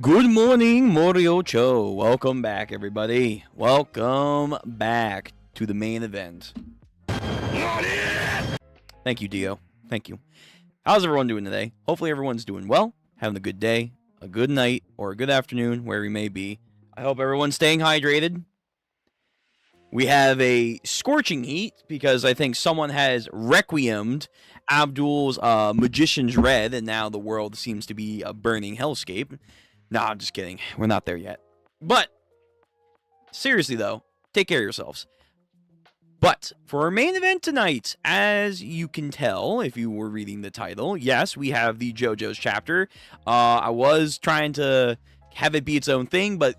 Good morning, Moriocho. Welcome back, everybody. Welcome back to the main event. Thank you, Dio. Thank you. How's everyone doing today? Hopefully everyone's doing well, having a good day, a good night, or a good afternoon, where we may be. I hope everyone's staying hydrated. We have a scorching heat because I think someone has requiemed Abdul's Magician's Red, and now the world seems to be a burning hellscape. Nah, I'm just kidding. We're not there yet. But, seriously though, take care of yourselves. But, for our main event tonight, as you can tell if you were reading the title, yes, we have the JoJo's chapter. I was trying to have it be its own thing, but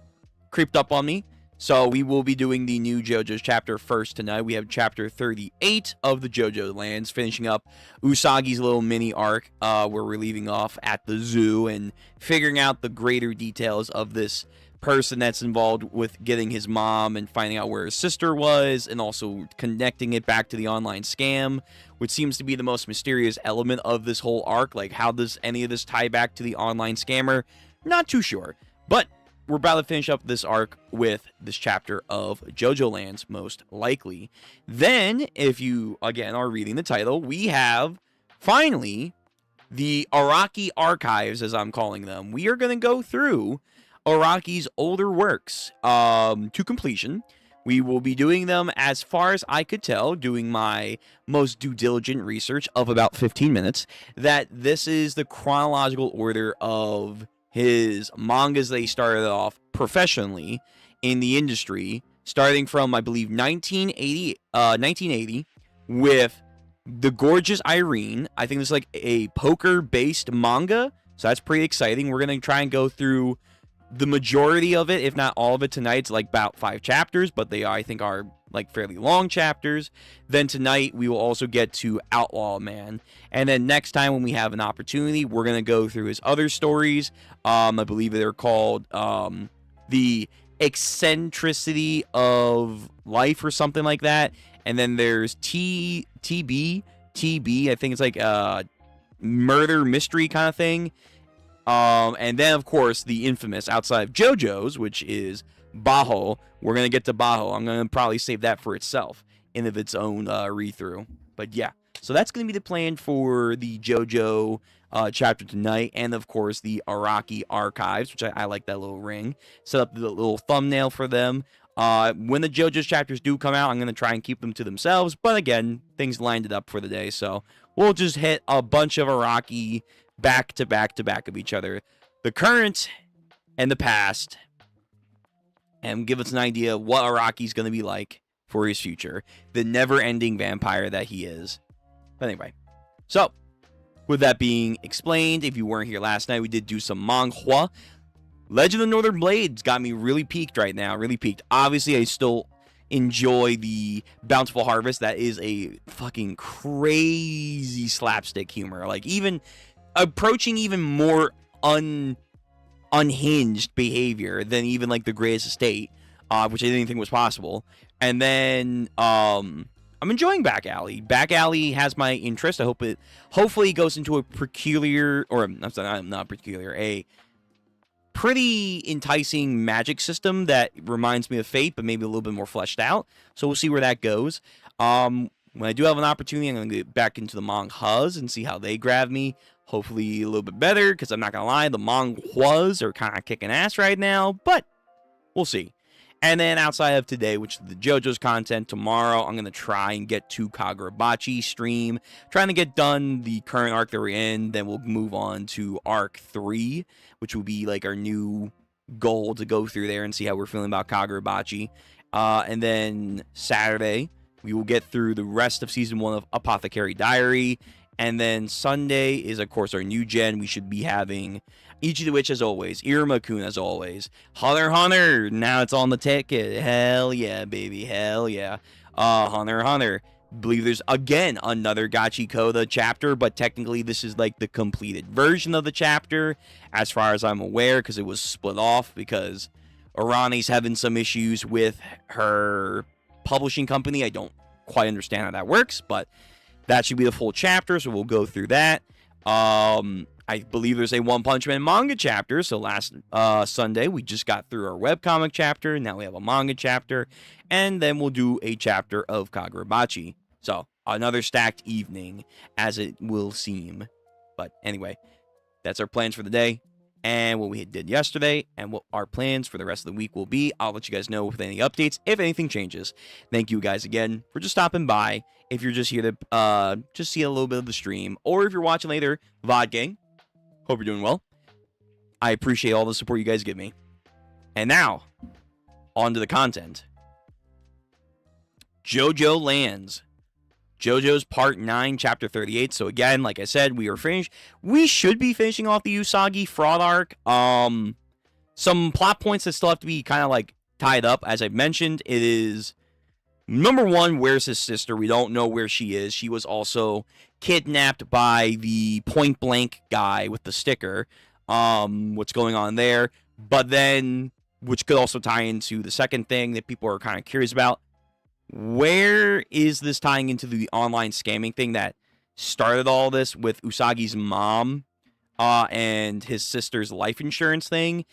creeped up on me. So we will be doing the new JoJo's chapter first tonight. We have chapter 38 of the JoJo Lands, finishing up Usagi's little mini arc, where we're leaving off at the zoo and figuring out the greater details of this person that's involved with getting his mom and finding out where his sister was, and also connecting it back to the online scam, which seems to be the most mysterious element of this whole arc. Like, how does any of this tie back to the online scammer? Not too sure. But we're about to finish up this arc with this chapter of JoJo Lands, most likely. Then, if you, again, are reading the title, we have, finally, the Araki archives, as I'm calling them. We are going to go through Araki's older works to completion. We will be doing them, as far as I could tell, doing my most due diligent research of about 15 minutes, that this is the chronological order of his mangas they started off professionally in the industry, starting from, I believe, 1980 with The Gorgeous Irene. I think this is like a poker-based manga, so that's pretty exciting. We're going to try and go through the majority of it, if not all of it tonight. It's like about 5 chapters, but they, I think, are like fairly long chapters. Then tonight we will also get to Outlaw Man, and then next time when we have an opportunity, we're gonna go through his other stories. I believe they're called The Eccentricity of Life or something like that. And then there's TB. I think it's like a murder mystery kind of thing. And then, of course, the infamous outside of JoJo's, which is Baho. We're going to get to Baho. I'm going to probably save that for itself in of its own read-through. But yeah, so that's going to be the plan for the JoJo chapter tonight. And, of course, the Araki archives, which I like that little ring. Set up the little thumbnail for them. When the JoJo's chapters do come out, I'm going to try and keep them to themselves. But again, things lined it up for the day. So we'll just hit a bunch of Araki back to back to back of each other. The current and the past. and give us an idea of what Araki's going to be like for his future. The never-ending vampire that he is. But anyway, so with that being explained, if you weren't here last night, we did do some manhwa. Legend of the Northern Blades got me really peaked right now, really peaked. Obviously, I still enjoy the Bountiful Harvest. That is a fucking crazy slapstick humor. Like, even approaching even more unhinged behavior than even like the Greatest Estate, which I didn't think was possible. And then I'm enjoying Back Alley. Back Alley has my interest. Hopefully it goes into a peculiar, or not peculiar, a pretty enticing magic system that reminds me of Fate, but maybe a little bit more fleshed out. So we'll see where that goes. When I do have an opportunity, I'm going to get back into the manhwas and see how they grab me. Hopefully a little bit better, because I'm not going to lie, the manhwas are kind of kicking ass right now, but we'll see. And then outside of today, which is the JoJo's content, tomorrow I'm going to try and get to Kagurabachi stream, trying to get done the current arc that we're in. Then we'll move on to arc 3, which will be like our new goal to go through there and see how we're feeling about Kagurabachi. And then Saturday, we will get through the rest of Season 1 of Apothecary Diary. And then Sunday is, of course, our new gen. We should be having Ichi the Witch as always, Iruma-kun as always, Hunter x Hunter, now it's on the ticket. Hell yeah, baby, hell yeah. Hunter x Hunter. Believe there's, again, another Gachikoda chapter, but technically this is like the completed version of the chapter, as far as I'm aware, because it was split off, because Irani's having some issues with her publishing company. I don't quite understand how that works, but that should be the full chapter, so we'll go through that. I believe there's a One Punch Man manga chapter, so last Sunday we just got through our webcomic chapter, now we have a manga chapter, and then we'll do a chapter of Kagurabachi. So, another stacked evening, as it will seem. But anyway, that's our plans for the day, and what we did yesterday, and what our plans for the rest of the week will be. I'll let you guys know with any updates, if anything changes. Thank you guys again for just stopping by. If you're just here to just see a little bit of the stream, or if you're watching later, VOD gang, hope you're doing well. I appreciate all the support you guys give me. And now, on to the content. JoJo lands. JoJo's Part 9, Chapter 38. So again, like I said, we are finished. We should be finishing off the Usagi fraud arc. Some plot points that still have to be kind of like tied up. As I mentioned, it is... Number one, where's his sister? We don't know where she is. She was also kidnapped by the Point Blank guy with the sticker. What's going on there? But then, which could also tie into the second thing that people are kind of curious about. Where is this tying into the online scamming thing that started all this with Usagi's mom and his sister's life insurance thing?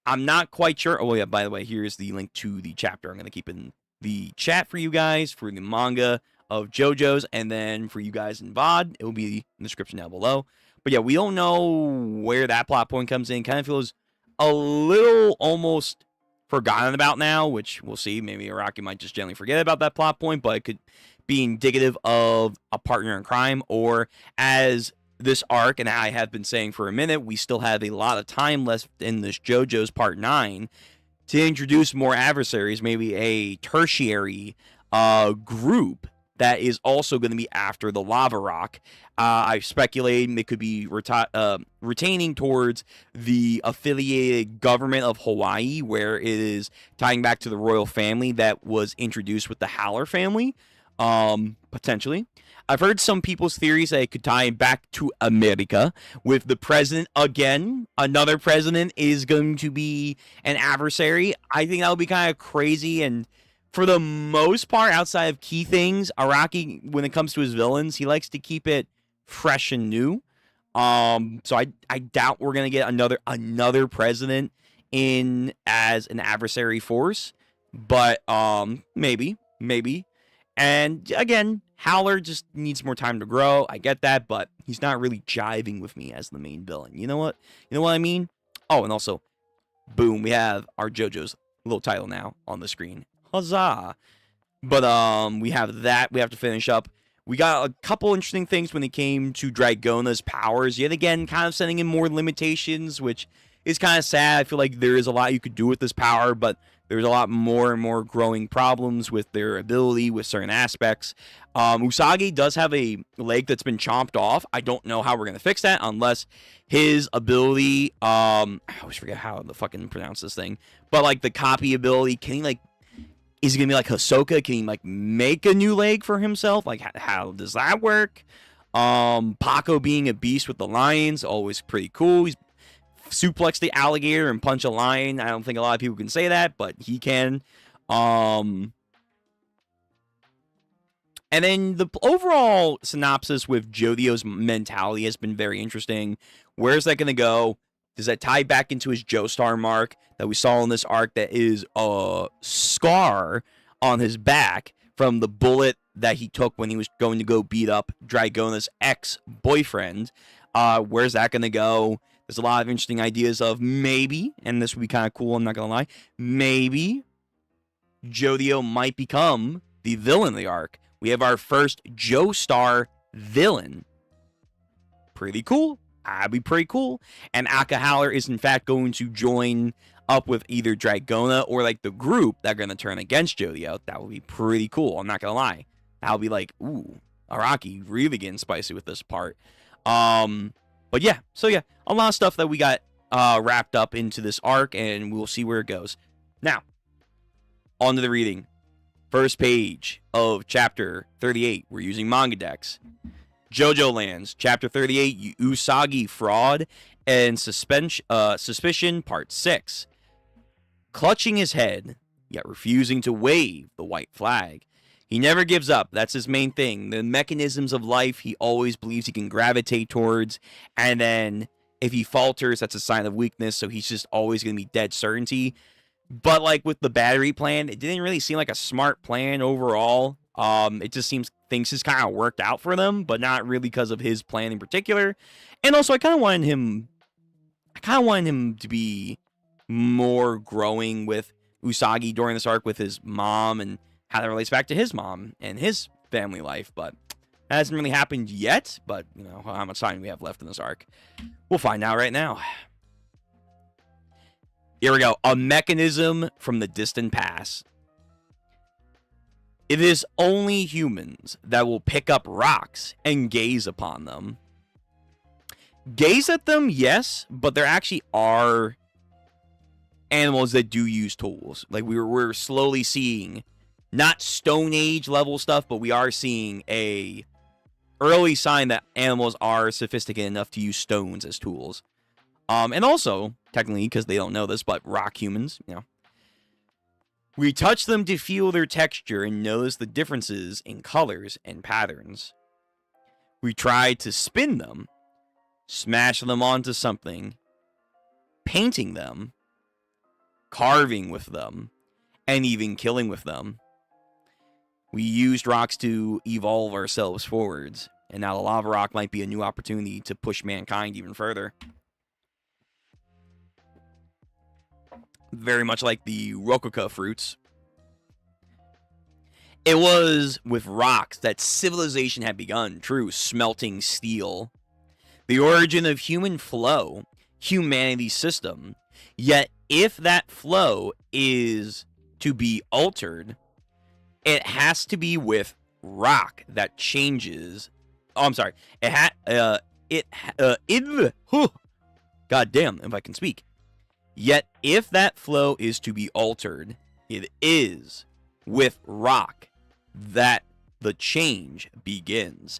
I'm not quite sure. Oh, yeah, by the way, here's the link to the chapter. I'm going to keep in the chat for you guys for the manga of JoJo's, and then for you guys in VOD, it will be in the description down below. But yeah, we don't know where that plot point comes in. Kind of feels a little almost forgotten about now, which we'll see. Maybe Araki might just generally forget about that plot point, but it could be indicative of a partner in crime, or as this arc, and I have been saying for a minute, we still have a lot of time left in this JoJo's Part 9 to introduce more adversaries, maybe a tertiary group that is also going to be after the Lava Rock. I speculate it could be retaining towards the affiliated government of Hawaii, where it is tying back to the royal family that was introduced with the Haller family, potentially. I've heard some people's theories that it could tie back to America with the president again. Another president is going to be an adversary. I think that would be kind of crazy. And for the most part, outside of key things, Araki, when it comes to his villains, he likes to keep it fresh and new. So I doubt we're going to get another president in as an adversary force. But maybe. And again, Howler just needs more time to grow. I get that, but he's not really jiving with me as the main villain. You know what? You know what I mean? Oh, and also, boom, we have our JoJo's little title now on the screen. Huzzah! But we have that. We have to finish up. We got a couple interesting things when it came to Dragona's powers. Yet again, kind of setting in more limitations, which is kind of sad. I feel like there is a lot you could do with this power, but there's a lot more and more growing problems with their ability with certain aspects. Usagi does have a leg that's been chomped off. I don't know how we're going to fix that unless his ability, I always forget how to fucking pronounce this thing, but like the copy ability, can he like, is he going to be like Hisoka? Can he like make a new leg for himself? Like how does that work? Paco being a beast with the lions, always pretty cool. He's suplex the alligator and punch a lion. I don't think a lot of people can say that, but he can. And then the overall synopsis with Jodio's mentality has been very interesting. Where's that going to go? Does that tie back into his Joestar mark that we saw in this arc that is a scar on his back from the bullet that he took when he was going to go beat up Dragona's ex-boyfriend? Where's that going to go? There's a lot of interesting ideas of maybe, and this would be kind of cool, I'm not going to lie, maybe Jodio might become the villain of the arc. We have our first Joestar villain. Pretty cool. That'd be pretty cool. And Aka Howler is in fact going to join up with either Dragona or like the group that are going to turn against Jodio. That would be pretty cool. I'm not going to lie. That would be like, ooh, Araki really getting spicy with this part. But yeah, so yeah, a lot of stuff that we got wrapped up into this arc, and we'll see where it goes. Now, on to the reading. First page of chapter 38. We're using manga decks. JoJo Lands, chapter 38, Usagi Fraud and Suspicion, part 6. Clutching his head, yet refusing to wave the white flag. He never gives up. That's his main thing. The mechanisms of life he always believes he can gravitate towards. And then if he falters, that's a sign of weakness. So he's just always going to be dead certainty. But like with the battery plan, it didn't really seem like a smart plan overall. It just seems things just kind of worked out for them, but not really because of his plan in particular. And also, I kind of wanted him to be more growing with Usagi during this arc with his mom and how that relates back to his mom and his family life. But that hasn't really happened yet. But you know how much time we have left in this arc. We'll find out right now. Here we go. A mechanism from the distant past. It is only humans that will pick up rocks and gaze upon them. Gaze at them, yes, but there actually are animals that do use tools. Like we're slowly seeing, not Stone Age level stuff, but we are seeing a early sign that animals are sophisticated enough to use stones as tools. And also, technically, because they don't know this, but rock humans, you know. We touch them to feel their texture and notice the differences in colors and patterns. We try to spin them, smash them onto something, painting them, carving with them, and even killing with them. We used rocks to evolve ourselves forwards, and now the lava rock might be a new opportunity to push mankind even further. Very much like the Rococa fruits. It was with rocks that civilization had begun, true, smelting steel. The origin of human flow, humanity's system. Yet, if that flow is to be altered, it has to be with rock that changes. Oh, I'm sorry. God damn, if I can speak. Yet, if that flow is to be altered, it is with rock that the change begins.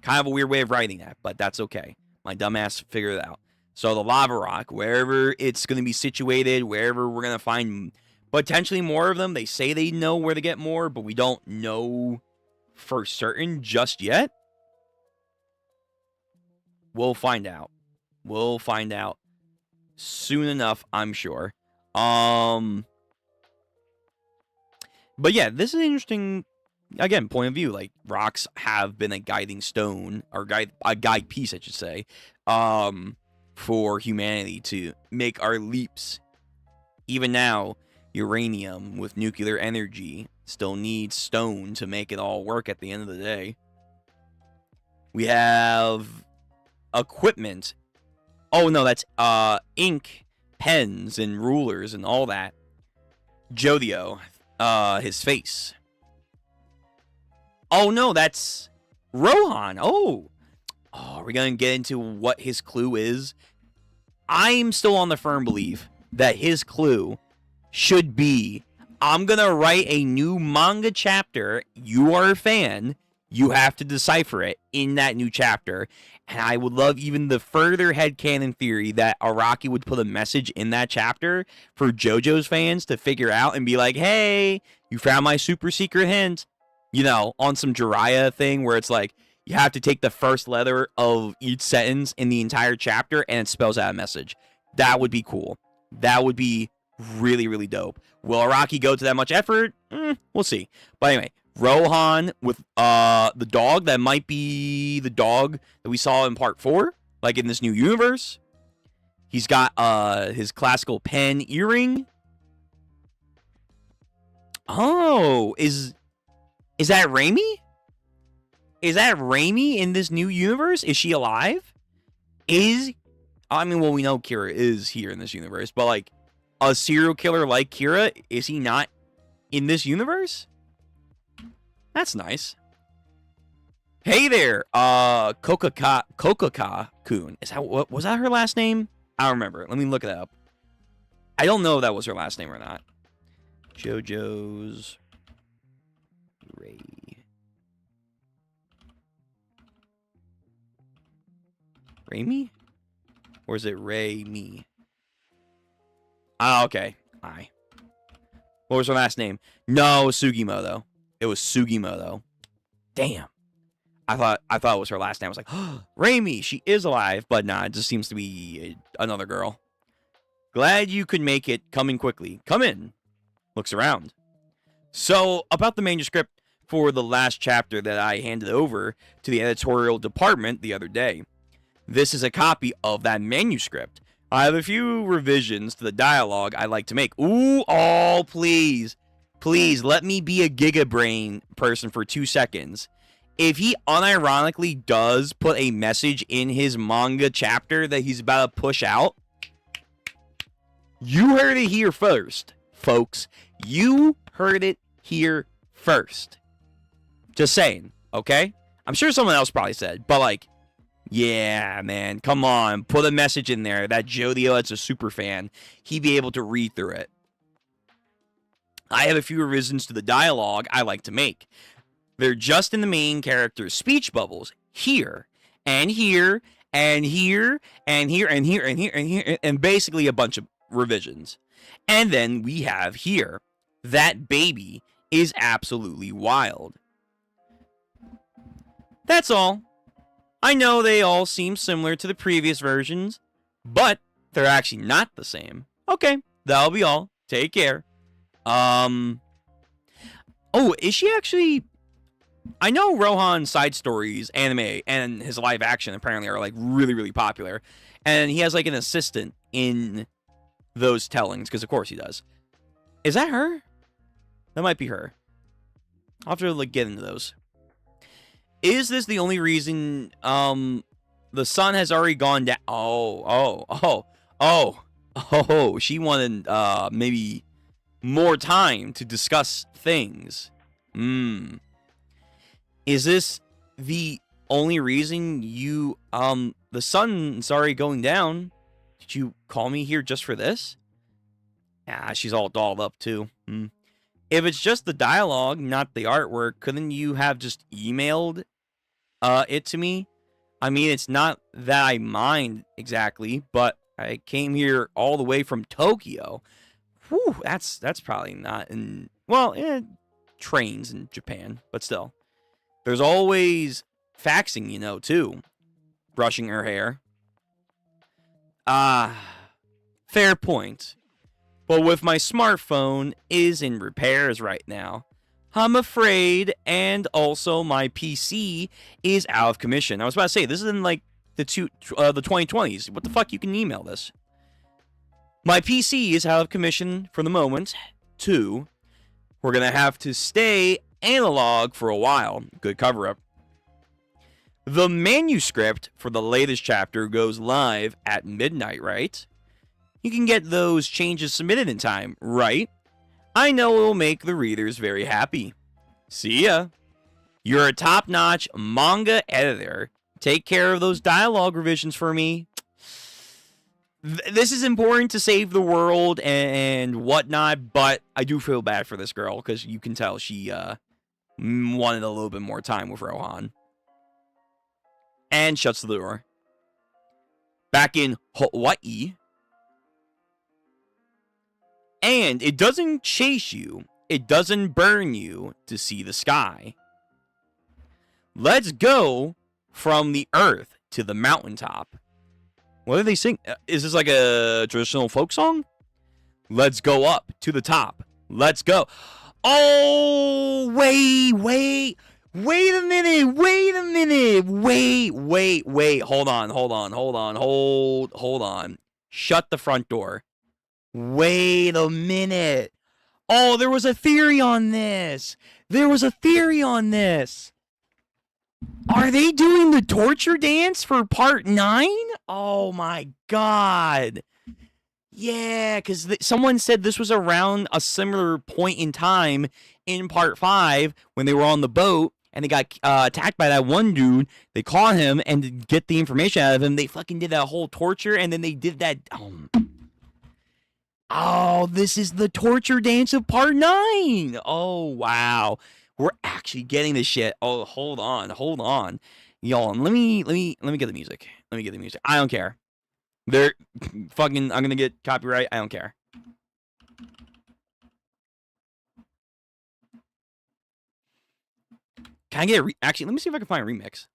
Kind of a weird way of writing that, but that's okay. My dumbass figured it out. So the lava rock, wherever it's going to be situated, wherever we're going to find potentially more of them. They say they know where to get more, but we don't know for certain just yet. We'll find out. We'll find out soon enough, I'm sure. But yeah, this is an interesting, again, point of view. Like, rocks have been a guiding stone, or a guide piece, I should say, for humanity to make our leaps. Even now, uranium with nuclear energy still needs stone to make it all work at the end of the day. We have equipment Oh, no, that's ink, pens, and rulers and all that. Jodio, his face. Oh, no, that's Rohan. Oh, are we going to get into what his clue is? I'm still on the firm belief that his clue should be, I'm going to write a new manga chapter. You are a fan. You have to decipher it in that new chapter. And I would love even the further headcanon theory that Araki would put a message in that chapter for JoJo's fans to figure out and be like, hey, you found my super secret hint. You know, on some Jiraiya thing where it's like, you have to take the first letter of each sentence in the entire chapter and it spells out a message. That would be cool. That would be really, really dope. Will Araki go to that much effort? We'll see. But anyway, Rohan with the dog that might be the dog that we saw in part 4, like in this new universe. He's got his classical pen earring. Oh, is that Raimi? Is that Raimi in this new universe? Is she alive? We know Kira is here in this universe, but like a serial killer like Kira, is he not in this universe? That's nice. Hey there, Kokaka-kun. Was that her last name? I don't remember. Let me look it up. I don't know if that was her last name or not. JoJo's Ray. Raimi? Or is it Ray-me? Oh, okay. Hi. What was her last name? No, Sugimoto. It was Sugimoto. Damn. I thought it was her last name. I was like, oh, Raimi, she is alive. But nah, it just seems to be another girl. Glad you could make it. Coming quickly. Come in. Looks around. So, about the manuscript for the last chapter that I handed over to the editorial department the other day. This is a copy of that manuscript. I have a few revisions to the dialogue I like to make. Ooh, oh, please. Please, let me be a Gigabrain person for 2 seconds. If he unironically does put a message in his manga chapter that he's about to push out, you heard it here first, folks. You heard it here first. Just saying, okay? I'm sure someone else probably said, but like, yeah, man, come on. Put a message in there that Jodio, that's a super fan, he'd be able to read through it. I have a few revisions to the dialogue I like to make. They're just in the main character's speech bubbles. Here, and here, and here, and here, and here, and here, and here, and basically a bunch of revisions. And then we have here, that baby is absolutely wild. That's all. I know they all seem similar to the previous versions, but they're actually not the same. Okay, that'll be all. Take care. Oh, is she actually... I know Rohan's side stories, anime, and his live action apparently are like really, really popular. And he has like an assistant in those tellings, because of course he does. Is that her? That might be her. I'll have to like get into those. Is this the only reason the sun has already gone down? Oh, she wanted maybe more time to discuss things. Is this the only reason you the sun's already going down? Did you call me here just for this? Ah, she's all dolled up too. If it's just the dialogue, not the artwork, couldn't you have just emailed it to me? I mean, it's not that I mind exactly, but I came here all the way from Tokyo. Whew, that's probably not in... Well, trains in Japan, but still. There's always faxing, you know, too. Brushing her hair. Fair point. But with my smartphone is in repairs right now, I'm afraid, and also my PC is out of commission. I was about to say, this is in like the 2020s. What the fuck, you can email this. My PC is out of commission for the moment. 2, we're gonna have to stay analog for a while. Good cover-up. The manuscript for the latest chapter goes live at midnight, right? You can get those changes submitted in time, right? I know it will make the readers very happy. See ya. You're a top-notch manga editor. Take care of those dialogue revisions for me. This is important to save the world and whatnot, but I do feel bad for this girl because you can tell she wanted a little bit more time with Rohan. And shuts the door. Back in Hawaii. And it doesn't chase you. It doesn't burn you to see the sky. Let's go from the earth to the mountaintop. What do they sing? Is this like a traditional folk song? Let's go up to the top. Let's go. Oh, wait a minute. Hold on. Shut the front door. Wait a minute. Oh, there was a theory on this. Are they doing the torture dance for part 9? Oh my god. Yeah, because someone said this was around a similar point in time in part 5 when they were on the boat and they got attacked by that one dude. They caught him, and to get the information out of him, they fucking did that whole torture, and then they did that... Oh, this is the torture dance of part 9. Oh, wow. We're actually getting this shit. Oh, hold on. Y'all, let me get the music. I don't care. They're fucking, I'm gonna get copyright. I don't care. Can I get a actually, let me see if I can find a remix.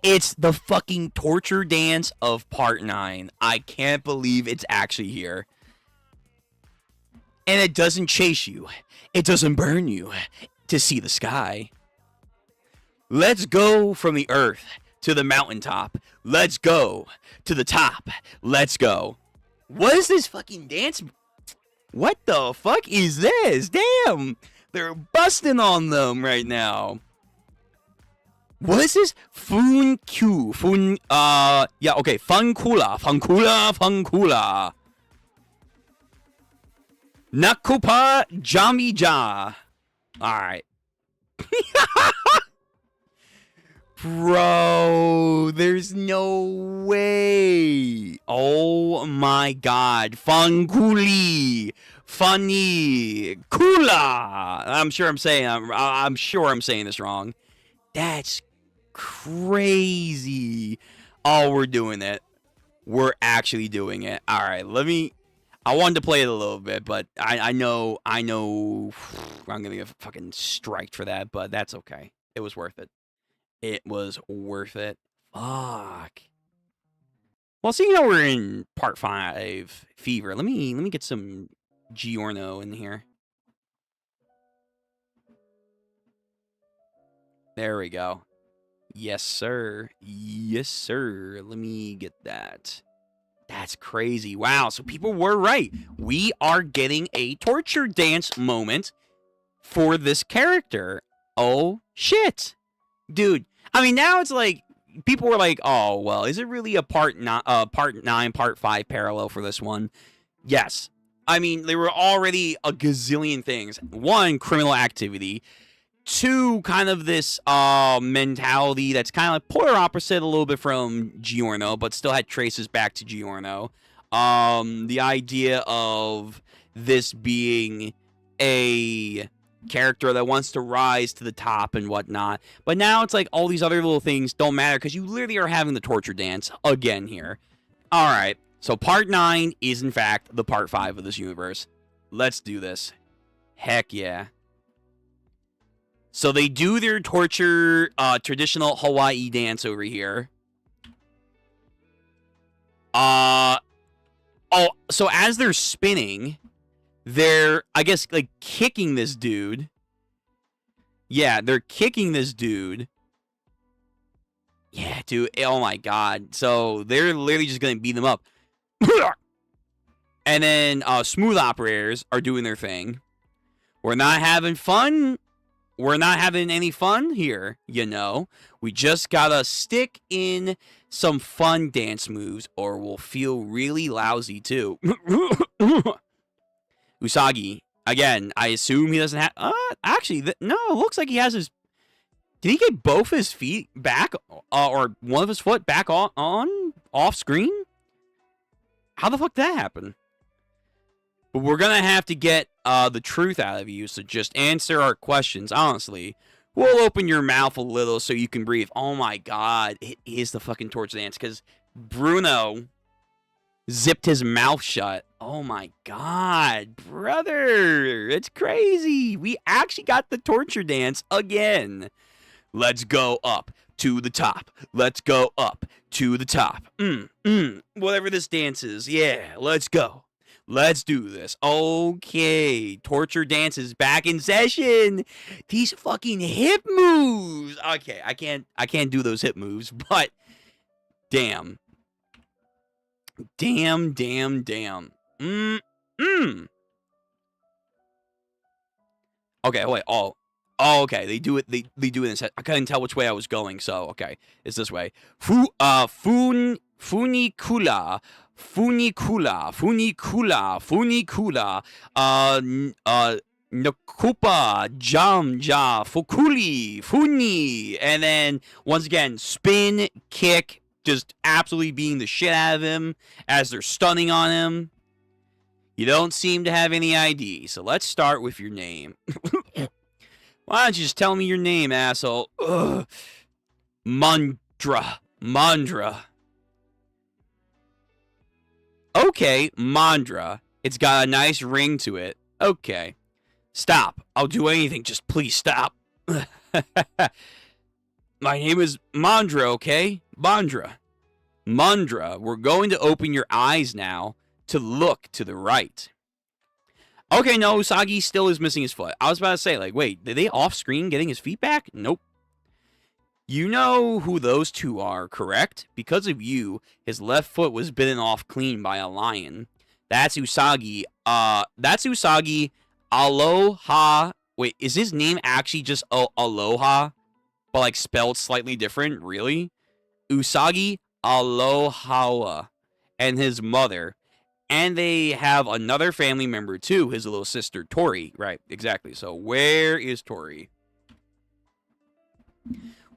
It's the fucking torture dance of part 9. I can't believe it's actually here. And it doesn't chase you. It doesn't burn you to see the sky. Let's go from the earth to the mountaintop. Let's go to the top. Let's go. What is this fucking dance? What the fuck is this? Damn. They're busting on them right now. What is this? Fun-kyu. Yeah, okay. Fun-kula. Nakupa Jamija. Alright. Bro, there's no way. Oh my god. Fun-kuli. Funny. Kula. I'm sure I'm saying this wrong. That's crazy. Oh, we're doing it. We're actually doing it. All right, I wanted to play it a little bit, but I know I'm going to get fucking striked for that, but that's okay. It was worth it. Fuck. Well, seeing how we're in part 5 fever, let me get some Giorno in here. There we go. Yes, sir. Let me get that. That's crazy. Wow, so people were right. We are getting a torture dance moment for this character. Oh, shit. Dude, I mean, now it's like, people were like, oh, well, is it really a part 9, part 5 parallel for this one? Yes. I mean, there were already a gazillion things. 1, criminal activity. 2, kind of this mentality that's kind of like polar opposite a little bit from Giorno, but still had traces back to Giorno. The idea of this being a character that wants to rise to the top and whatnot. But now it's like all these other little things don't matter because you literally are having the torture dance again here. Alright, so part 9 is in fact the part 5 of this universe. Let's do this. Heck yeah. So they do their torture, traditional Hawaii dance over here. Oh, so as they're spinning, they're, I guess, like, kicking this dude. Yeah, they're kicking this dude. Yeah, dude. Oh, my God. So they're literally just going to beat them up. And then smooth operators are doing their thing. We're not having fun. We're not having any fun here, you know. We just gotta stick in some fun dance moves or we'll feel really lousy too. Usagi, again, I assume he doesn't have... actually, no, it looks like he has his... Did he get both his feet back or one of his foot back on off screen? How the fuck did that happen? But we're going to have to get the truth out of you, so just answer our questions, honestly. We'll open your mouth a little so you can breathe. Oh my God, it is the fucking torch dance, because Bruno zipped his mouth shut. Oh my God, brother, it's crazy. We actually got the torture dance again. Let's go up to the top. Let's go up to the top. Whatever this dance is, yeah, let's go. Let's do this. Okay, torture dance is back in session. These fucking hip moves. Okay, I can't do those hip moves, but damn. Damn. Okay, wait. Oh, okay. They do it. They do it in I couldn't tell which way I was going, so okay, it's this way. Funicula. Nakupa, Jamja, Fukuli, Funi, and then once again, spin, kick, just absolutely beating the shit out of him as they're stunning on him. You don't seem to have any ID, so let's start with your name. Why don't you just tell me your name, asshole? Ugh. Mandra. Okay, Mandra. It's got a nice ring to it. Okay. Stop. I'll do anything. Just please stop. My name is Mandra, okay? Mandra, we're going to open your eyes now to look to the right. Okay, no, Usagi still is missing his foot. I was about to say, like, wait, did they off-screen getting his feet back? Nope. You know who those two are, correct? Because of you, his left foot was bitten off clean by a lion. That's Usagi. Aloha. Wait, is his name actually just Aloha? But, like, spelled slightly different? Really? Usagi Aloha. And his mother. And they have another family member, too. His little sister, Tori. Right, exactly. So, where is Tori?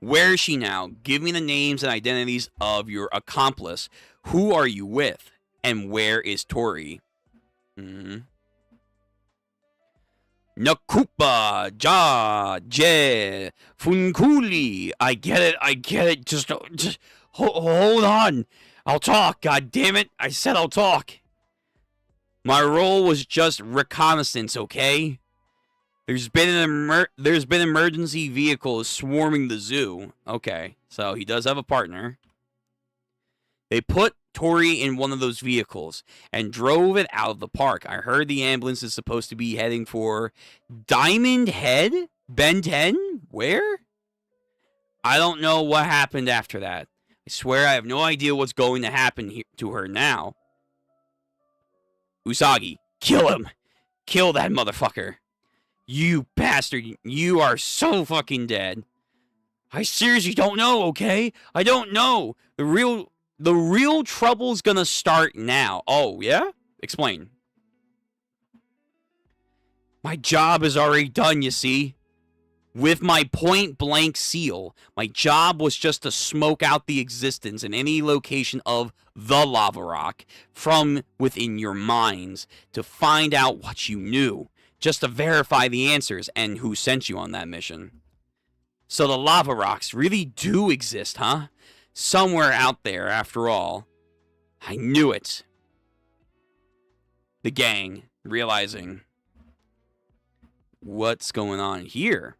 Where is she now? Give me the names and identities of your accomplice. Who are you with? And where is Tori? Nakupa, Ja, Je, Funkuli. I get it. Just hold on. I'll talk, god damn it. I said I'll talk. My role was just reconnaissance, okay? There's been emergency vehicles swarming the zoo. Okay, so he does have a partner. They put Tori in one of those vehicles and drove it out of the park. I heard the ambulance is supposed to be heading for Diamond Head? Ben 10? Where? I don't know what happened after that. I swear I have no idea what's going to happen to her now. Usagi, kill him. Kill that motherfucker. You bastard, you are so fucking dead. I seriously don't know, okay? I don't know. The real trouble's gonna start now. Oh, yeah? Explain. My job is already done, you see. With my point-blank seal, my job was just to smoke out the existence in any location of the lava rock from within your minds to find out what you knew, just to verify the answers and who sent you on that mission. So the lava rocks really do exist, huh? Somewhere out there, after all. I knew it. The gang, realizing what's going on here.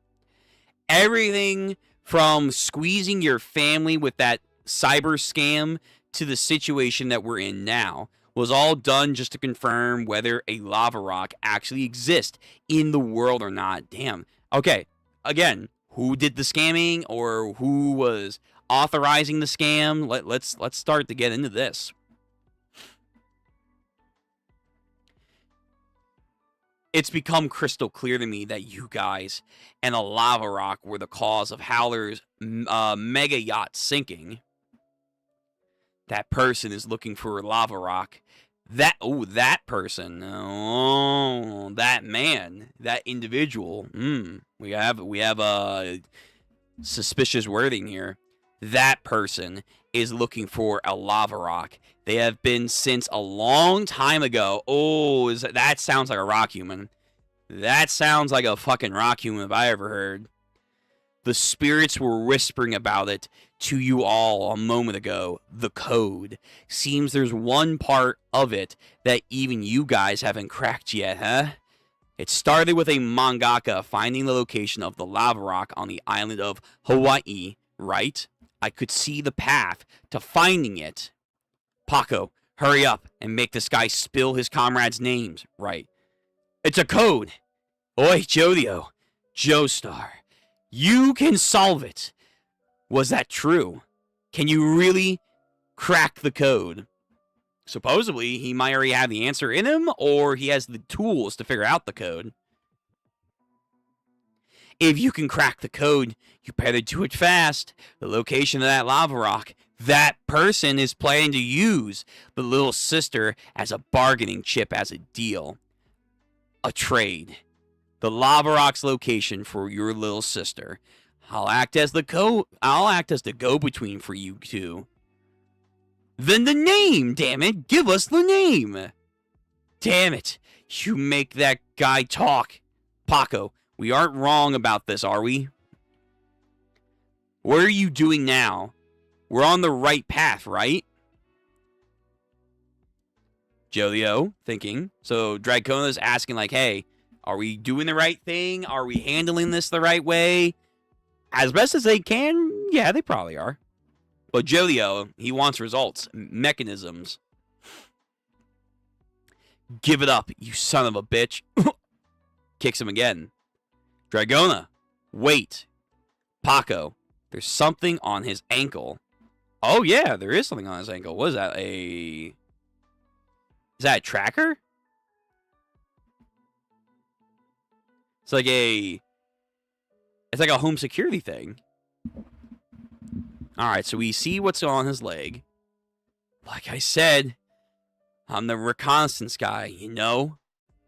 Everything from squeezing your family with that cyber scam to the situation that we're in now was all done just to confirm whether a lava rock actually exists in the world or not. Damn. Okay, again, who did the scamming or who was authorizing the scam. Let's start to get into this. It's become crystal clear to me that you guys and a lava rock were the cause of Howler's mega yacht sinking. That person is looking for a lava rock. That person. Oh, that man, that individual. We have a suspicious wording here. That person is looking for a lava rock. They have been since a long time ago. Oh, that sounds like a rock human. That sounds like a fucking rock human if I ever heard. The spirits were whispering about it to you all a moment ago. The code. Seems there's one part of it that even you guys haven't cracked yet, huh? It started with a mangaka finding the location of the lava rock on the island of Hawaii, right? I could see the path to finding it. Paco, hurry up and make this guy spill his comrades' names, right? It's a code. Oi, Jodio. Joestar. You can solve it. Was that true? Can you really crack the code? Supposedly, he might already have the answer in him, or he has the tools to figure out the code. If you can crack the code, you better do it fast. The location of that lava rock, that person is planning to use the little sister as a bargaining chip, as a deal. A trade. The lava rock's location for your little sister. I'll act as the go-between for you two. Then the name, damn it! Give us the name! Damn it! You make that guy talk. Paco, we aren't wrong about this, are we? What are you doing now? We're on the right path, right? Jodio, thinking. So Dracona's asking, like, hey, are we doing the right thing? Are we handling this the right way? As best as they can? Yeah, they probably are. But Jodio, he wants results. Mechanisms. Give it up, you son of a bitch. Kicks him again. Dragona, wait. Paco, there's something on his ankle. Oh, yeah, there is something on his ankle. What is that? Is that a tracker? It's like a home security thing. Alright, so we see what's on his leg. Like I said, I'm the reconnaissance guy, you know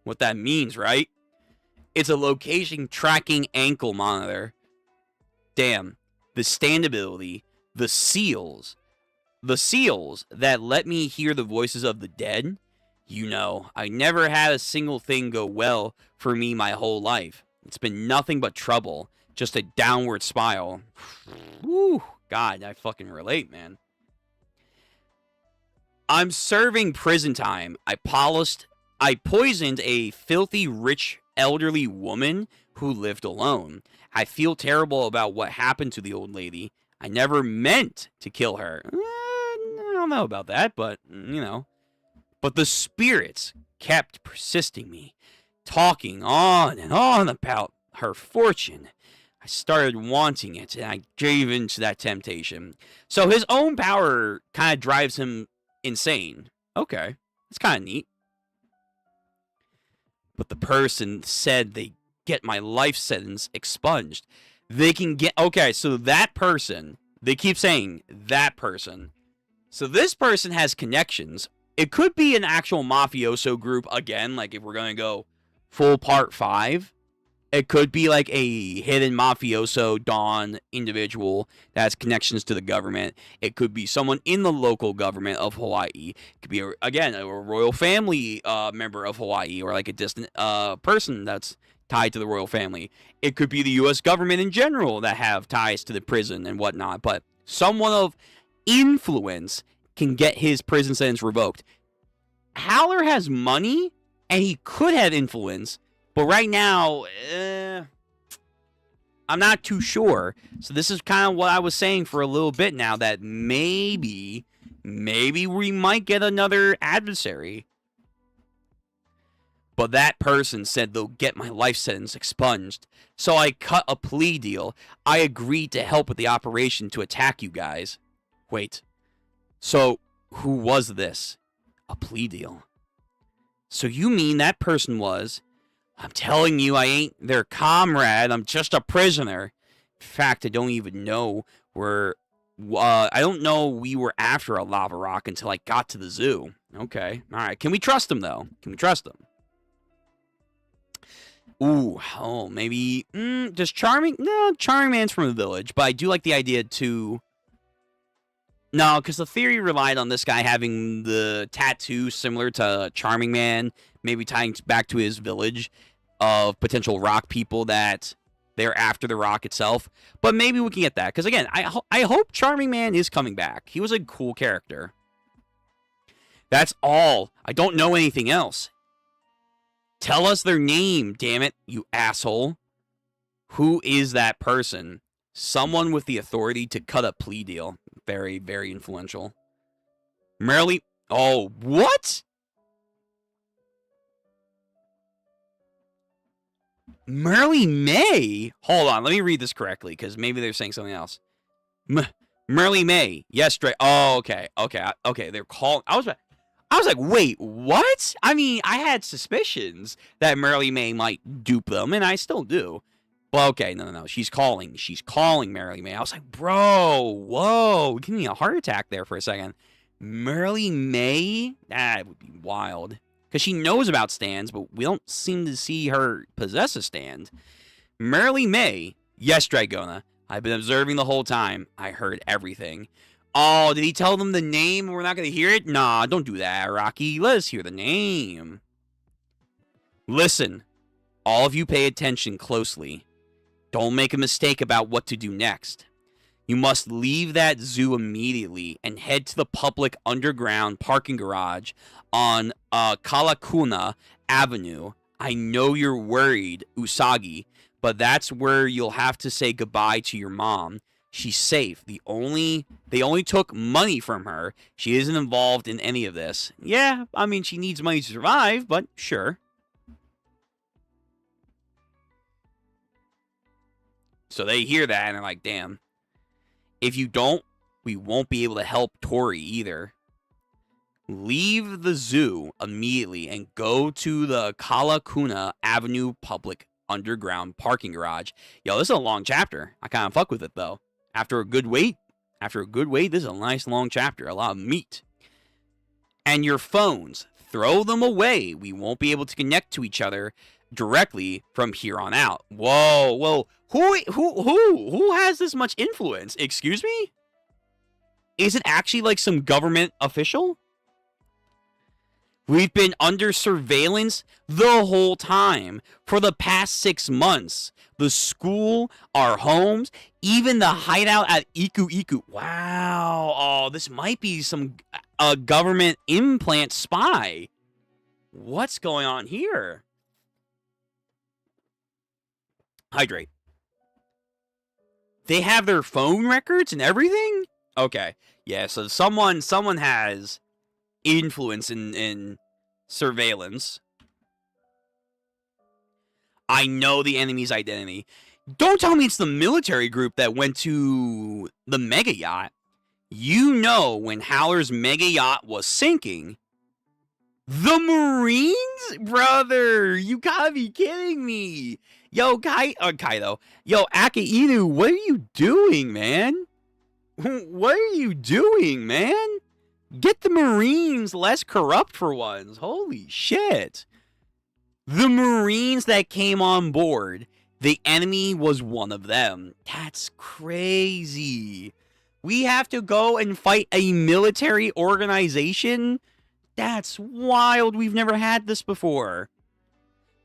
what that means, right? It's a location tracking ankle monitor. Damn, the standability, the seals that let me hear the voices of the dead. You know, I never had a single thing go well for me my whole life. It's been nothing but trouble. Just a downward spiral. Woo, God, I fucking relate, man. I'm serving prison time. I poisoned a filthy, rich, elderly woman who lived alone. I feel terrible about what happened to the old lady. I never meant to kill her. I don't know about that, but, you know. But the spirits kept persisting me, talking on and on about her fortune. I started wanting it, and I gave in to that temptation. So his own power kind of drives him insane. Okay, it's kind of neat. But the person said they get my life sentence expunged. They can get... Okay, so that person... They keep saying that person. So this person has connections. It could be an actual mafioso group again, like if we're going to go full part 5. It could be like a hidden mafioso Don individual that has connections to the government. It could be someone in the local government of Hawaii. It could be, again, a royal family member of Hawaii, or like a distant person that's tied to the royal family. It could be the U.S. government in general that have ties to the prison and whatnot. But someone of influence can get his prison sentence revoked. Howler has money, and he could have influence. But right now, I'm not too sure. So this is kind of what I was saying for a little bit now, that maybe we might get another adversary. But that person said they'll get my life sentence expunged. So I cut a plea deal. I agreed to help with the operation to attack you guys. Wait. So, who was this? A plea deal. So you mean that person was... I'm telling you, I ain't their comrade. I'm just a prisoner. In fact, I don't even know where... I don't know we were after a lava rock until I got to the zoo. Okay. Alright. Can we trust him, though? Can we trust him? Ooh. Oh, maybe... does Charming... No, Charming Man's from the village. But I do like the idea to... No, because the theory relied on this guy having the tattoo similar to Charming Man. Maybe tying back to his village of potential rock people that... they're after the rock itself. But maybe we can get that. Because, again, I hope Charming Man is coming back. He was a cool character. That's all. I don't know anything else. Tell us their name, damn it, you asshole. Who is that person? Someone with the authority to cut a plea deal. Very, very influential. Merrily... Oh, what? Merrily May? Hold on, let me read this correctly, because maybe they're saying something else. Merrily May. Yes, Dre. Oh, okay. Okay, they're calling... I was like, wait, what? I mean, I had suspicions that Merrily May might dupe them, and I still do. Well, okay, no. She's calling Merrily May. I was like, bro, whoa. Give me a heart attack there for a second. Merrily May? That would be wild. Because she knows about stands, but we don't seem to see her possess a stand. Merrily May. Yes, Dragona. I've been observing the whole time. I heard everything. Oh, did he tell them the name? We're not going to hear it? Nah, don't do that, Araki. Let us hear the name. Listen. All of you pay attention closely. Don't make a mistake about what to do next. You must leave that zoo immediately and head to the public underground parking garage on Kalakuna Avenue. I know you're worried, Usagi, but that's where you'll have to say goodbye to your mom. She's safe. They only took money from her. She isn't involved in any of this. Yeah, I mean, she needs money to survive, but sure. So they hear that and they're like, damn. If you don't, we won't be able to help Tori either. Leave the zoo immediately and go to the Kalakuna Avenue public underground parking garage. Yo, this is a long chapter. I kind of fuck with it, though. After a good wait, this is a nice long chapter. A lot of meat. And your phones, throw them away. We won't be able to connect to each other directly from here on out. Whoa. Who has this much influence? Excuse me? Is it actually like some government official? We've been under surveillance the whole time for the past 6 months. The school, our homes, even the hideout at Iku Iku. Wow. Oh, this might be some government implant spy. What's going on here? Hydrate. They have their phone records and everything? Okay. Yeah, so someone has influence in surveillance. I know the enemy's identity. Don't tell me it's the military group that went to the mega yacht. You know when Howler's mega yacht was sinking. The Marines? Brother, you gotta be kidding me. Yo, Kaido. Yo, Akainu, what are you doing, man? What are you doing, man? Get the Marines less corrupt for once. Holy shit. The Marines that came on board, the enemy was one of them. That's crazy. We have to go and fight a military organization? That's wild. We've never had this before.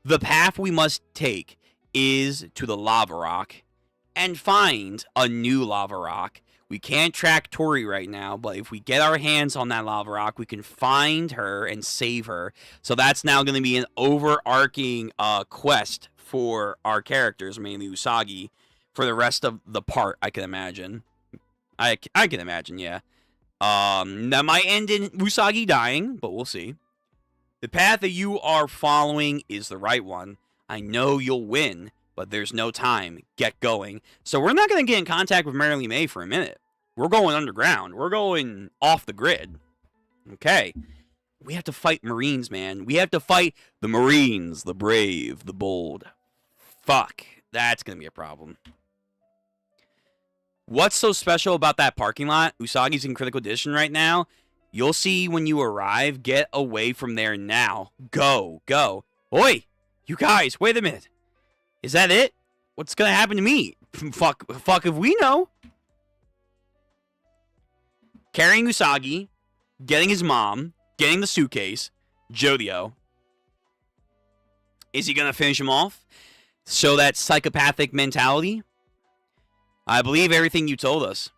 The path we must take is to the lava rock and find a new lava rock. We can't track Tori right now, but if we get our hands on that lava rock, we can find her and save her. So that's now going to be an overarching quest for our characters, mainly Usagi, for the rest of the part, I can imagine. I can imagine, yeah. That might end in Usagi dying, but we'll see. The path that you are following is the right one. I know you'll win, but there's no time. Get going. So we're not going to get in contact with Marilyn May for a minute. We're going underground. We're going off the grid. Okay. We have to fight Marines, man. We have to fight the Marines, the brave, the bold. Fuck. That's going to be a problem. What's so special about that parking lot? Usagi's in critical condition right now. You'll see when you arrive. Get away from there now. Go. Go. Oi! You guys, wait a minute. Is that it? What's going to happen to me? Fuck if we know. Carrying Usagi. Getting his mom. Getting the suitcase. Jodio. Is he going to finish him off? Show that psychopathic mentality? I believe everything you told us.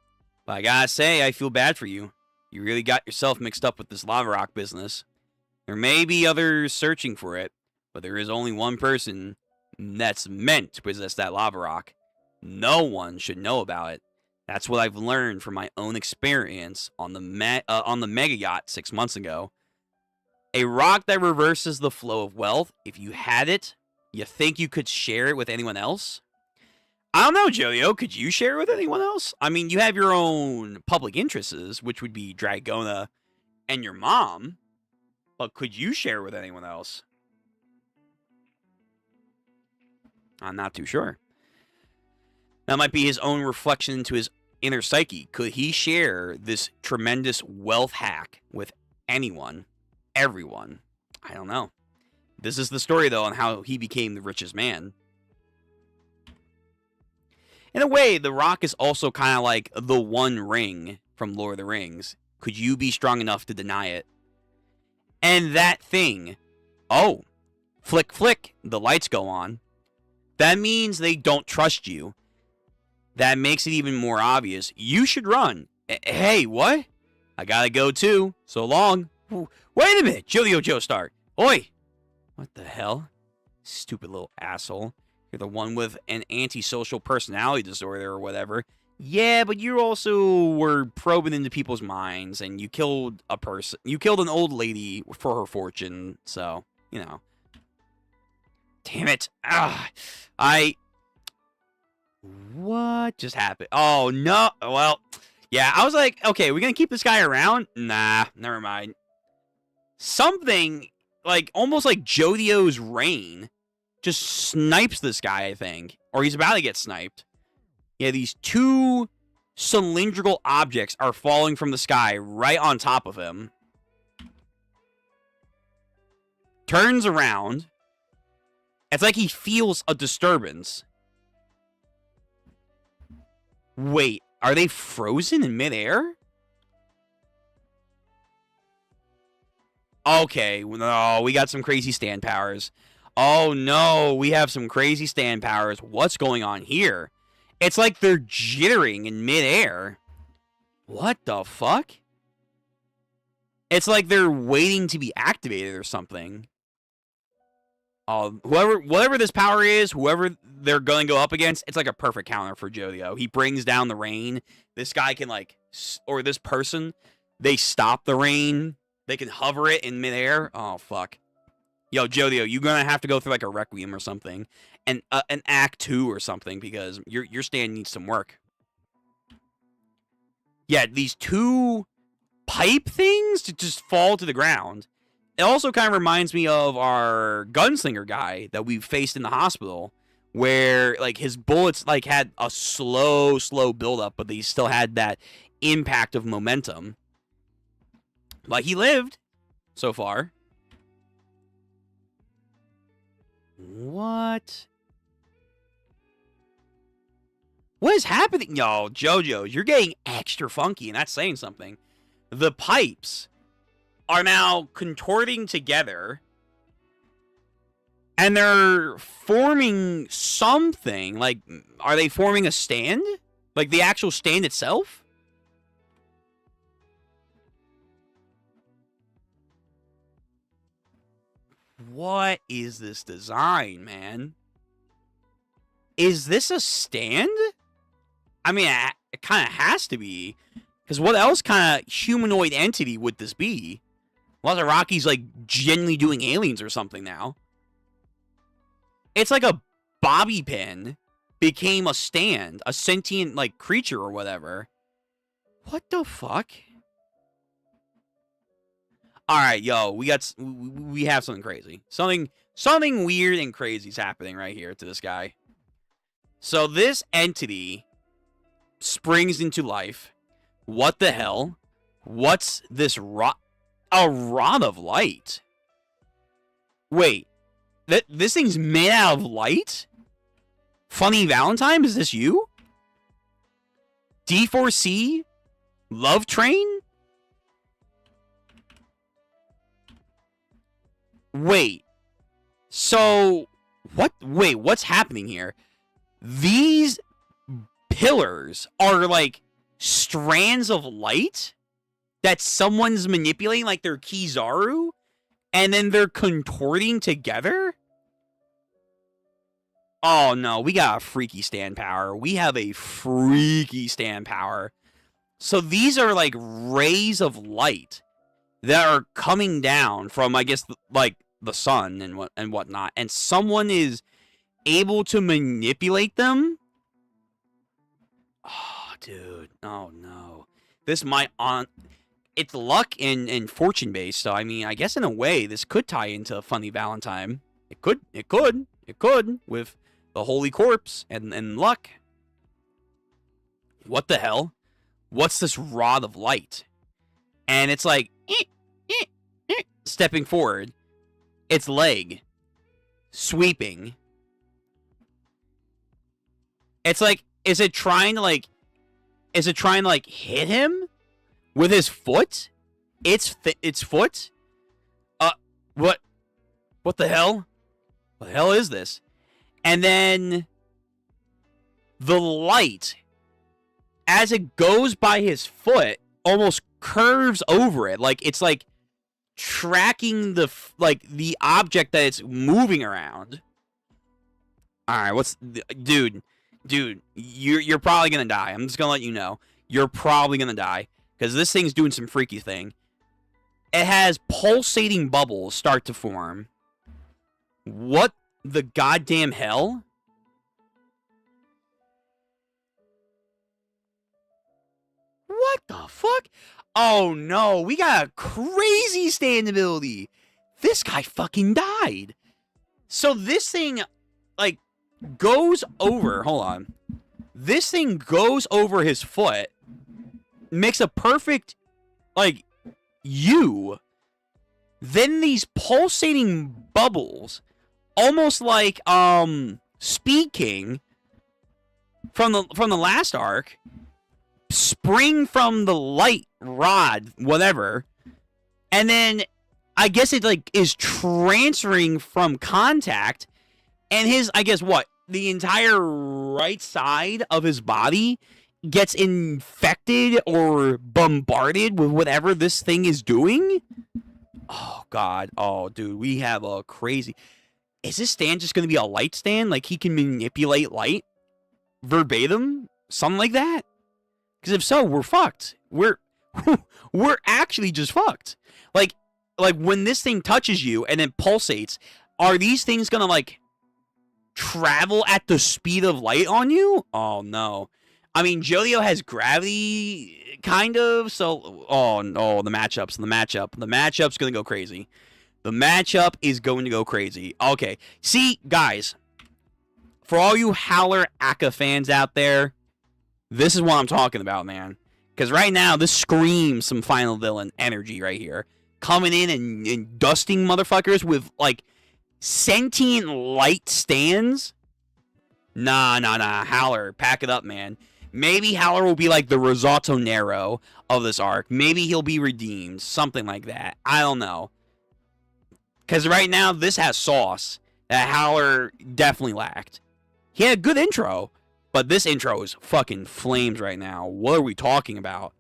But I gotta say, I feel bad for you. You really got yourself mixed up with this lava rock business. There may be others searching for it, but there is only one person that's meant to possess that lava rock. No one should know about it. That's what I've learned from my own experience on the mega yacht 6 months ago. A rock that reverses the flow of wealth. If you had it, you think you could share it with anyone else? I don't know, Jodio. Could you share it with anyone else? I mean, you have your own public interests, which would be Dragona and your mom. But could you share it with anyone else? I'm not too sure. That might be his own reflection into his inner psyche. Could he share this tremendous wealth hack with anyone? Everyone? I don't know. This is the story, though, on how he became the richest man. In a way, the rock is also kind of like the One Ring from Lord of the Rings. Could you be strong enough to deny it? And that thing. Oh. Flick, flick. The lights go on. That means they don't trust you. That makes it even more obvious. You should run. Hey, what? I gotta go too. So long. Wait a minute. Jodio Joestar. Oi. What the hell? Stupid little asshole. You're the one with an antisocial personality disorder or whatever. Yeah, but you also were probing into people's minds, and you killed a person. You killed an old lady for her fortune, so, you know. Damn it. What just happened? Oh, no. Well, yeah, I was like, okay, we're going to keep this guy around? Nah, never mind. Something, like, almost like Jodio's rain just snipes this guy, I think. Or he's about to get sniped. Yeah, these two cylindrical objects are falling from the sky right on top of him. Turns around. It's like he feels a disturbance. Wait, are they frozen in midair? Okay, no, we got some crazy stand powers. Oh no, we have some crazy stand powers. What's going on here? It's like they're jittering in midair. What the fuck? It's like they're waiting to be activated or something. Whatever this power is, whoever they're going to go up against, it's like a perfect counter for Jodio. He brings down the rain. This guy can or this person, they stop the rain. They can hover it in midair. Oh, fuck. Yo, Jodio, you're going to have to go through like a Requiem or something. And an Act 2 or something, because your stand needs some work. Yeah, these two pipe things to just fall to the ground. It also kind of reminds me of our gunslinger guy that we faced in the hospital, where like his bullets like had a slow buildup, but they still had that impact of momentum. But he lived so far. What? What is happening? Yo, JoJo, you're getting extra funky, and that's saying something. The pipes are now contorting together, and they're forming something. Like, are they forming a stand? Like the actual stand itself? What is this design, man? Is this a stand? I mean, it kind of has to be. Because what else kind of humanoid entity would this be? Unless Araki's, like, genuinely doing aliens or something now. It's like a bobby pin became a stand. A sentient, like, creature or whatever. What the fuck? Alright, yo, we have something crazy. Something weird and crazy is happening right here to this guy. So this entity springs into life. What the hell? What's this rod? A rod of light? Wait. This thing's made out of light? Funny Valentine? Is this you? D4C? Love Train? Wait. So, what? Wait, what's happening here? These pillars are like strands of light that someone's manipulating, like they're Kizaru, and then they're contorting together? Oh no, we got a freaky stand power. We have a freaky stand power. So these are like rays of light that are coming down from, I guess, like the sun and whatnot, and someone is able to manipulate them. Oh, dude, oh no, this might it's luck and fortune based. So I mean, I guess in a way, this could tie into Funny Valentine. It could with the Holy Corpse and luck. What the hell? What's this rod of light? And it's like stepping forward. Its leg sweeping. It's like, is it trying to hit him with his foot? Its foot? What the hell? What the hell is this? And then the light, as it goes by his foot, almost curves over it. Like, it's like tracking the object that it's moving around. All right, dude, you're probably gonna die. I'm just gonna let you know, you're probably gonna die because this thing's doing some freaky thing. It has pulsating bubbles start to form. What the goddamn hell? What the fuck? Oh no, we got a crazy stand ability. This guy fucking died. So this thing, like, goes over, hold on. This thing goes over his foot, makes a perfect, like, U. Then these pulsating bubbles, almost like, Speed King from the last arc, spring from the light rod, whatever, and then I guess it like is transferring from contact, and his, I guess, what, the entire right side of his body gets infected or bombarded with whatever this thing is doing. Oh god, oh dude, we have a crazy. Is this stand just gonna be a light stand? Like he can manipulate light verbatim, something like that? Because if so, we're fucked. We're actually just fucked. Like when this thing touches you and then pulsates, are these things gonna like travel at the speed of light on you? Oh no. I mean, Jodio has gravity, kind of. So, oh no, the matchup's gonna go crazy. The matchup is going to go crazy. Okay, see, guys, for all you Howler Aka fans out there, this is what I'm talking about, man. Because right now, this screams some Final Villain energy right here. Coming in and dusting motherfuckers with, like, sentient light stands. Nah. Howler, pack it up, man. Maybe Howler will be like the Risotto Nero of this arc. Maybe he'll be redeemed. Something like that. I don't know. Because right now, this has sauce that Howler definitely lacked. He had a good intro. But this intro is fucking flames right now. What are we talking about?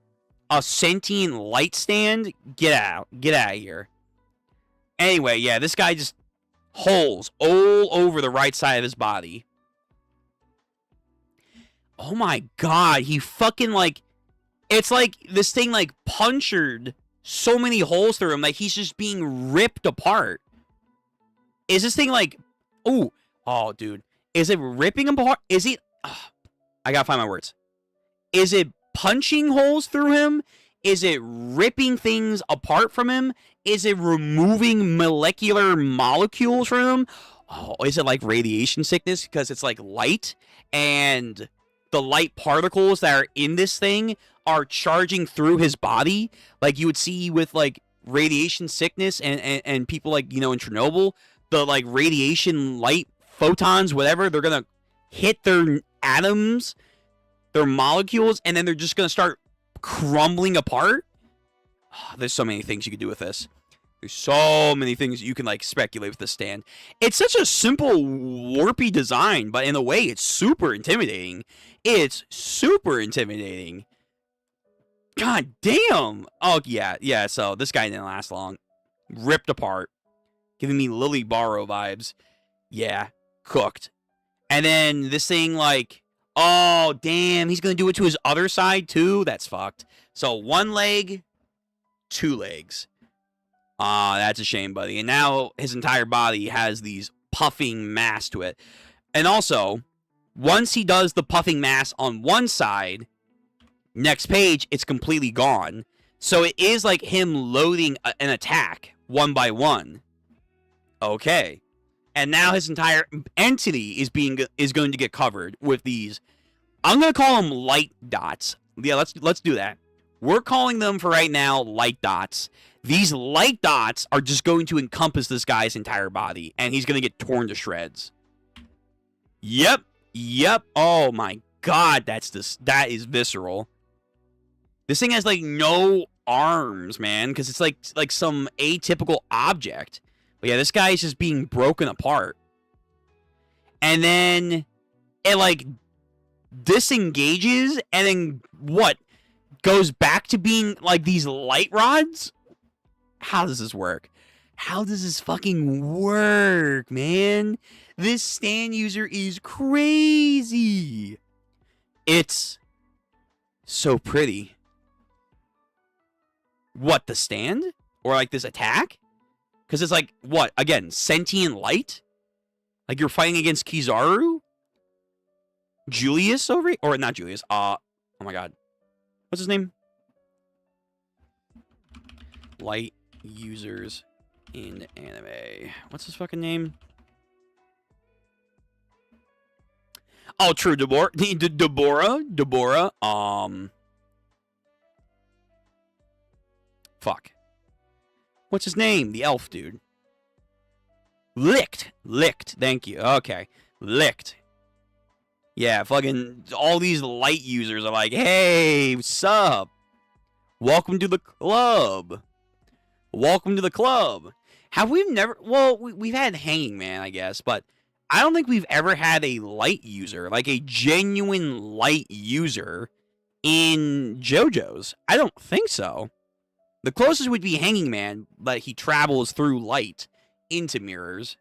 A sentient light stand? Get out. Get out of here. Anyway, yeah, this guy just holes all over the right side of his body. Oh my god, he fucking like... It's like this thing like punctured so many holes through him. Like, he's just being ripped apart. Is this thing like... Oh, dude. Is it ripping him apart? Is it... I gotta find my words. Is it punching holes through him? Is it ripping things apart from him? Is it removing molecular molecules from him? Oh, is it like radiation sickness because it's like light and the light particles that are in this thing are charging through his body? Like you would see with like radiation sickness and people like, you know, in Chernobyl, the like radiation light photons, whatever, they're going to hit their atoms, their molecules, and then they're just going to start crumbling apart. There's so many things you could do with this. There's so many things you can like speculate with this stand. It's such a simple warpy design, but in a way it's super intimidating. It's super intimidating. God damn. Oh yeah, so this guy didn't last long. Ripped apart. Giving me Lily Barrow vibes. Yeah, cooked. And then this thing like, oh, damn, he's going to do it to his other side, too? That's fucked. So, 1 leg, 2 legs. That's a shame, buddy. And now his entire body has these puffing mass to it. And also, once he does the puffing mass on one side, next page, it's completely gone. So, it is like him loading an attack, one by one. Okay. And now his entire entity is going to get covered with these. I'm going to call them light dots. Yeah, let's do that. We're calling them for right now light dots. These light dots are just going to encompass this guy's entire body, and he's going to get torn to shreds. Yep. Oh my god, that is visceral. This thing has like no arms, man, because it's like some atypical object. But yeah, this guy is just being broken apart. And then it like disengages and then what? Goes back to being like these light rods? How does this work? How does this fucking work, man? This stand user is crazy. It's so pretty. What, the stand? Or like this attack? Because it's like, what? Again, sentient light? Like you're fighting against Kizaru? Julius over here? Or not Julius. Oh my god. What's his name? Light users in anime. What's his fucking name? Oh, true. Deborah. Fuck. What's his name? The elf dude. Licked. Thank you. Okay. Licked. Yeah, fucking all these light users are like, hey, what's up? Welcome to the club. Have we never... Well, we've had Hanging Man, I guess, but I don't think we've ever had a light user, like a genuine light user in JoJo's. I don't think so. The closest would be Hanging Man, but he travels through light into mirrors.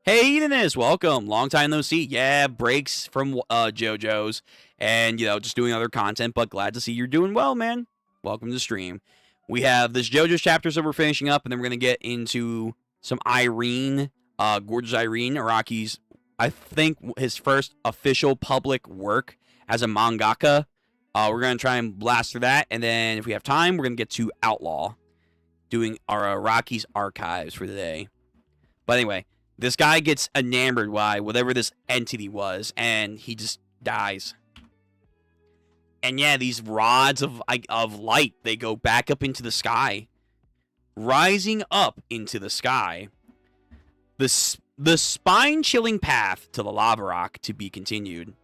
Hey, Dennis, welcome. Long time no see. Yeah, breaks from JoJo's and, you know, just doing other content, but glad to see you're doing well, man. Welcome to the stream. We have this JoJo's chapters that we're finishing up, and then we're going to get into some Irene, gorgeous Irene, Araki's, I think, his first official public work as a mangaka. We're going to try and blast through that, and then if we have time, we're going to get to Outlaw, doing our Araki's archives for the day. But anyway, this guy gets enamored by whatever this entity was, and he just dies. And yeah, these rods of light, they go back up into the sky. Rising up into the sky. The spine-chilling path to the lava rock to be continued.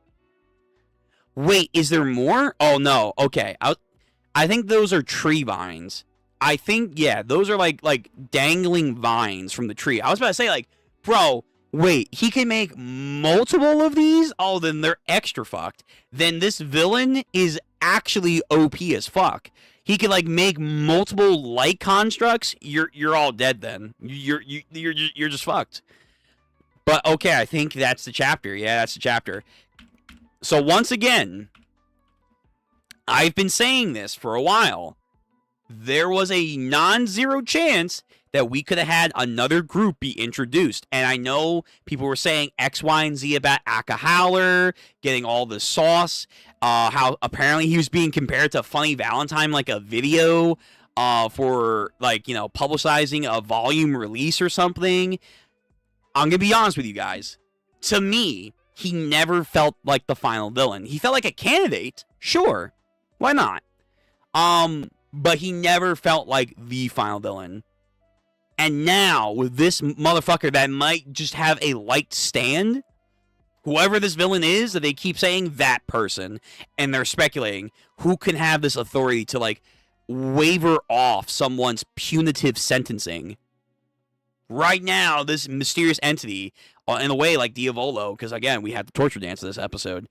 Wait, is there more? Oh, no. Okay. I think those are tree vines. I think, yeah, those are like dangling vines from the tree. I was about to say, like, bro, wait, he can make multiple of these? Oh, then they're extra fucked. Then this villain is actually OP as fuck. He can like make multiple light constructs. You're all dead then. You're just fucked. But okay, I think that's the chapter. Yeah, that's the chapter. So once again, I've been saying this for a while. there was a non-zero chance that we could have had another group be introduced. And I know people were saying X, Y, and Z about Aka Howler getting all the sauce. How apparently he was being compared to Funny Valentine, like a video for, like, you know, publicizing a volume release or something. I'm going to be honest with you guys. To me, he never felt like the final villain. He felt like a candidate. Sure. Why not? But he never felt like the final villain. And now, with this motherfucker that might just have a light stand, whoever this villain is, that they keep saying that person, and they're speculating who can have this authority to, like, waiver off someone's punitive sentencing. Right now, this mysterious entity, in a way like Diavolo, because again, we had the torture dance in this episode,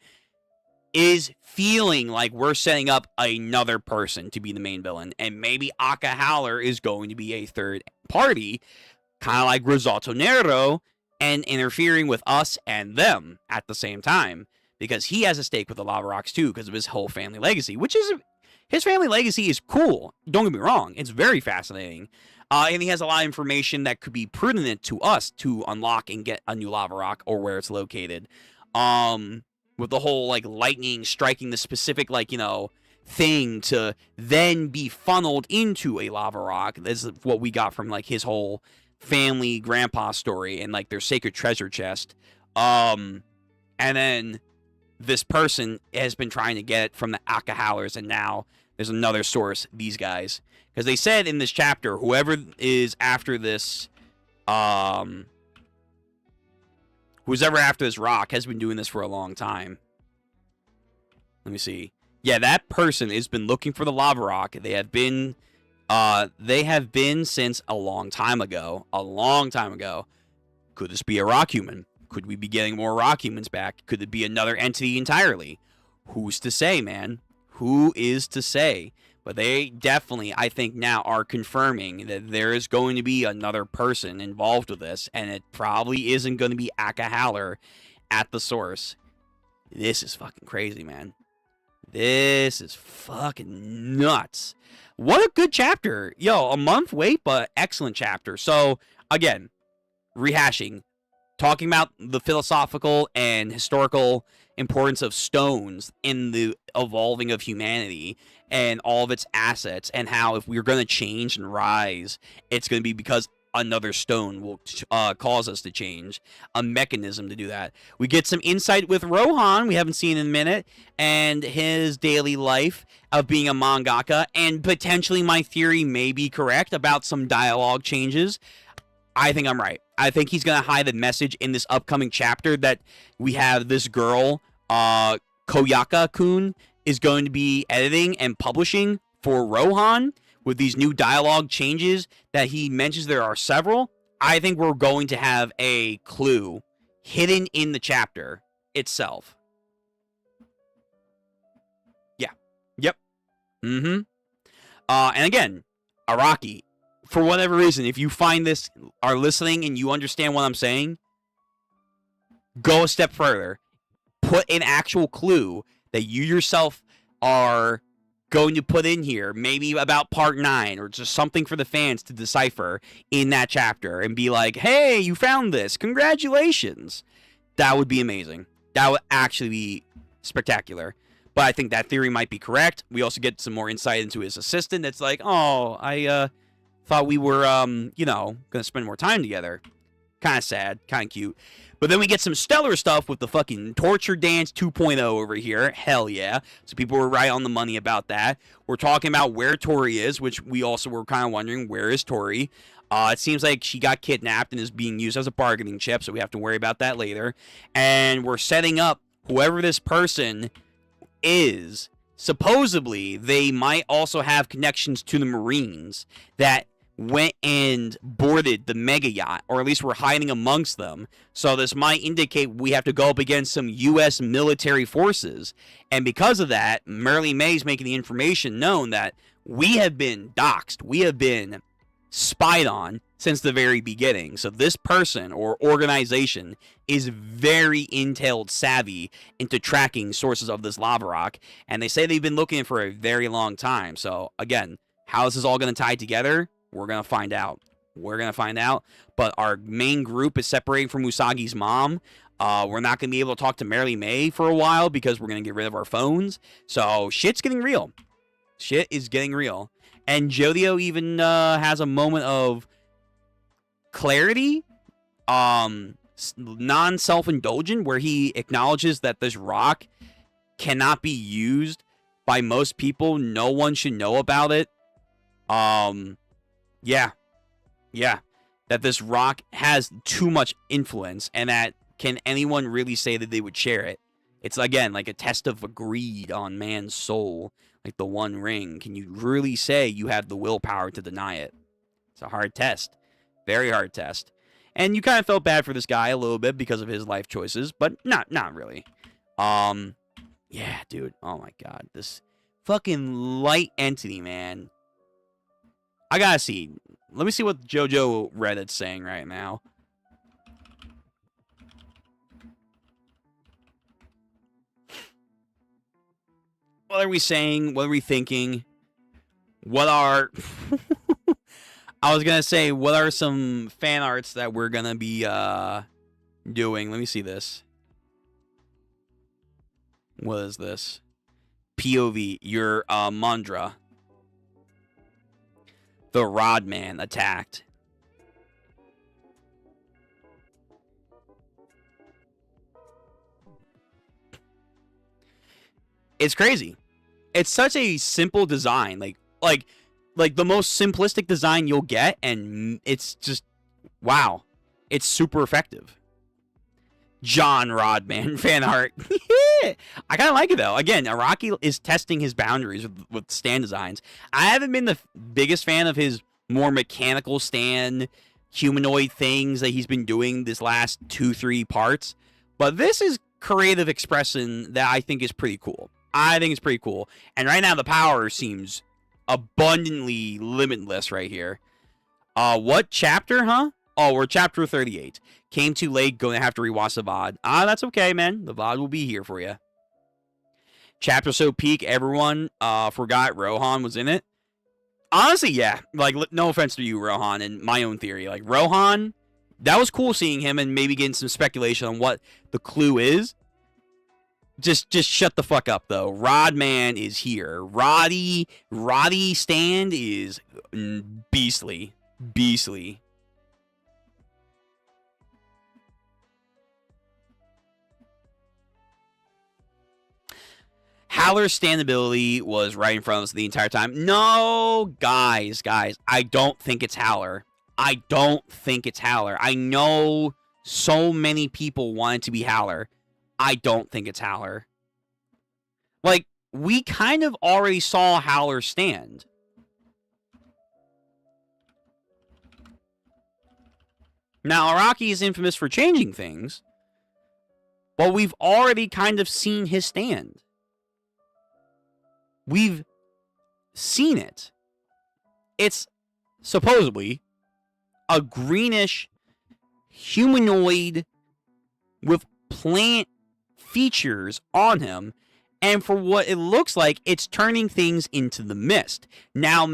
is feeling like we're setting up another person to be the main villain. And maybe Aka Howler is going to be a third party, kind of like Risotto Nero, and interfering with us and them at the same time. Because he has a stake with the Lava Rocks too, because of his whole family legacy, which is... His family legacy is cool. Don't get me wrong. It's very fascinating. And he has a lot of information that could be pertinent to us to unlock and get a new lava rock or where it's located. With the whole, like, lightning striking the specific, like, you know, thing to then be funneled into a lava rock. This is what we got from, like, his whole family grandpa story and, like, their sacred treasure chest. And then this person has been trying to get it from the Aka Howlers, and now there's another source, these guys. Because they said in this chapter, whoever is after this, who's ever after this rock has been doing this for a long time. Let me see. Yeah, that person has been looking for the lava rock. They have been since a long time ago. A long time ago. Could this be a rock human? Could we be getting more rock humans back? Could it be another entity entirely? Who's to say, man? Who is to say? But they definitely, I think now, are confirming that there is going to be another person involved with this, and it probably isn't going to be Aka Howler at the source. This is fucking crazy, man. This is fucking nuts. What a good chapter. Yo, a month wait, but excellent chapter. So, again, rehashing. Talking about the philosophical and historical importance of stones in the evolving of humanity and all of its assets, and how if we're going to change and rise, it's going to be because another stone will cause us to change, a mechanism to do that. We get some insight with Rohan, we haven't seen in a minute, and his daily life of being a mangaka, and potentially my theory may be correct about some dialogue changes. I think I'm right. I think he's going to hide the message in this upcoming chapter that we have this girl, Koyaka-kun, is going to be editing and publishing for Rohan with these new dialogue changes that he mentions there are several. I think we're going to have a clue hidden in the chapter itself. Yeah. Yep. Mm-hmm. And again, Araki, for whatever reason, if you find this, are listening, and you understand what I'm saying, go a step further. Put an actual clue that you yourself are going to put in here, maybe about part 9, or just something for the fans to decipher in that chapter, and be like, hey, you found this. Congratulations. That would be amazing. That would actually be spectacular. But I think that theory might be correct. We also get some more insight into his assistant. It's like, oh, I thought we were, you know, going to spend more time together. Kind of sad, kind of cute. But then we get some stellar stuff with the fucking Torture Dance 2.0 over here. Hell yeah. So people were right on the money about that. We're talking about where Tori is, which we also were kind of wondering, where is Tori? It seems like she got kidnapped and is being used as a bargaining chip, so we have to worry about that later. And we're setting up whoever this person is. Supposedly, they might also have connections to the Marines that went and boarded the mega yacht, or at least were hiding amongst them. So this might indicate we have to go up against some U.S. military forces. And because of that, Merle May's making the information known that we have been doxxed. We have been spied on since the very beginning. So this person or organization is very intel savvy into tracking sources of this lava rock. And they say they've been looking for a very long time. So again, How this is all going to tie together, we're going to find out. We're going to find out. But our main group is separating from Usagi's mom. We're not going to be able to talk to Merely May for a while because we're going to get rid of our phones. So shit's getting real. Shit is getting real. And Jodio even has a moment of clarity, non-self-indulgent, where he acknowledges that this rock cannot be used by most people. No one should know about it. Yeah. That this rock has too much influence, and that can anyone really say that they would share it? It's, again, like a test of greed on man's soul, like the One Ring. Can you really say you have the willpower to deny it? It's a hard test. Very hard test. And you kind of felt bad for this guy a little bit because of his life choices, but not really. Yeah, dude. Oh my god. This fucking light entity, man. I gotta see. Let me see what JoJo Reddit's saying right now. What are we saying? What are we thinking? What are... I was gonna say, what are some fan arts that we're gonna be doing? Let me see this. What is this? POV. Your Mandra. The Rodman attacked. It's crazy. It's such a simple design. Like the most simplistic design you'll get, and it's just, wow. It's super effective. John Rodman fan art. I kind of like it, though. Again, Araki is testing his boundaries with stand designs. I haven't been the biggest fan of his more mechanical stand, humanoid things that he's been doing this last 2-3 parts. But this is creative expression that I think is pretty cool. I think it's pretty cool. And right now, the power seems abundantly limitless right here. What chapter, huh? Oh, we're chapter 38. Came too late, gonna have to rewatch the VOD. That's okay, man. The VOD will be here for you. Chapter so peak, everyone forgot Rohan was in it. Honestly, yeah. Like, no offense to you, Rohan, and my own theory. Like, Rohan, that was cool seeing him and maybe getting some speculation on what the clue is. Just shut the fuck up, though. Rodman is here. Roddy stand is beastly. Beastly. Howler's standability was right in front of us the entire time. No, guys, I don't think it's Howler. I don't think it's Howler. I know so many people want it to be Howler. I don't think it's Howler. Like, we kind of already saw Howler stand. Now, Araki is infamous for changing things, but we've already kind of seen his stand. We've seen it. It's supposedly a greenish humanoid with plant features on him, and for what it looks like, it's turning things into the mist. Now,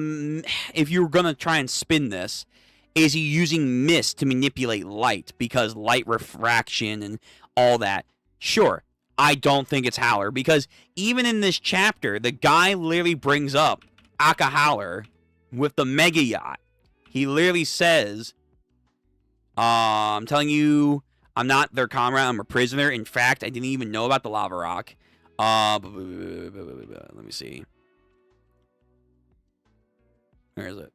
if you're going to try and spin this, is he using mist to manipulate light because light refraction and all that? Sure. I don't think it's Howler, because even in this chapter, the guy literally brings up Aka Howler with the mega yacht. He literally says, I'm telling you, I'm not their comrade, I'm a prisoner. In fact, I didn't even know about the lava rock. Let me see. Where is it?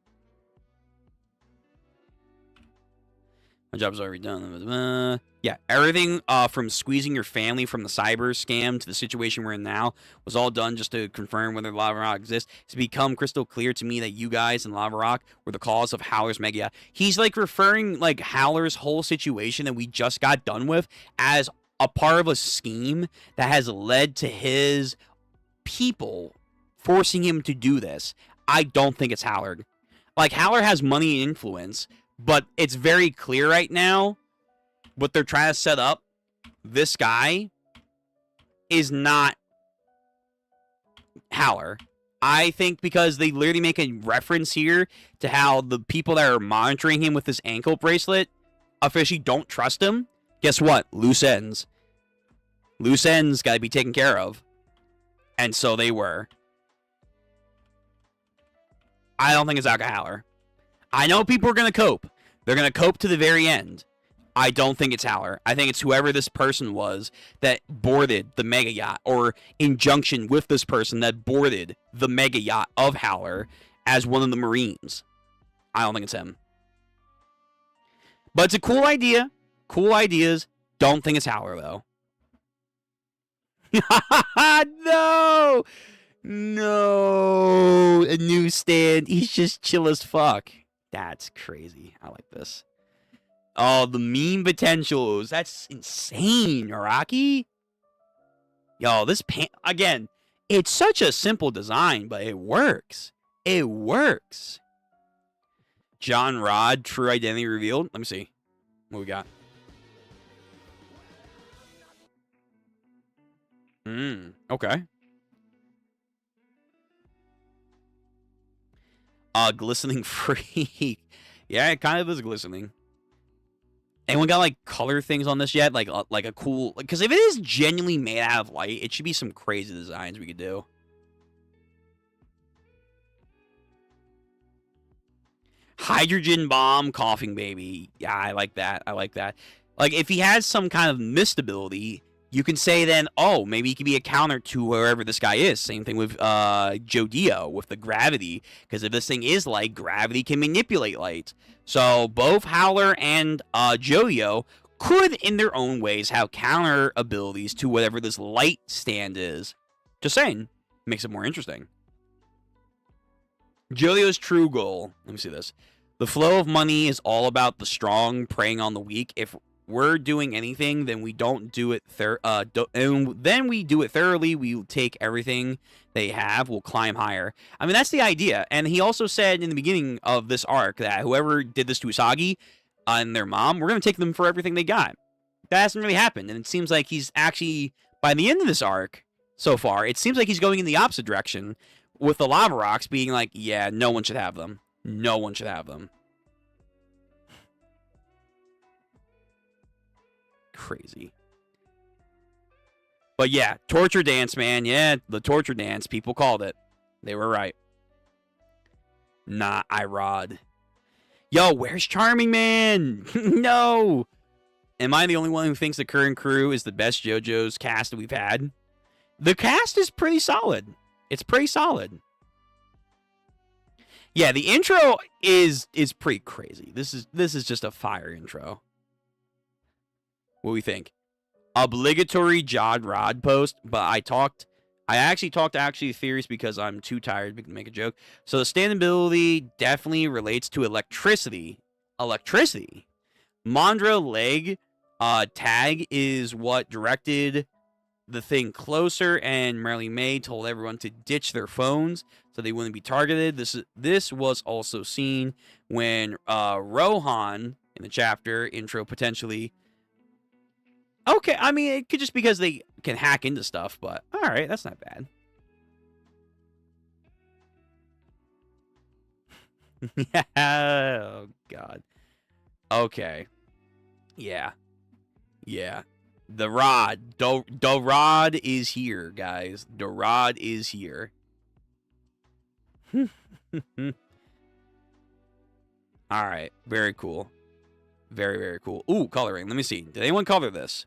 My job's already done. Yeah, everything from squeezing your family from the cyber scam to the situation we're in now was all done just to confirm whether Lava Rock exists. It's become crystal clear to me that you guys and Lava Rock were the cause of Howler's mega. He's like referring like Howler's whole situation that we just got done with as a part of a scheme that has led to his people forcing him to do this. I don't think it's Howler. Like, Howler has money and influence, but it's very clear right now what they're trying to set up. This guy is not Howler. I think because they literally make a reference here to how the people that are monitoring him with this ankle bracelet officially don't trust him. Guess what? Loose ends. Loose ends got to be taken care of. And so they were. I don't think it's Alka Howler. I know people are going to cope. They're going to cope to the very end. I don't think it's Howler. I think it's whoever this person was that boarded the mega yacht, or in junction with this person that boarded the mega yacht of Howler as one of the Marines. I don't think it's him. But it's a cool idea. Cool ideas. Don't think it's Howler, though. No! No! A newsstand. He's just chill as fuck. That's crazy. I like this. Oh, the meme potentials. That's insane, Araki. Yo, this again, it's such a simple design, but it works. It works. John Rod, true identity revealed. Let me see what we got. Okay. Glistening freak. Yeah, it kind of is glistening. Anyone got like color things on this yet? Like a cool, because if it is genuinely made out of light, it should be some crazy designs we could do. Hydrogen bomb coughing baby. Yeah, I like that. I like that. Like if he has some kind of mist ability, you can say then, oh, maybe he could be a counter to wherever this guy is. Same thing with Jodio with the gravity, because if this thing is light, gravity can manipulate light. So both Howler and Jodio could, in their own ways, have counter abilities to whatever this light stand is. Just saying, makes it more interesting. Jodio's true goal. Let me see this. The flow of money is all about the strong preying on the weak. If we're doing anything, then we don't do it. Then we do it thoroughly. We take everything they have. We'll climb higher. I mean, that's the idea. And he also said in the beginning of this arc that whoever did this to Usagi and their mom, we're going to take them for everything they got. That hasn't really happened, and it seems like he's actually, by the end of this arc so far, it seems like he's going in the opposite direction, with the lava rocks being like, yeah, no one should have them. No one should have them. Crazy. But yeah, torture dance, man. Yeah, the torture dance. People called it. They were right. Nah, Irod. Yo, where's Charming Man? No. Am I the only one who thinks the current crew is the best JoJo's cast that we've had? The cast is pretty solid. It's pretty solid. Yeah, the intro is pretty crazy. This is just a fire intro. What do we think? Obligatory Jod Rod post, but I actually talked theories because I'm too tired to make a joke. So the standability definitely relates to electricity. Electricity. Mondra leg tag is what directed the thing closer, and Marley May told everyone to ditch their phones so they wouldn't be targeted. This was also seen when Rohan in the chapter intro potentially. Okay, I mean, it could just because they can hack into stuff, but all right, that's not bad. Yeah. Oh God. Okay. Yeah. Yeah. The rod. The rod is here, guys. The rod is here. All right. Very cool. Very, very cool. Ooh, coloring. Let me see. Did anyone color this?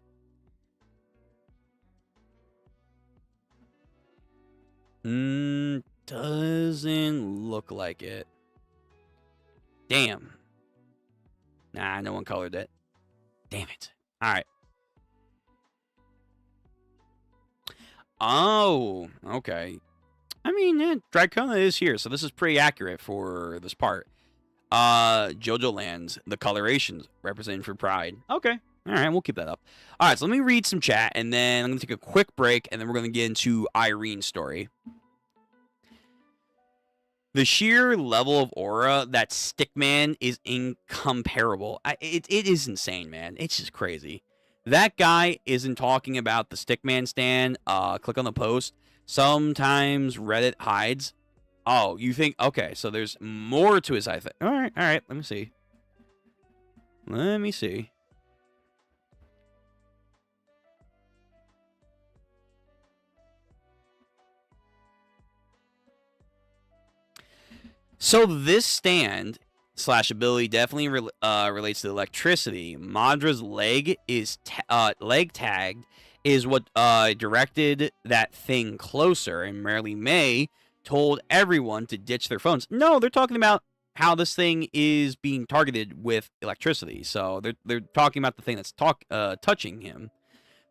Doesn't look like it. Damn. Nah, no one colored it. Damn it. All right. Oh, okay. I mean, Dracona is here, so this is pretty accurate for this part. JoJo Lands, the colorations representing for Pride. Okay. All right, we'll keep that up. All right, so let me read some chat, and then I'm going to take a quick break, and then we're going to get into Irene's story. The sheer level of aura that Stickman is incomparable. It is insane, man. It's just crazy. That guy isn't talking about the Stickman stand. Click on the post. Sometimes Reddit hides. Oh, you think? Okay, so there's more to his, I think. All right. Let me see. So this stand slash ability definitely relates to electricity. Mandra's leg is leg tagged is what directed that thing closer, and Merrily May told everyone to ditch their phones. No, they're talking about how this thing is being targeted with electricity. So they're talking about the thing that's touching him.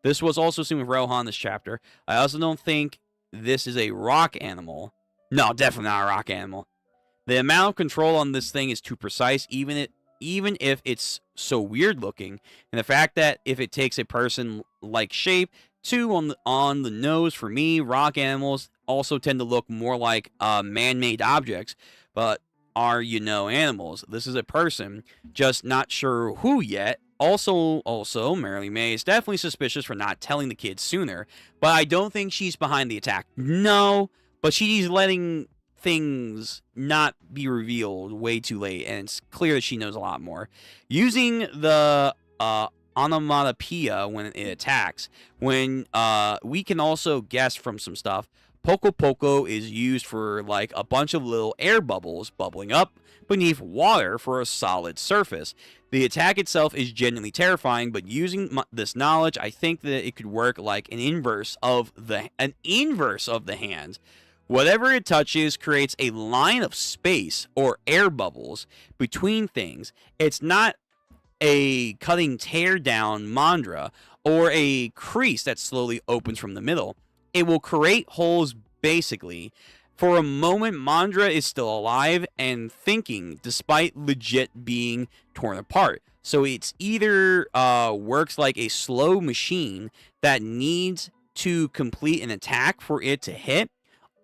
This was also seen with Rohan this chapter. I also don't think this is a rock animal. No, definitely not a rock animal. The amount of control on this thing is too precise, even if it's so weird looking, and the fact that if it takes a person-like shape, too on the nose for me, rock animals also tend to look more like man-made objects, but are animals. This is a person, just not sure who yet. Also, Merrily May is definitely suspicious for not telling the kids sooner, but I don't think she's behind the attack. No, but she's letting things not be revealed way too late, and it's clear that she knows a lot more. Using the onomatopoeia when it attacks, when we can also guess from some stuff, Poco Poco is used for like a bunch of little air bubbles bubbling up beneath water for a solid surface. The attack itself is genuinely terrifying, but using this knowledge, I think that it could work like an inverse of the hands. Whatever it touches creates a line of space or air bubbles between things. It's not a cutting tear down mandra or a crease that slowly opens from the middle. It will create holes basically. For a moment, Mandra is still alive and thinking despite legit being torn apart. So it's either works like a slow machine that needs to complete an attack for it to hit,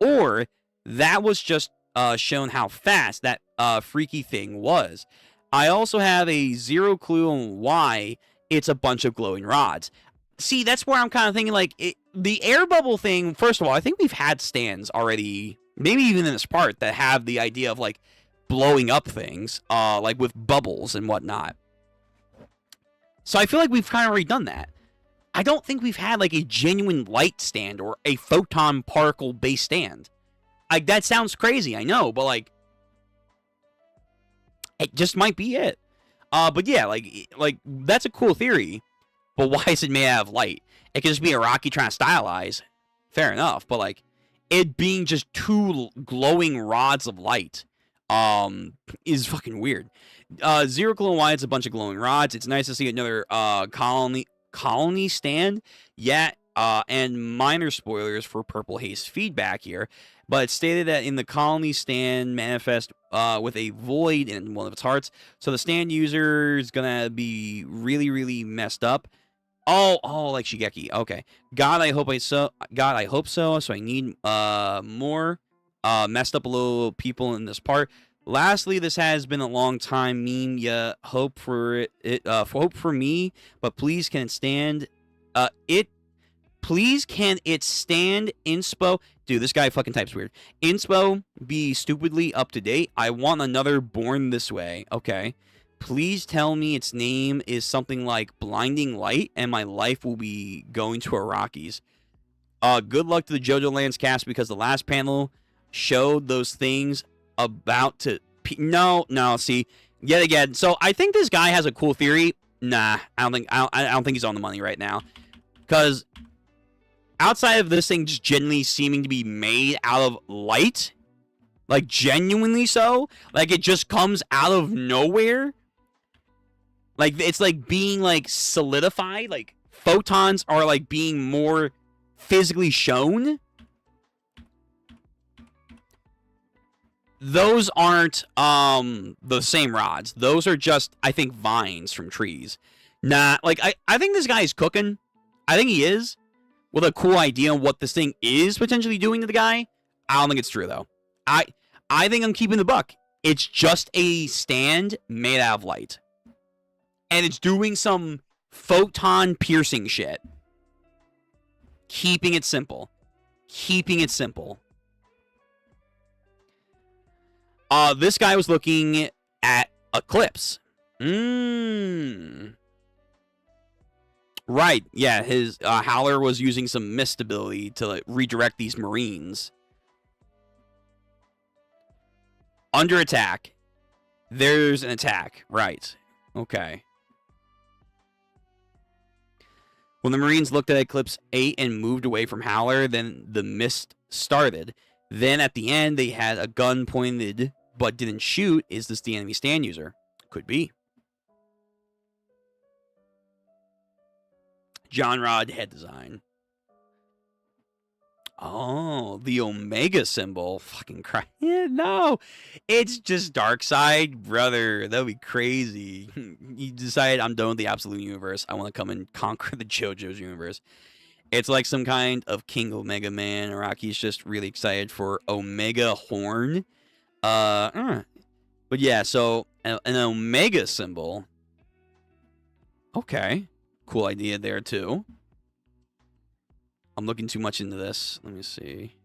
or that was just shown how fast that freaky thing was. I also have a zero clue on why it's a bunch of glowing rods. See, that's where I'm kind of thinking, like, the air bubble thing, first of all, I think we've had stands already, maybe even in this part, that have the idea of, like, blowing up things, like with bubbles and whatnot. So I feel like we've kind of already done that. I don't think we've had, like, a genuine light stand or a photon particle-based stand. Like, that sounds crazy, I know, but, like, it just might be it. But yeah, like that's a cool theory. But why is it made out of light? It could just be Araki trying to stylize. Fair enough, but like it being just two glowing rods of light, is fucking weird. Zero clue why it's a bunch of glowing rods. It's nice to see another colony stand. Yeah, and minor spoilers for Purple Haze feedback here. But it's stated that in the colony stand manifest with a void in one of its hearts. So the stand user is gonna be really, really messed up. Oh, like Shigeki. Okay. God, I hope so. So I need more messed up little people in this part. Lastly, this has been a long time meme. Yeah, hope for hope for me, but please can it stand it. Please can it stand inspo? Dude, this guy fucking types weird. Inspo be stupidly up to date. I want another Born This Way. Okay. Please tell me its name is something like Blinding Light, and my life will be going to Araki's. Good luck to the JoJo Lands cast, because the last panel showed those things about to... No, see, yet again. So I think this guy has a cool theory. Nah, I don't think he's on the money right now. Because outside of this thing just genuinely seeming to be made out of light, like genuinely so, like it just comes out of nowhere, like it's like being like solidified, like photons are like being more physically shown. Those aren't the same rods. Those are just, I think, vines from trees. Nah, like I think this guy's cooking. I think he is, with a cool idea on what this thing is potentially doing to the guy. I don't think it's true though. I think I'm keeping the buck. It's just a stand made out of light, and it's doing some photon piercing shit. Keeping it simple. This guy was looking at Eclipse. Right. Yeah, his Howler was using some mist ability to like, redirect these Marines. Under attack. There's an attack. Right. Okay. When the Marines looked at Eclipse 8 and moved away from Howler, then the mist started. Then at the end, they had a gun pointed but didn't shoot. Is this the enemy stand user? Could be. John Rod head design. Oh, the Omega symbol. Fucking Christ. Yeah, no. It's just Darkseid, brother. That would be crazy. You decide I'm done with the Absolute Universe. I want to come and conquer the JoJo's universe. It's like some kind of King Omega man. Araki's just really excited for Omega Horn. But yeah, so an Omega symbol. Okay. Cool idea there, too. I'm looking too much into this. Let me see.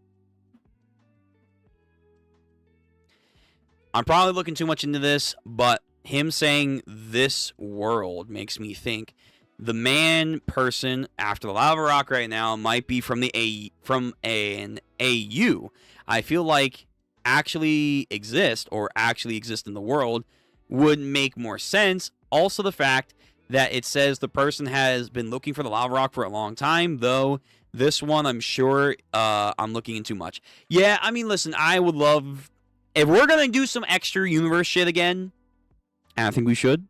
I'm probably looking too much into this, but him saying this world makes me think the man person after the Lava Rock right now might be from an AU. I feel like actually exist in the world would make more sense. Also, the fact that it says the person has been looking for the Lava Rock for a long time, though. This one, I'm sure I'm looking in too much. Yeah, I mean, listen, I would love... If we're going to do some extra universe shit again, and I think we should,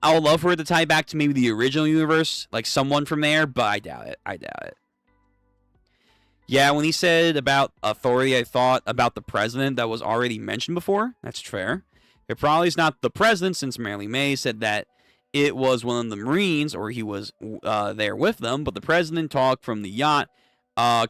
I would love for it to tie back to maybe the original universe, like someone from there, but I doubt it. Yeah, when he said about authority, I thought about the president that was already mentioned before. That's fair. It probably is not the president, since Marley May said that it was one of the Marines, or he was there with them, but the president talk from the yacht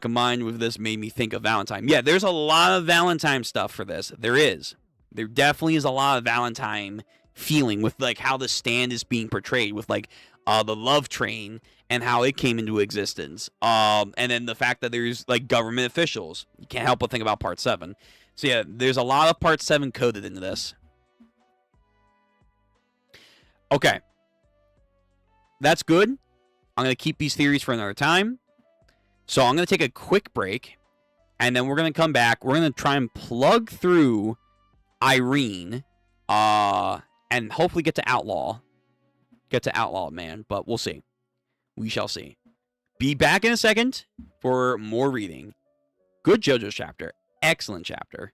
combined with this made me think of Valentine. Yeah, there's a lot of Valentine stuff for this. There is. There definitely is a lot of Valentine feeling with like how the stand is being portrayed with like the love train and how it came into existence. And then the fact that there's like government officials. You can't help but think about Part 7. So yeah, there's a lot of Part 7 coded into this. Okay. That's good. I'm going to keep these theories for another time. So I'm going to take a quick break, and then we're going to come back. We're going to try and plug through Irene, and hopefully get to Outlaw. Get to Outlaw, man, but we'll see. We shall see. Be back in a second for more reading. Good JoJo's chapter. Excellent chapter.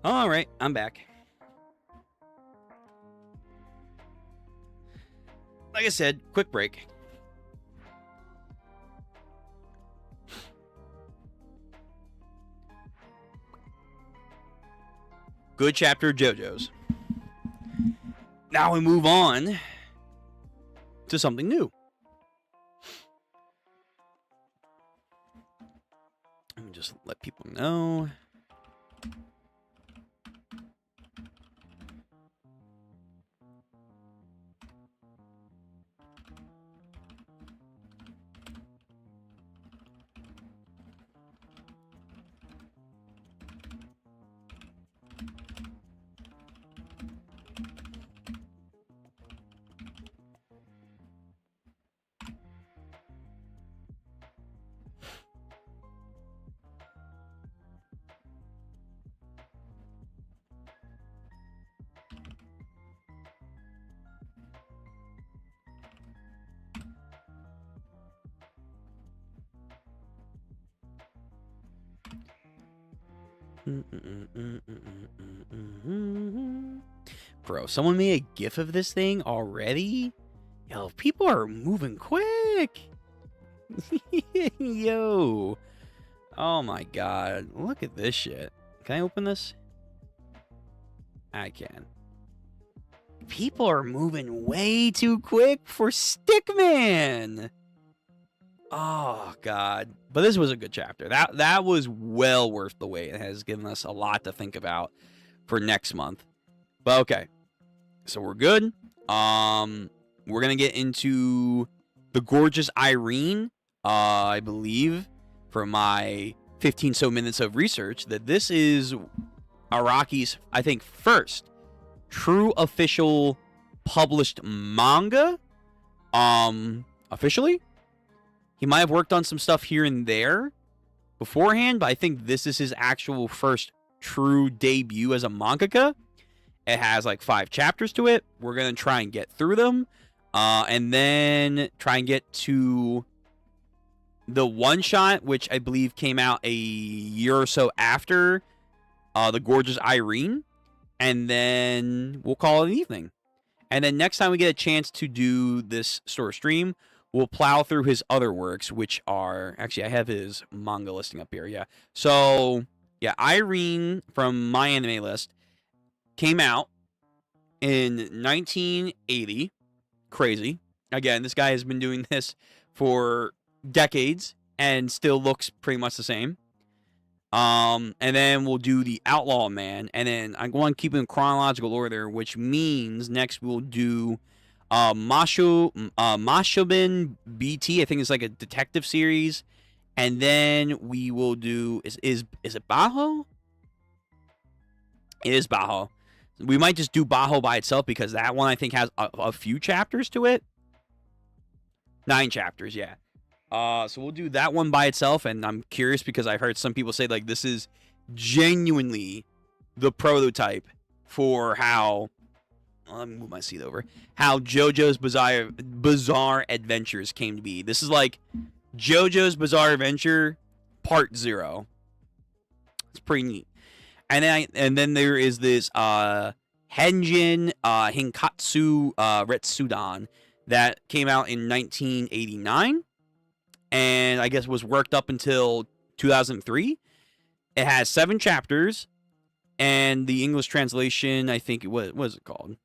All right, I'm back. Like I said, quick break. Good chapter of JoJo's. Now we move on to something new. Let me just let people know. Bro, someone made a GIF of this thing already? Yo, people are moving quick. Yo. Oh my god. Look at this shit. Can I open this? I can. People are moving way too quick for Stickman. Oh god. But this was a good chapter. That was well worth the wait. It has given us a lot to think about for next month. But okay. So we're good. We're gonna get into the gorgeous Irene. I believe from my 15 so minutes of research that this is Araki's, I think, first true official published manga. Officially. He might have worked on some stuff here and there beforehand, but I think this is his actual first true debut as a mangaka. It has like 5 chapters to it. We're going to try and get through them. And then try and get to the one-shot, which I believe came out a year or so after the gorgeous Irene. And then we'll call it an evening. And then next time we get a chance to do this store stream, we'll plow through his other works, which are... Actually, I have his manga listing up here, yeah. So, yeah, Irene from my anime list came out in 1980. Crazy. Again, this guy has been doing this for decades and still looks pretty much the same. And then we'll do the Outlaw Man, and then I'm going to keep it in chronological order, which means next we'll do Mashobin BT. I think it's like a detective series, and then we will do is it Baho? It is Baho. We might just do Baho by itself because that one I think has a few chapters to it. 9 chapters, yeah. So we'll do that one by itself, and I'm curious because I've heard some people say like this is genuinely the prototype for how... Let me move my seat over. How JoJo's Bizarre Adventures came to be. This is like JoJo's Bizarre Adventure Part 0. It's pretty neat. And then there is this Henjin Hinkatsu Retsudan that came out in 1989. And I guess was worked up until 2003. It has 7 chapters. And the English translation, I think, what is it called?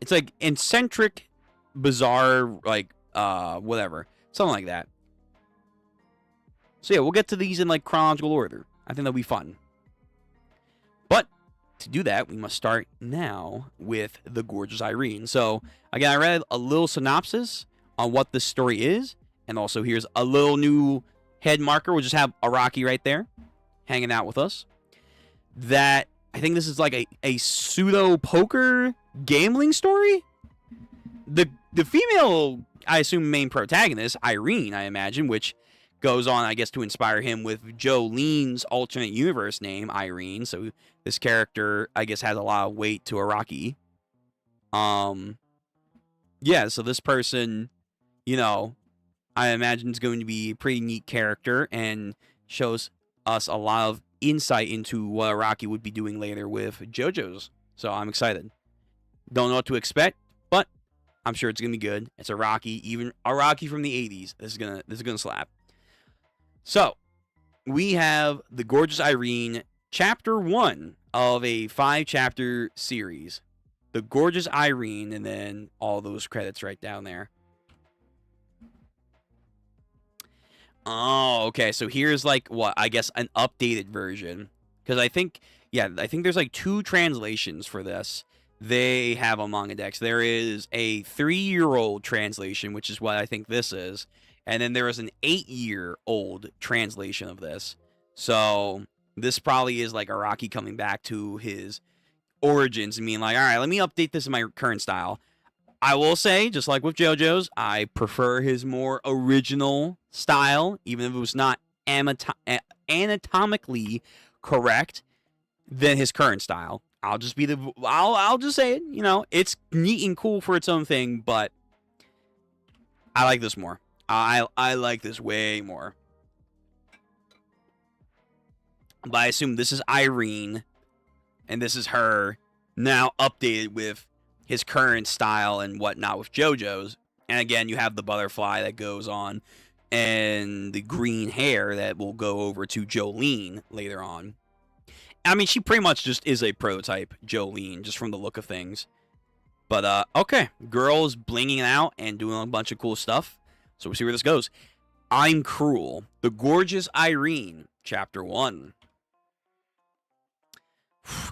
It's like eccentric, bizarre, like, whatever. Something like that. So yeah, we'll get to these in like chronological order. I think that'll be fun. But to do that, we must start now with the gorgeous Irene. So again, I read a little synopsis on what this story is, and also here's a little new head marker. We'll just have Araki right there, hanging out with us. That I think this is like a pseudo poker gambling story. The female, I assume, main protagonist, Irene, I imagine, which goes on, I guess, to inspire him with Jolene's alternate universe name, Irene. So this character, I guess, has a lot of weight to Araki. Yeah, so this person, you know, I imagine it's going to be a pretty neat character and shows us a lot of insight into what Araki would be doing later with JoJo's. So I'm excited. Don't know what to expect, but I'm sure it's gonna be good. It's Araki, even Araki from the 80s. This is gonna slap. So we have the gorgeous Irene, chapter 1 of a 5-chapter series. The gorgeous Irene, and then all those credits right down there. Oh, okay. So here's like what I guess an updated version, because I think there's like 2 translations for this. They have on Manga Dex. There is a 3-year-old translation, which is what I think this is, and then there is an 8-year-old translation of this. So this probably is like Araki coming back to his origins and being like, all right, let me update this in my current style. I will say, just like with JoJo's, I prefer his more original style, even if it was not anatomically correct, than his current style. I'll just say it. You know, it's neat and cool for its own thing, but I like this more. I like this way more. But I assume this is Irene, and this is her now updated with his current style and whatnot with JoJo's. And again, you have the butterfly that goes on and the green hair that will go over to Jolene later on. I mean, she pretty much just is a prototype Jolene, just from the look of things. But, okay. Girls blinging out and doing a bunch of cool stuff. So we'll see where this goes. I'm Cruel. The Gorgeous Irene, Chapter 1.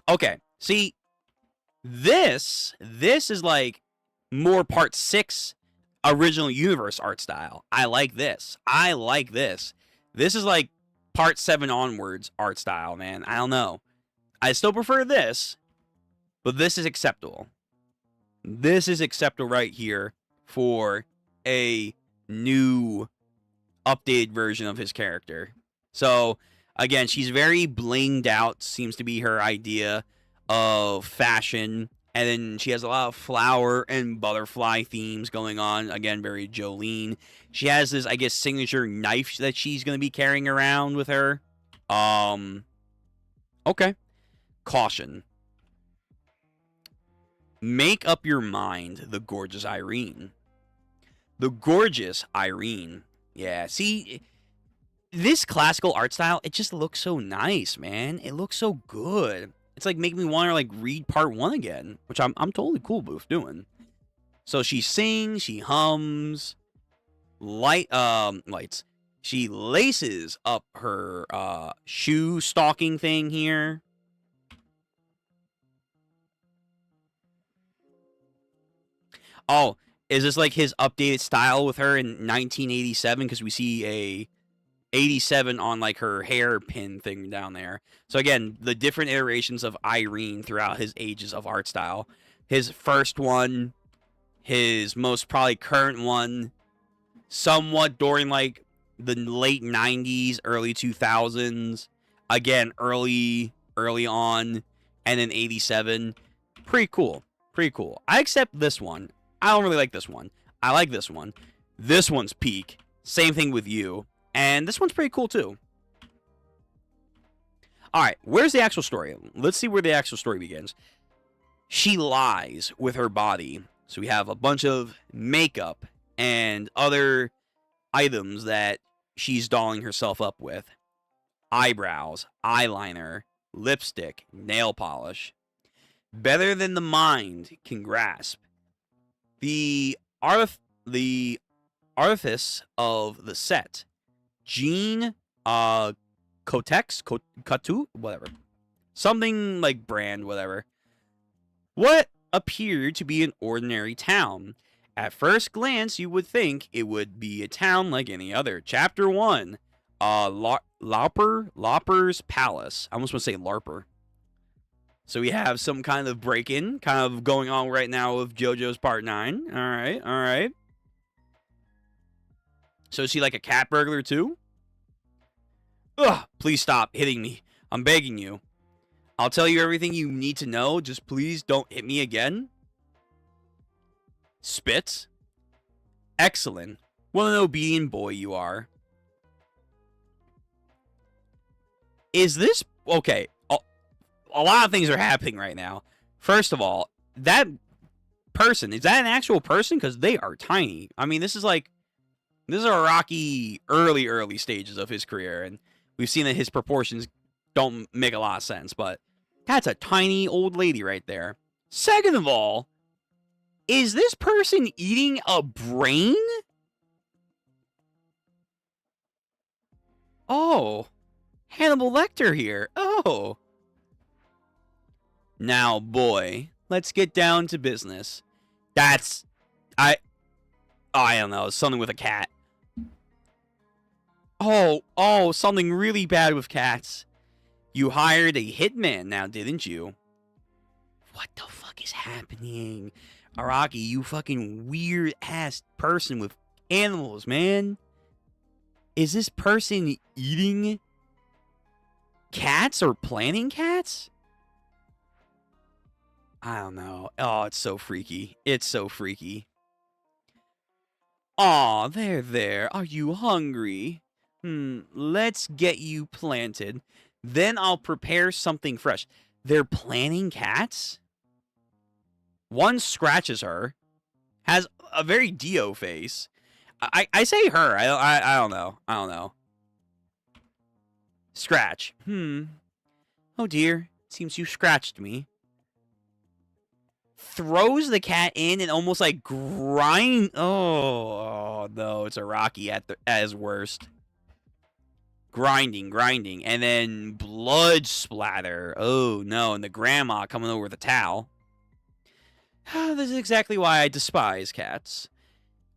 Okay. See, this is like more Part 6 original universe art style. I like this. This is like Part 7 onwards art style, man. I don't know. I still prefer this, but this is acceptable. This is acceptable right here for a new updated version of his character. So, again, she's very blinged out, seems to be her idea of fashion. And then she has a lot of flower and butterfly themes going on. Again, very Jolene. She has this, I guess, signature knife that she's going to be carrying around with her. Okay. Caution. Make up your mind, the gorgeous Irene. The gorgeous Irene. Yeah, see, this classical art style, it just looks so nice, man. It looks so good. It's like making me want to like read Part 1 again, which I'm totally cool with doing. So she sings, she hums, lights. She laces up her shoe stocking thing here. Oh, is this like his updated style with her in 1987? Because we see a 87 on like her hairpin thing down there. So again, the different iterations of Irene throughout his ages of art style. His first one, his most probably current one, somewhat during like the late 90s, early 2000s. Again, early on, and then 87. Pretty cool. I accept this one. I don't really like this one. I like this one. This one's peak. Same thing with you. And this one's pretty cool, too. Alright, where's the actual story? Let's see where the actual story begins. She lies with her body. So we have a bunch of makeup and other items that she's dolling herself up with. Eyebrows, eyeliner, lipstick, nail polish. Better than the mind can grasp. The artifice of the set. Jean Kotu, whatever. Something like brand, whatever. What appeared to be an ordinary town. At first glance, you would think it would be a town like any other. Chapter 1. Lauper's Palace. I almost want to say LARPer. So we have some kind of break-in kind of going on right now with JoJo's Part 9. Alright. So is she like a cat burglar too? Ugh, please stop hitting me. I'm begging you. I'll tell you everything you need to know. Just please don't hit me again. Spits. Excellent. What an obedient boy you are. Is this... Okay, a lot of things are happening right now. First of all, that person, is that an actual person? Because they are tiny. I mean, this is Araki early stages of his career, and we've seen that his proportions don't make a lot of sense, but that's a tiny old lady right there. Second of all, is this person eating a brain? Oh, Hannibal Lecter here. Oh. Now, boy, let's get down to business. I don't know, something with a cat. Oh, something really bad with cats. You hired a hitman now, didn't you? What the fuck is happening? Araki, you fucking weird-ass person with animals, man. Is this person eating cats or planning cats? I don't know. Oh, it's so freaky. It's so freaky. Aw, there. Are you hungry? Let's get you planted. Then I'll prepare something fresh. They're planning cats? One scratches her. Has a very Dio face. I say her. I don't know. I don't know. Scratch. Oh dear. Seems you scratched me. Throws the cat in and almost like grind. Oh no, it's Araki at his worst. Grinding, and then blood splatter. Oh no, and the grandma coming over with a towel. This is exactly why I despise cats.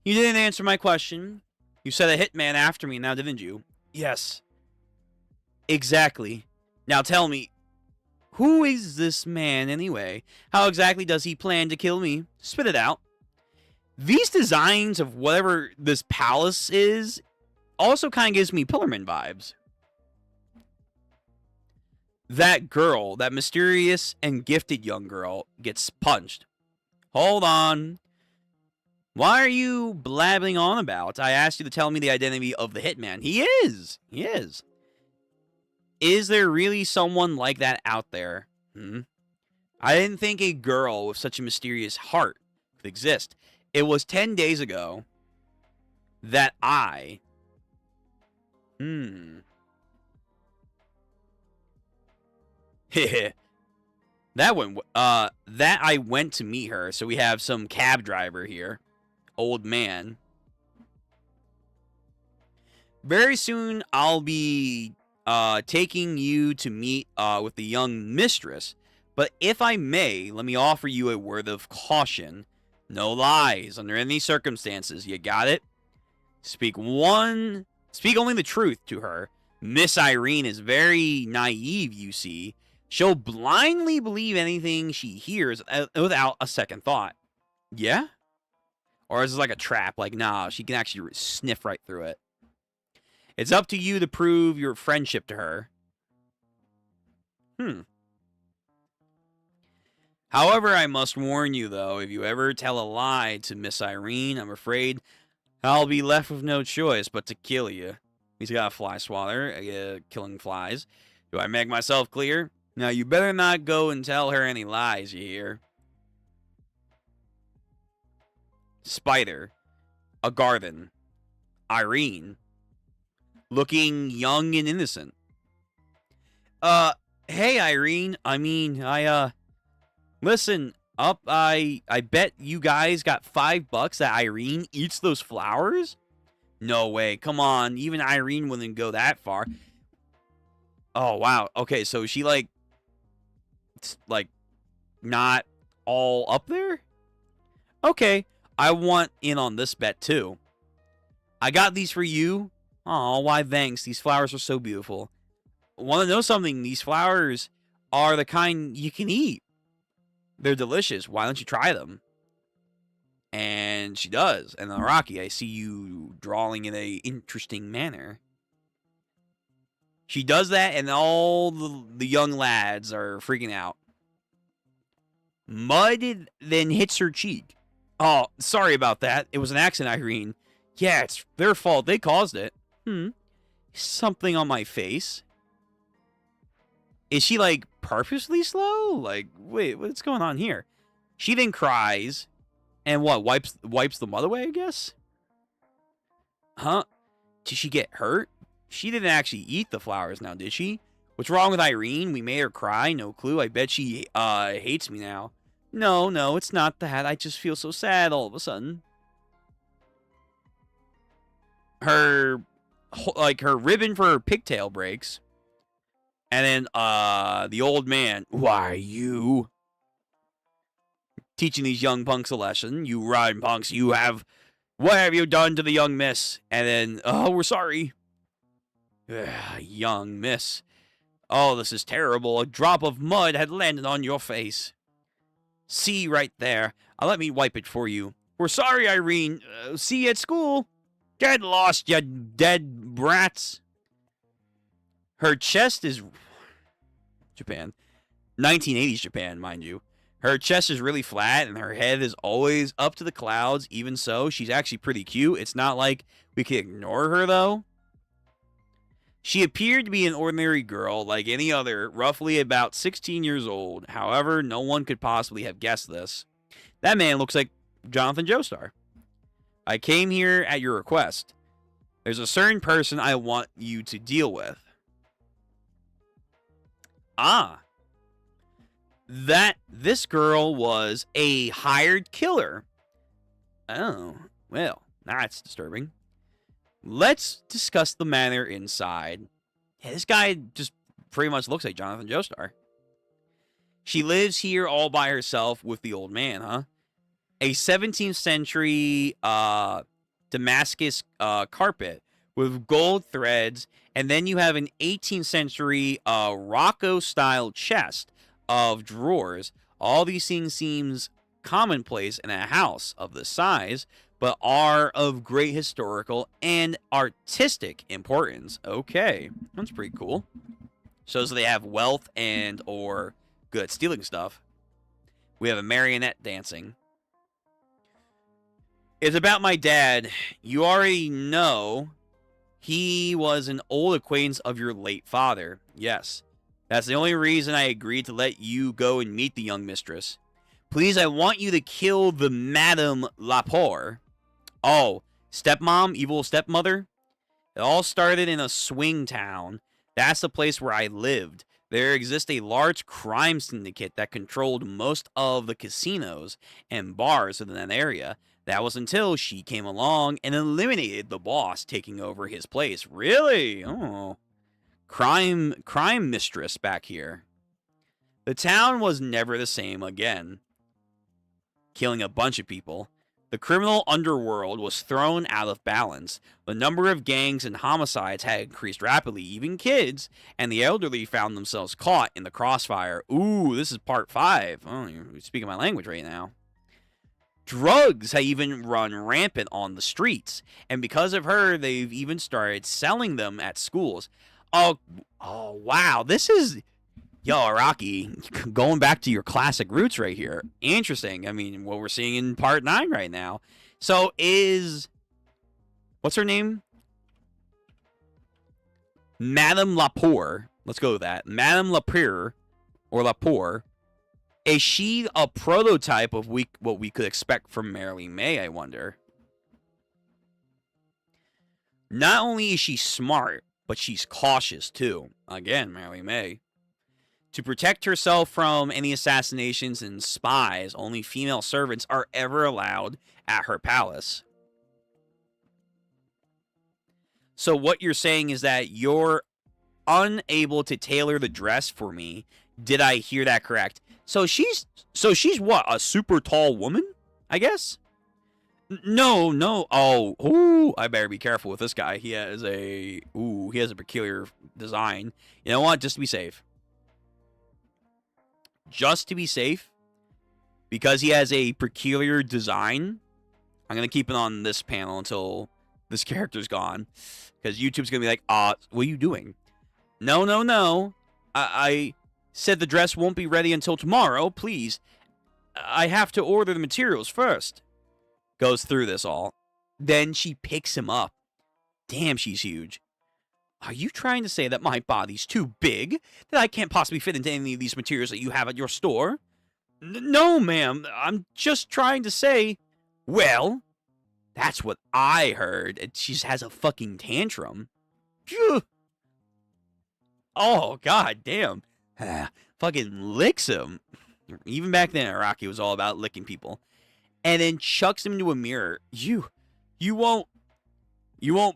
You didn't answer my question. You said a hitman after me now, didn't you? Yes. Exactly. Now tell me, who is this man anyway? How exactly does he plan to kill me? Spit it out. These designs of whatever this palace is also kind of gives me Pillarman vibes. That girl, that mysterious and gifted young girl, gets punched. Hold on. Why are you blabbing on about? I asked you to tell me the identity of the hitman. He is. Is there really someone like that out there? I didn't think a girl with such a mysterious heart could exist. It was 10 days ago that I... that I went to meet her. So we have some cab driver here. Old man. Very soon I'll be taking you to meet with the young mistress. But if I may, let me offer you a word of caution. No lies under any circumstances. You got it? Speak only the truth to her. Miss Irene is very naive, you see. She'll blindly believe anything she hears without a second thought. Yeah? Or is this like a trap? Like, nah, she can actually sniff right through it. It's up to you to prove your friendship to her. However, I must warn you, though, if you ever tell a lie to Miss Irene, I'm afraid I'll be left with no choice but to kill you. He's got a fly swatter, killing flies. Do I make myself clear? Now, you better not go and tell her any lies, you hear? Spider. A garden. Irene. Looking young and innocent. Hey, Irene. Listen up. I bet you guys got $5 that Irene eats those flowers? No way. Come on. Even Irene wouldn't go that far. Oh, wow. Okay, so she, like, not all up there? Okay. I want in on this bet, too. I got these for you. Oh, why thanks. These flowers are so beautiful. Want to know something? These flowers are the kind you can eat. They're delicious. Why don't you try them? And she does. And then Araki, I see you drawing in a interesting manner. She does that, and all the young lads are freaking out. Mud then hits her cheek. Oh, sorry about that. It was an accident, Irene. Yeah, it's their fault. They caused it. Something on my face. Is she, like, purposely slow? Like, wait, what's going on here? She then cries and what, wipes the mud away, I guess? Huh? Did she get hurt? She didn't actually eat the flowers now, did she? What's wrong with Irene? We made her cry? No clue. I bet she, hates me now. No, it's not that. I just feel so sad all of a sudden. Her ribbon for her pigtail breaks. And then, the old man. Why are you teaching these young punks a lesson? You rotten punks, what have you done to the young miss? And then, oh, we're sorry. Young miss. Oh, this is terrible. A drop of mud had landed on your face. See right there. Let me wipe it for you. We're sorry, Irene. See you at school. Get lost, you dead brats. Her chest is... Japan. 1980s Japan, mind you. Her chest is really flat, and her head is always up to the clouds. Even so, she's actually pretty cute. It's not like we can ignore her, though. She appeared to be an ordinary girl, like any other, roughly about 16 years old. However, no one could possibly have guessed this. That man looks like Jonathan Joestar. I came here at your request. There's a certain person I want you to deal with. This girl was a hired killer. Oh, well, that's disturbing. Let's discuss the matter inside. Yeah, this guy just pretty much looks like Jonathan Joestar. She lives here all by herself with the old man, huh? A 17th century Damascus carpet with gold threads, and then you have an 18th century Rocco-style chest of drawers. All these things seems commonplace in a house of this size, but are of great historical and artistic importance. Okay, that's pretty cool. Shows they have wealth and or good at stealing stuff. We have a marionette dancing. It's about my dad. You already know he was an old acquaintance of your late father. Yes. That's the only reason I agreed to let you go and meet the young mistress. Please, I want you to kill the Madame Lapore. Oh, stepmom, evil stepmother? It all started in a swing town. That's the place where I lived. There exists a large crime syndicate that controlled most of the casinos and bars within that area. That was until she came along and eliminated the boss, taking over his place. Really? Oh. Crime mistress back here. The town was never the same again. Killing a bunch of people. The criminal underworld was thrown out of balance. The number of gangs and homicides had increased rapidly, even kids, and the elderly found themselves caught in the crossfire. Ooh, this is part 5. Oh, you're speaking my language right now. Drugs have even run rampant on the streets, and because of her, they've even started selling them at schools. Oh, wow, this is... Yo, Araki, going back to your classic roots right here. Interesting. I mean, what we're seeing in part 9 right now. So is... What's her name? Madame Lapore. Let's go with that. Madame Lapore, or Lapore. Is she a prototype of what we could expect from Marilee May, I wonder? Not only is she smart, but she's cautious, too. Again, Marilee May. To protect herself from any assassinations and spies, only female servants are ever allowed at her palace. So what you're saying is that you're unable to tailor the dress for me. Did I hear that correct? So she's what? A super tall woman, I guess? No. Oh, I better be careful with this guy. He has a peculiar design. You know what? Just to be safe. Just to be safe, because he has a peculiar design, I'm going to keep it on this panel until this character's gone, because YouTube's going to be like, what are you doing? No. I said the dress won't be ready until tomorrow, please. I have to order the materials first. Goes through this all. Then she picks him up. Damn, she's huge. Are you trying to say that my body's too big? That I can't possibly fit into any of these materials that you have at your store? No, ma'am. I'm just trying to say... Well, that's what I heard. And she has a fucking tantrum. Phew. Oh, god damn. Fucking licks him. Even back then, Araki was all about licking people. And then chucks him into a mirror. You won't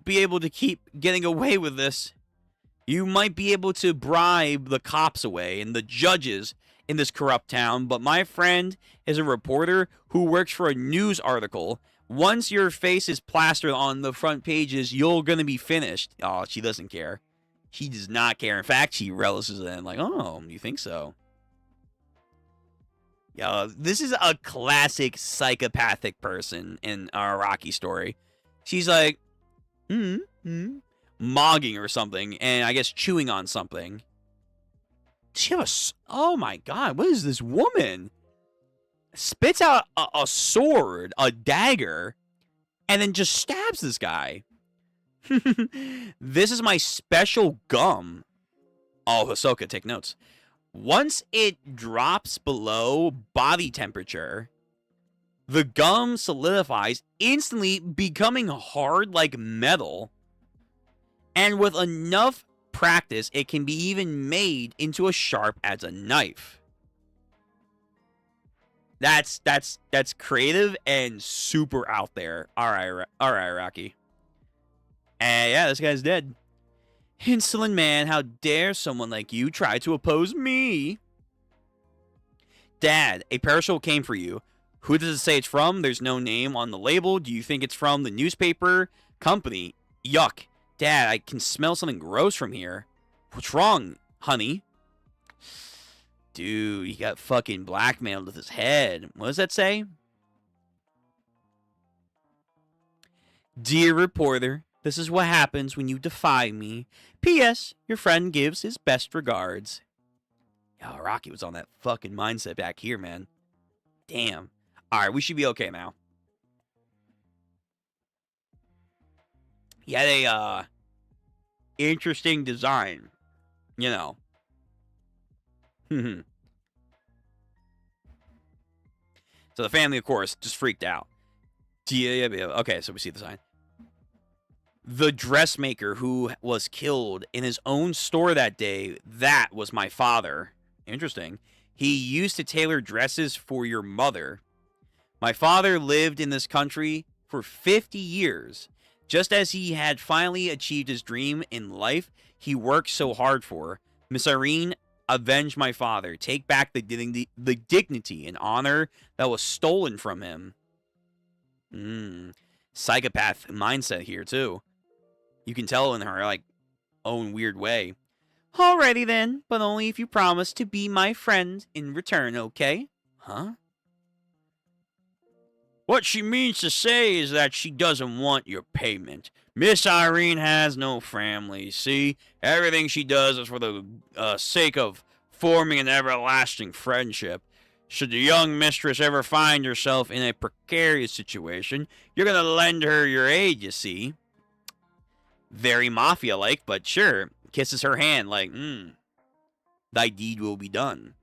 be able to keep getting away with this. You might be able to bribe the cops away and the judges in this corrupt town, but my friend is a reporter who works for a news article. Once your face is plastered on the front pages, you're gonna be finished. Oh, she doesn't care. She does not care. In fact, she relishes it and like, oh, you think so? Yeah, this is a classic psychopathic person in our Araki story. She's like, mogging or something, and I guess chewing on something. Does she have a... Oh my god, what is this woman? Spits out a sword, a dagger, and then just stabs this guy. This is my special gum. Oh, Hisoka, take notes. Once it drops below body temperature, the gum solidifies, instantly becoming hard like metal. And with enough practice, it can be even made into as sharp as a knife. That's creative and super out there. All right, Araki. And yeah, this guy's dead. Insolent man, how dare someone like you try to oppose me? Dad, a parcel came for you. Who does it say it's from? There's no name on the label. Do you think it's from the newspaper company? Yuck. Dad, I can smell something gross from here. What's wrong, honey? Dude, he got fucking blackmailed with his head. What does that say? Dear reporter, this is what happens when you defy me. P.S. Your friend gives his best regards. Yo, Araki was on that fucking mindset back here, man. Damn. Alright, we should be okay now. He had a, interesting design. You know. So the family, of course, just freaked out. JJBA. Okay, so we see the sign. The dressmaker who was killed in his own store that day, that was my father. Interesting. He used to tailor dresses for your mother. My father lived in this country for 50 years. Just as he had finally achieved his dream in life, he worked so hard for. Miss Irene, avenge my father. Take back the dignity and honor that was stolen from him. Psychopath mindset here, too. You can tell in her, like, own weird way. Alrighty then, but only if you promise to be my friend in return, okay? Huh? What she means to say is that she doesn't want your payment. Miss Irene has no family, see? Everything she does is for the sake of forming an everlasting friendship. Should the young mistress ever find herself in a precarious situation, you're gonna lend her your aid, you see? Very mafia-like, but sure. Kisses her hand like, thy deed will be done.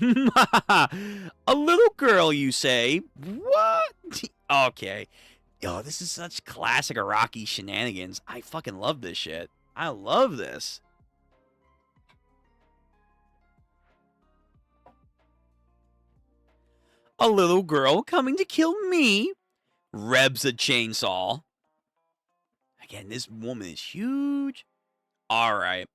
A little girl, you say? What? Okay. Yo, this is such classic Araki shenanigans. I fucking love this shit. I love this. A little girl coming to kill me? Rebs a chainsaw. Again, this woman is huge. Alright.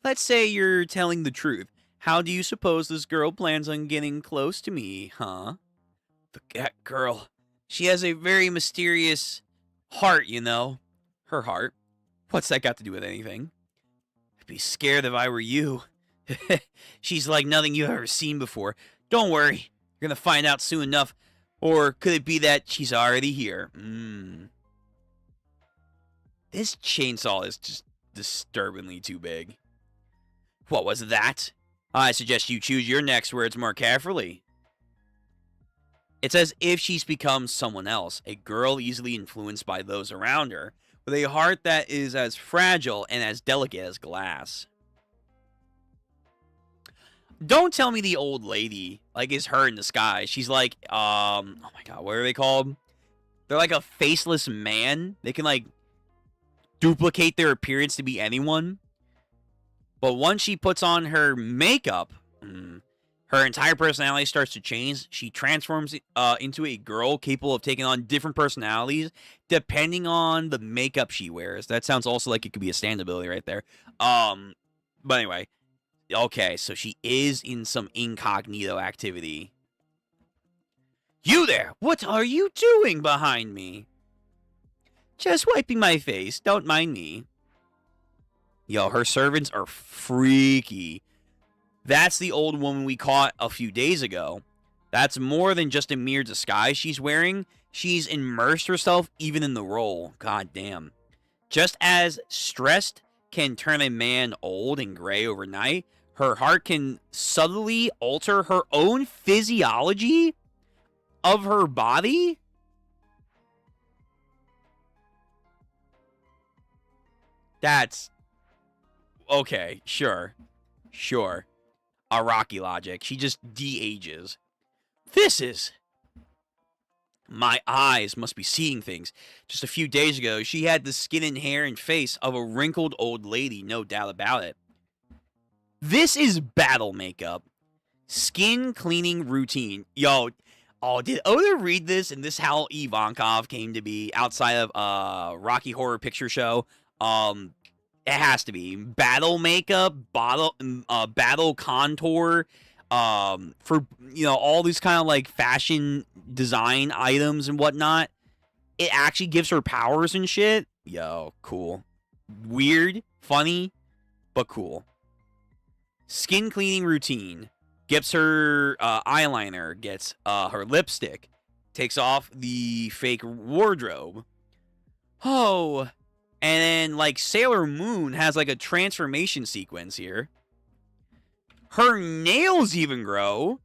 Let's say you're telling the truth. How do you suppose this girl plans on getting close to me, huh? That girl. She has a very mysterious heart, you know. Her heart. What's that got to do with anything? I'd be scared if I were you. She's like nothing you've ever seen before. Don't worry. You're gonna find out soon enough. Or could it be that she's already here? This chainsaw is just disturbingly too big. What was that? I suggest you choose your next words more carefully. It's as if she's become someone else, a girl easily influenced by those around her, with a heart that is as fragile and as delicate as glass. Don't tell me the old lady, like, is her in disguise. She's like, oh my god, what are they called? They're like a faceless man. They can, like, duplicate their appearance to be anyone. But once she puts on her makeup, her entire personality starts to change. She transforms into a girl capable of taking on different personalities depending on the makeup she wears. That sounds also like it could be a stand ability right there. But anyway, okay, so she is in some incognito activity. You there! What are you doing behind me? Just wiping my face. Don't mind me. Yo, her servants are freaky. That's the old woman we caught a few days ago. That's more than just a mere disguise she's wearing. She's immersed herself even in the role. God damn. Just as stressed can turn a man old and gray overnight, her heart can subtly alter her own physiology of her body? That's... okay, sure. Sure. Araki logic. She just de-ages. This is... my eyes must be seeing things. Just a few days ago, she had the skin and hair and face of a wrinkled old lady, no doubt about it. This is battle makeup. Skin cleaning routine. Yo, oh, did Oda read this and this is how Ivankov came to be outside of Rocky Horror Picture Show? It has to be. Battle makeup, battle contour, for, you know, all these kind of like fashion design items and whatnot. It actually gives her powers and shit. Yo, cool. Weird, funny, but cool. Skin cleaning routine. Gets her eyeliner, gets her lipstick, takes off the fake wardrobe. Oh, and then like Sailor Moon has like a transformation sequence here. Her nails even grow.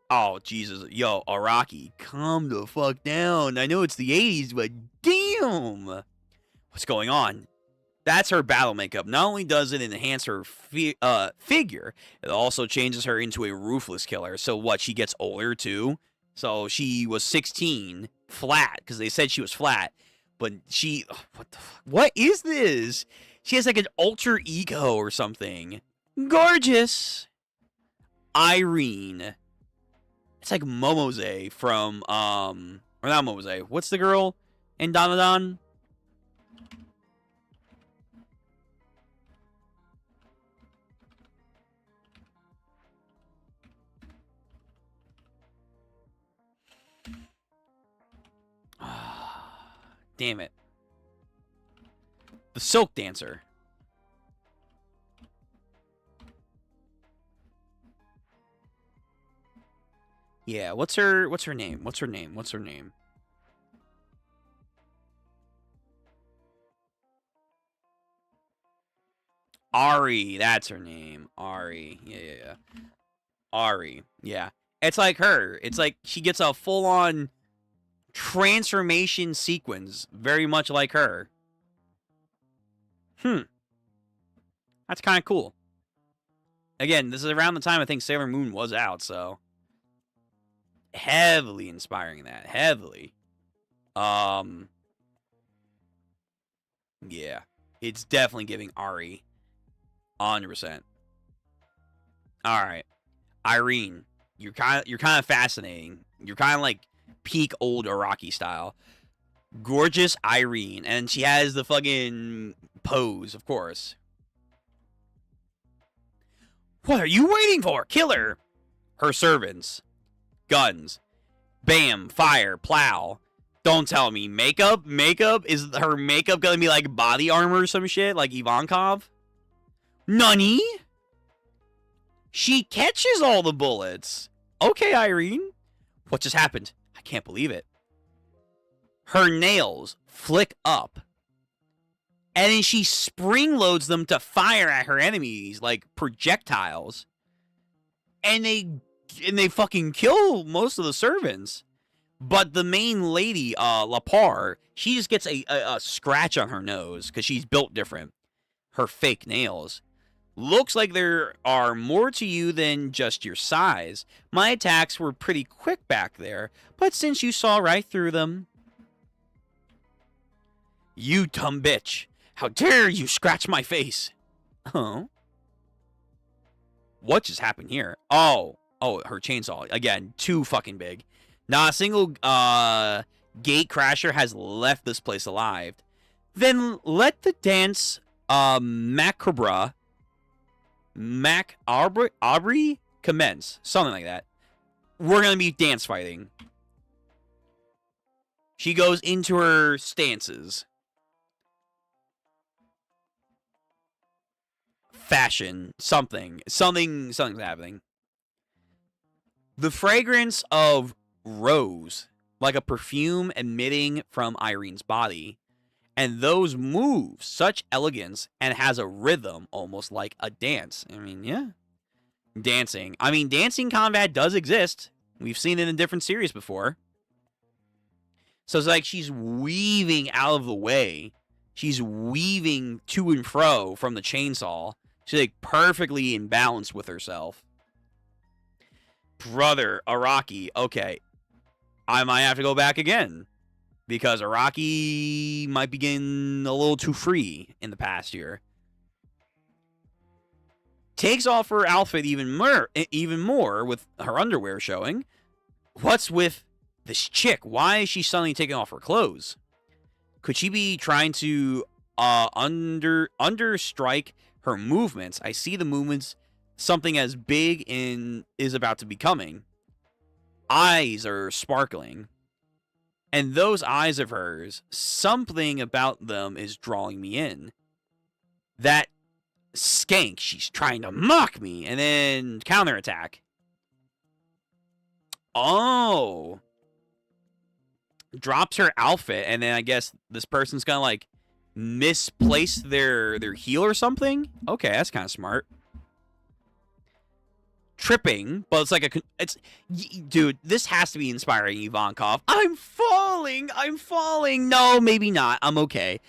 Oh, Jesus. Yo, Araki, calm the fuck down. I know it's the 80s, but damn. What's going on? That's her battle makeup. Not only does it enhance her figure, it also changes her into a ruthless killer. So what, she gets older too? So she was 16, flat, because they said she was flat. But she... what the fuck? What is this? She has like an alter ego or something. Gorgeous. Irene. It's like Momose from, or not Momose. What's the girl in Dandadan? Damn it. The Silk Dancer. Yeah, what's her name? What's her name? Ari, that's her name. Ari. Yeah. Ari. Yeah. It's like her. It's like she gets a full-on transformation sequence, very much like her. That's kind of cool. Again, this is around the time I think Sailor Moon was out, so heavily inspiring that. Heavily. Yeah. It's definitely giving Ari 100%. All right. Irene, you're kind of fascinating. You're kind of like peak old Araki style. Gorgeous Irene, and she has the fucking pose, of course. What are you waiting for? Kill her. Her servants. Guns. Bam. Fire. Plow. Don't tell me. Makeup? Is her makeup gonna be like body armor or some shit? Like Ivankov? Nani? She catches all the bullets. Okay, Irene. What just happened? I can't believe it. Her nails flick up. And then she spring loads them to fire at her enemies like projectiles. And they fucking kill most of the servants. But the main lady, Lapar, she just gets a scratch on her nose because she's built different. Her fake nails. Looks like there are more to you than just your size. My attacks were pretty quick back there, but since you saw right through them... You dumb bitch. How dare you scratch my face? Huh? What just happened here? Oh, her chainsaw. Again, too fucking big. Not a single gate crasher has left this place alive. Then let the dance Aubrey commence. Something like that. We're going to be dance fighting. She goes into her stances. Fashion. Something's happening. The fragrance of rose, like a perfume emitting from Irene's body. And those moves, such elegance, and has a rhythm almost like a dance. I mean, yeah. Dancing. I mean, dancing combat does exist. We've seen it in different series before. So it's like she's weaving out of the way. She's weaving to and fro from the chainsaw. She's like perfectly in balance with herself. Brother, Araki. Okay. I might have to go back again. Because Araki might be getting a little too free in the past year. Takes off her outfit even more with her underwear showing. What's with this chick? Why is she suddenly taking off her clothes? Could she be trying to understrike her movements? I see the movements. Something as big is about to be coming. Eyes are sparkling. And those eyes of hers, something about them is drawing me in. That skank, she's trying to mock me and then counterattack. Oh. Drops her outfit and then I guess this person's gonna like misplace their heel or something. Okay, that's kind of smart. Tripping, but it's like dude, this has to be inspiring Ivankov. I'm falling. No, maybe not. I'm okay.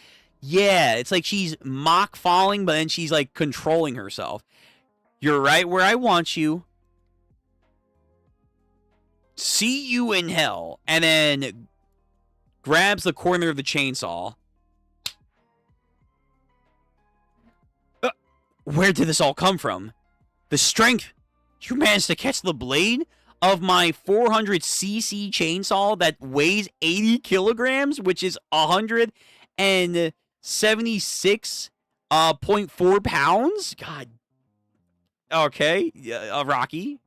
Yeah, it's like she's mock falling, but then she's like controlling herself. You're right where I want you. See you in hell. And then grabs the corner of the chainsaw. Where did this all come from? The strength. You managed to catch the blade of my 400cc chainsaw that weighs 80 kilograms, which is 176.4 pounds? God. Okay, Rocky.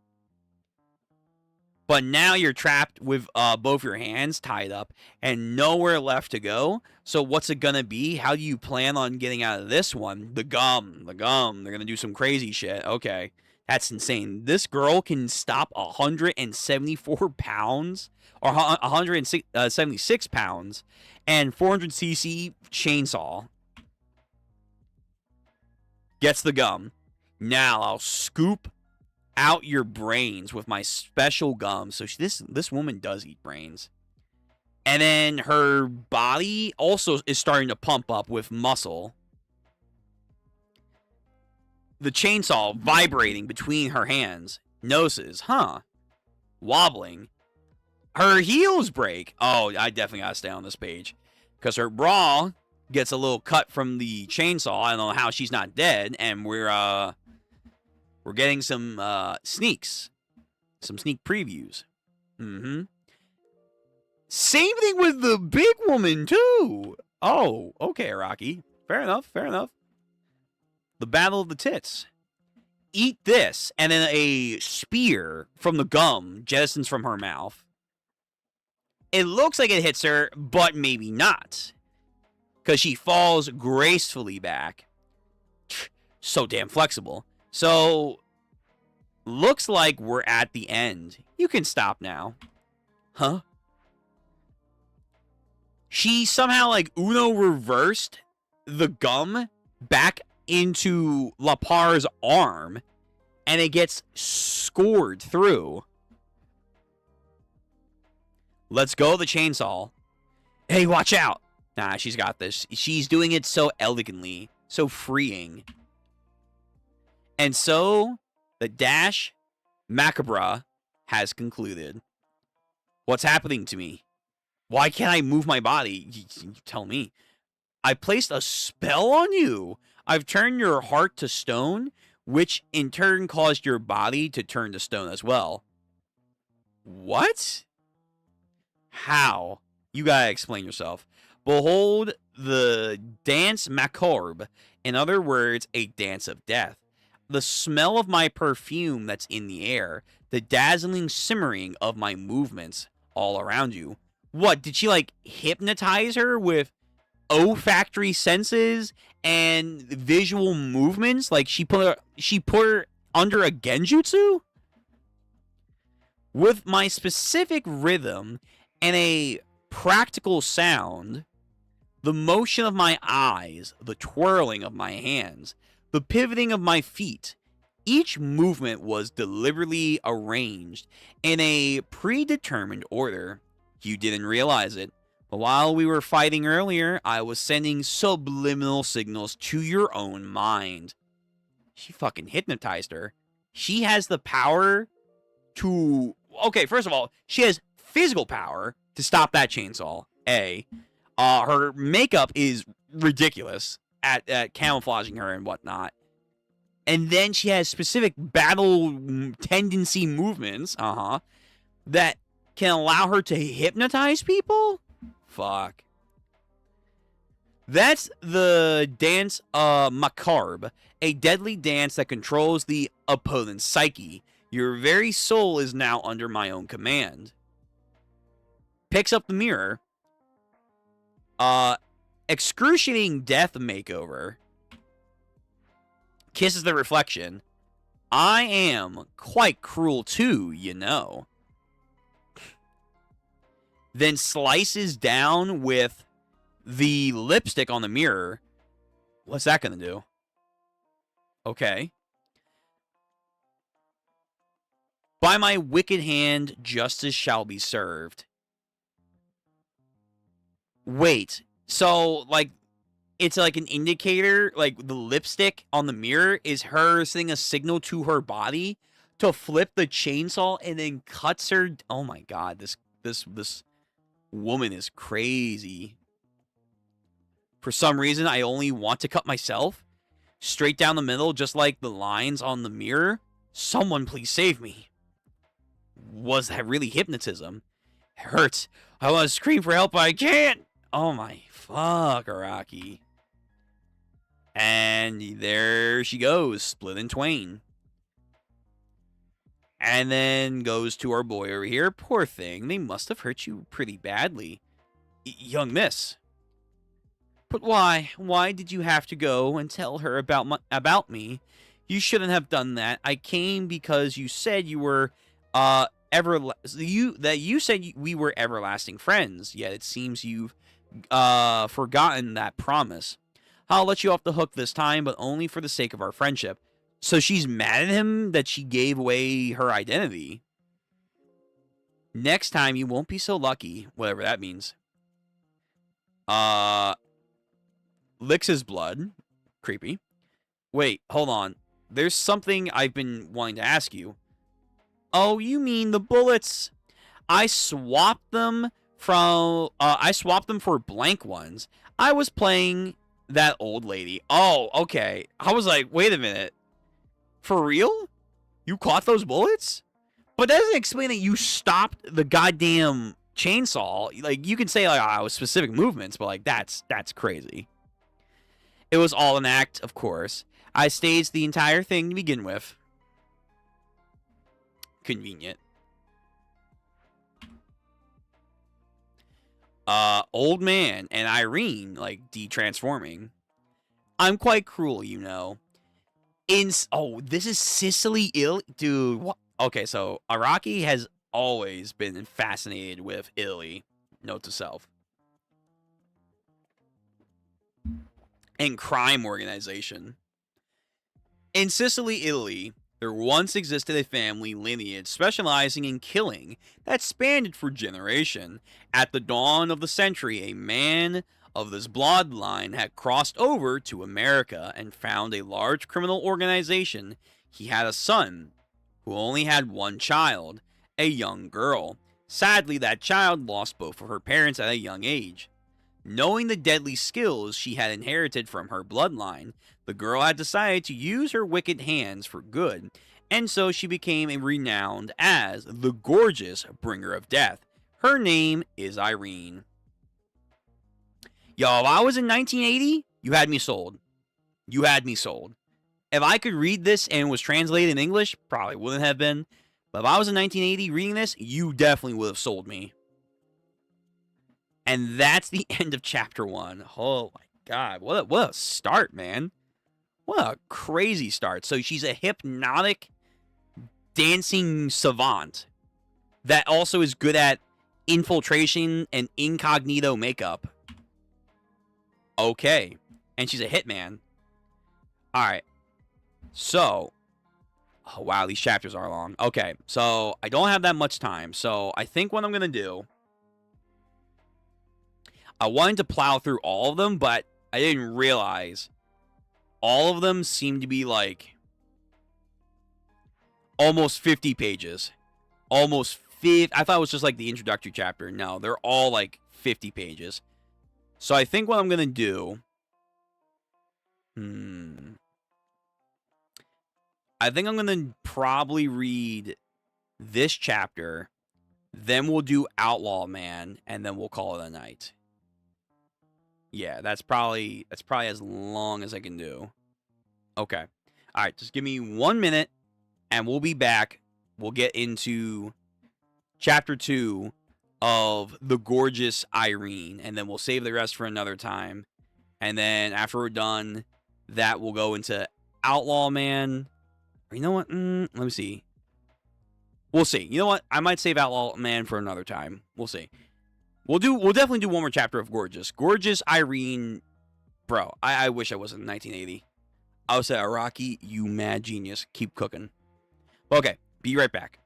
But now you're trapped with both your hands tied up and nowhere left to go. So what's it gonna be? How do you plan on getting out of this one? The gum. They're gonna do some crazy shit. Okay. That's insane. This girl can stop 174 pounds or 176 pounds and 400cc chainsaw. Gets the gum. Now I'll scoop out your brains with my special gum. So this woman does eat brains. And then her body also is starting to pump up with muscle. The chainsaw vibrating between her hands. Notices, wobbling. Her heels break. Oh, I definitely gotta stay on this page. Because her bra gets a little cut from the chainsaw. I don't know how she's not dead. And we're getting some sneaks. Some sneak previews. Same thing with the big woman, too. Oh, okay, Araki. Fair enough. The Battle of the Tits. Eat this, and then a spear from the gum jettisons from her mouth. It looks like it hits her, but maybe not. Because she falls gracefully back. So damn flexible. So, looks like we're at the end. You can stop now. Huh? She somehow, like, Uno reversed the gum back into Lapar's arm, and it gets scored through. Let's go, the chainsaw. Hey, watch out. Nah, she's got this. She's doing it so elegantly, so freeing. And so, the dash macabre has concluded. What's happening to me? Why can't I move my body? You tell me. I placed a spell on you. I've turned your heart to stone, which in turn caused your body to turn to stone as well. What? How? You gotta explain yourself. Behold the dance macabre. In other words, a dance of death. The smell of my perfume that's in the air. The dazzling simmering of my movements all around you. What, did she like hypnotize her with olfactory senses and visual movements? Like she put her under a genjutsu? With my specific rhythm and a practical sound, the motion of my eyes, the twirling of my hands, the pivoting of my feet, each movement was deliberately arranged in a predetermined order. You didn't realize it, but while we were fighting earlier, I was sending subliminal signals to your own mind. She fucking hypnotized her. She has the power to... Okay, first of all, she has physical power to stop that chainsaw, A. Her makeup is ridiculous at camouflaging her and whatnot. And then she has specific battle tendency movements, that can allow her to hypnotize people? Fuck. That's the dance macabre, a deadly dance that controls the opponent's psyche. Your very soul is now under my own command. Picks up the mirror. Excruciating death makeover. Kisses the reflection. I am quite cruel too, you know. Then slices down with the lipstick on the mirror. What's that gonna do? Okay. By my wicked hand, justice shall be served. Wait, so, like, it's like an indicator, like, the lipstick on the mirror is her sending a signal to her body to flip the chainsaw and then cuts her. Oh my god, this woman is crazy. For some reason, I only want to cut myself. Straight down the middle, just like the lines on the mirror. Someone please save me. Was that really hypnotism? It hurts. I want to scream for help, but I can't. Oh my fuck, Araki. And there she goes, split in twain. And then goes to our boy over here. Poor thing, they must have hurt you pretty badly. Young miss. But why? Why did you have to go and tell her about me? You shouldn't have done that. I came because you said you were you said we were everlasting friends. Yet it seems you've forgotten that promise. I'll let you off the hook this time, but only for the sake of our friendship. So she's mad at him that she gave away her identity. Next time you won't be so lucky, whatever that means. Licks his blood. Creepy. Wait, hold on. There's something I've been wanting to ask you. Oh, you mean the bullets? I swapped them for blank ones. I was playing that old lady. Oh, okay. I was like, wait a minute. For real? You caught those bullets? But that doesn't explain that you stopped the goddamn chainsaw. Like, you can say, like, oh, it was specific movements, but, like, that's crazy. It was all an act, of course. I staged the entire thing to begin with. Convenient. Old man and Irene, like, de-transforming. I'm quite cruel, you know. This is Sicily Italy? Dude, what? Okay, so Araki has always been fascinated with Italy. Note to self. And crime organization. In Sicily, Italy, There once existed a family lineage specializing in killing that spanned for generation. At the dawn of the century, a man of this bloodline had crossed over to America and found a large criminal organization. He had a son who only had one child, a young girl. Sadly, that child lost both of her parents at a young age. Knowing the deadly skills she had inherited from her bloodline, the girl had decided to use her wicked hands for good, and so she became renowned as the gorgeous bringer of death. Her name is Irene. Yo, if I was in 1980, you had me sold. You had me sold. If I could read this and was translated in English, probably wouldn't have been. But if I was in 1980 reading this, you definitely would have sold me. And that's the end of chapter 1. Oh my god, what a start, man. What a crazy start. So she's a hypnotic dancing savant that also is good at infiltration and incognito makeup. Okay. And she's a hitman. Alright. So, oh wow, these chapters are long. Okay, so I don't have that much time. So I think what I'm going to do, I wanted to plow through all of them, but I didn't realize all of them seem to be like almost 50 pages. Almost 50. I thought it was just like the introductory chapter. No, they're all like 50 pages. So I think what I'm going to do, I think I'm going to probably read this chapter, then we'll do Outlaw Man, and then we'll call it a night. Yeah, that's probably as long as I can do. Okay. All right, just give me 1 minute, and we'll be back. We'll get into chapter 2 of the gorgeous Irene, and then we'll save the rest for another time. And then after we're done, that will go into Outlaw Man. Or you know what? Let me see. We'll see. You know what? I might save Outlaw Man for another time. We'll see. We'll definitely do one more chapter of Gorgeous. Gorgeous Irene. Bro, I wish I was in 1980. I would say, Araki, you mad genius. Keep cooking. Okay, be right back.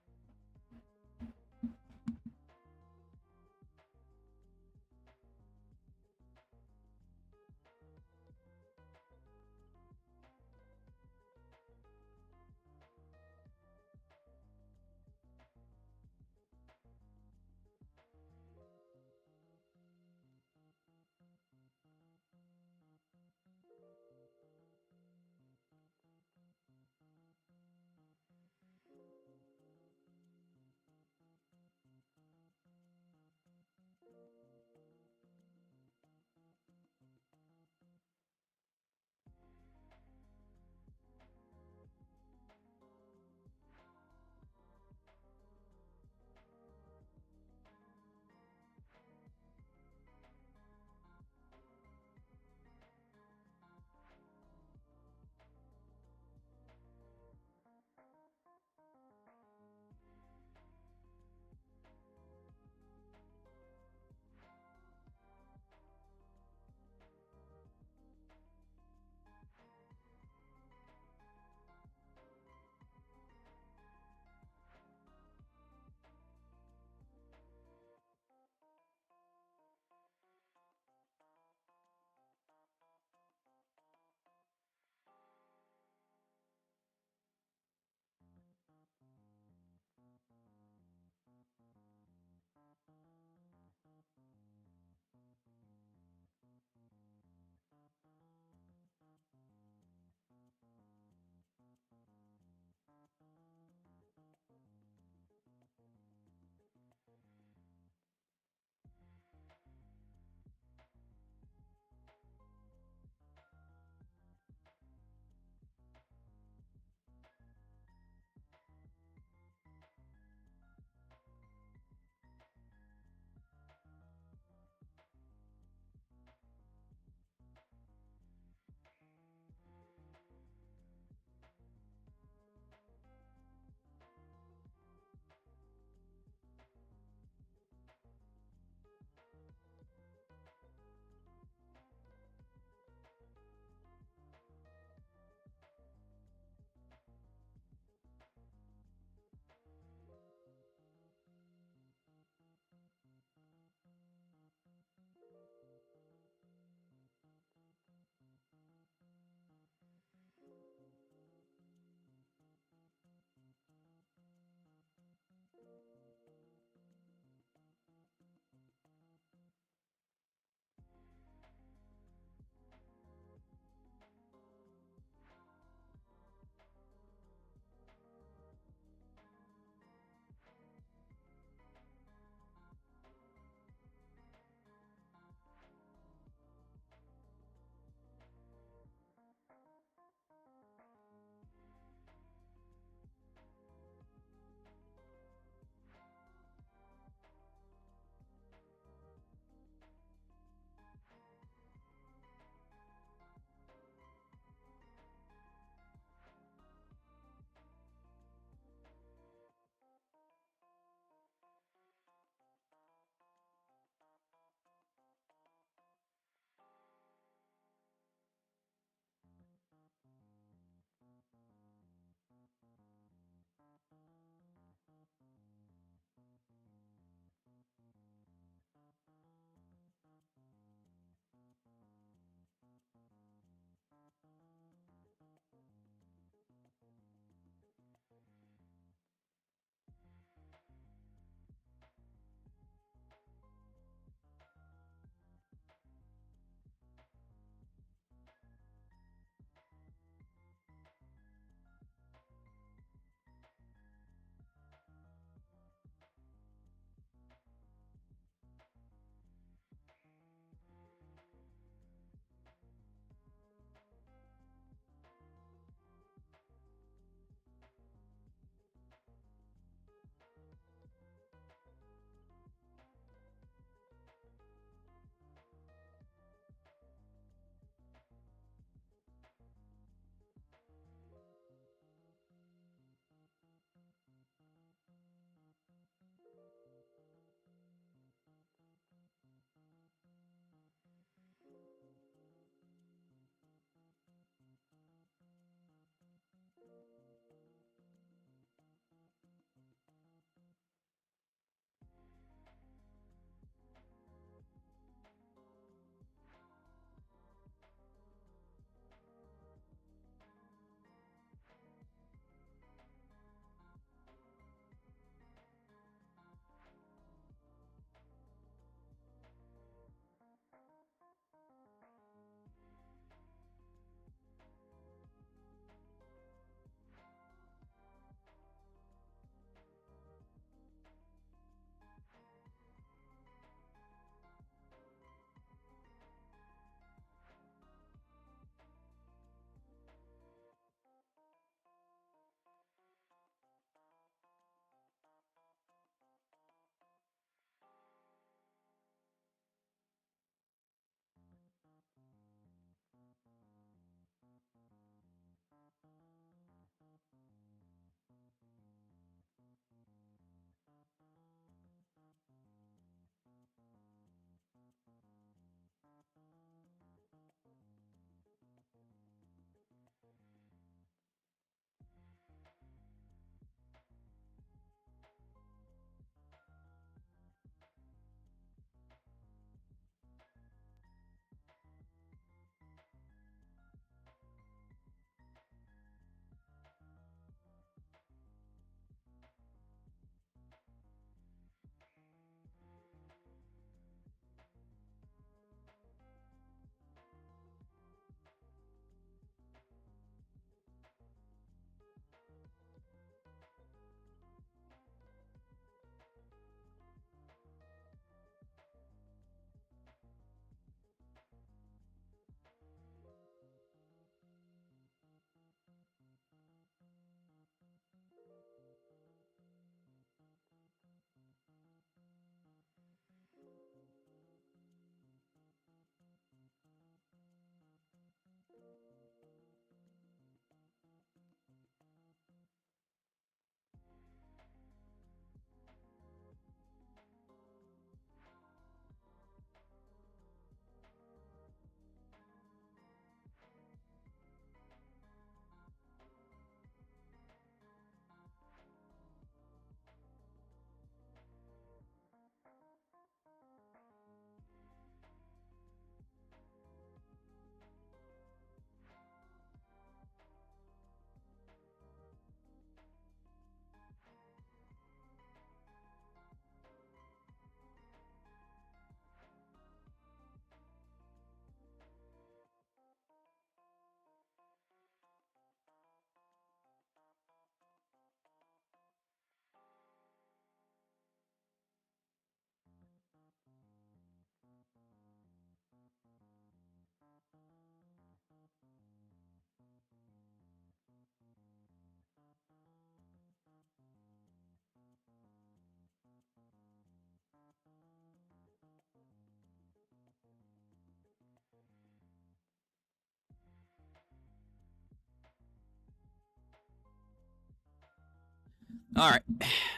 All right,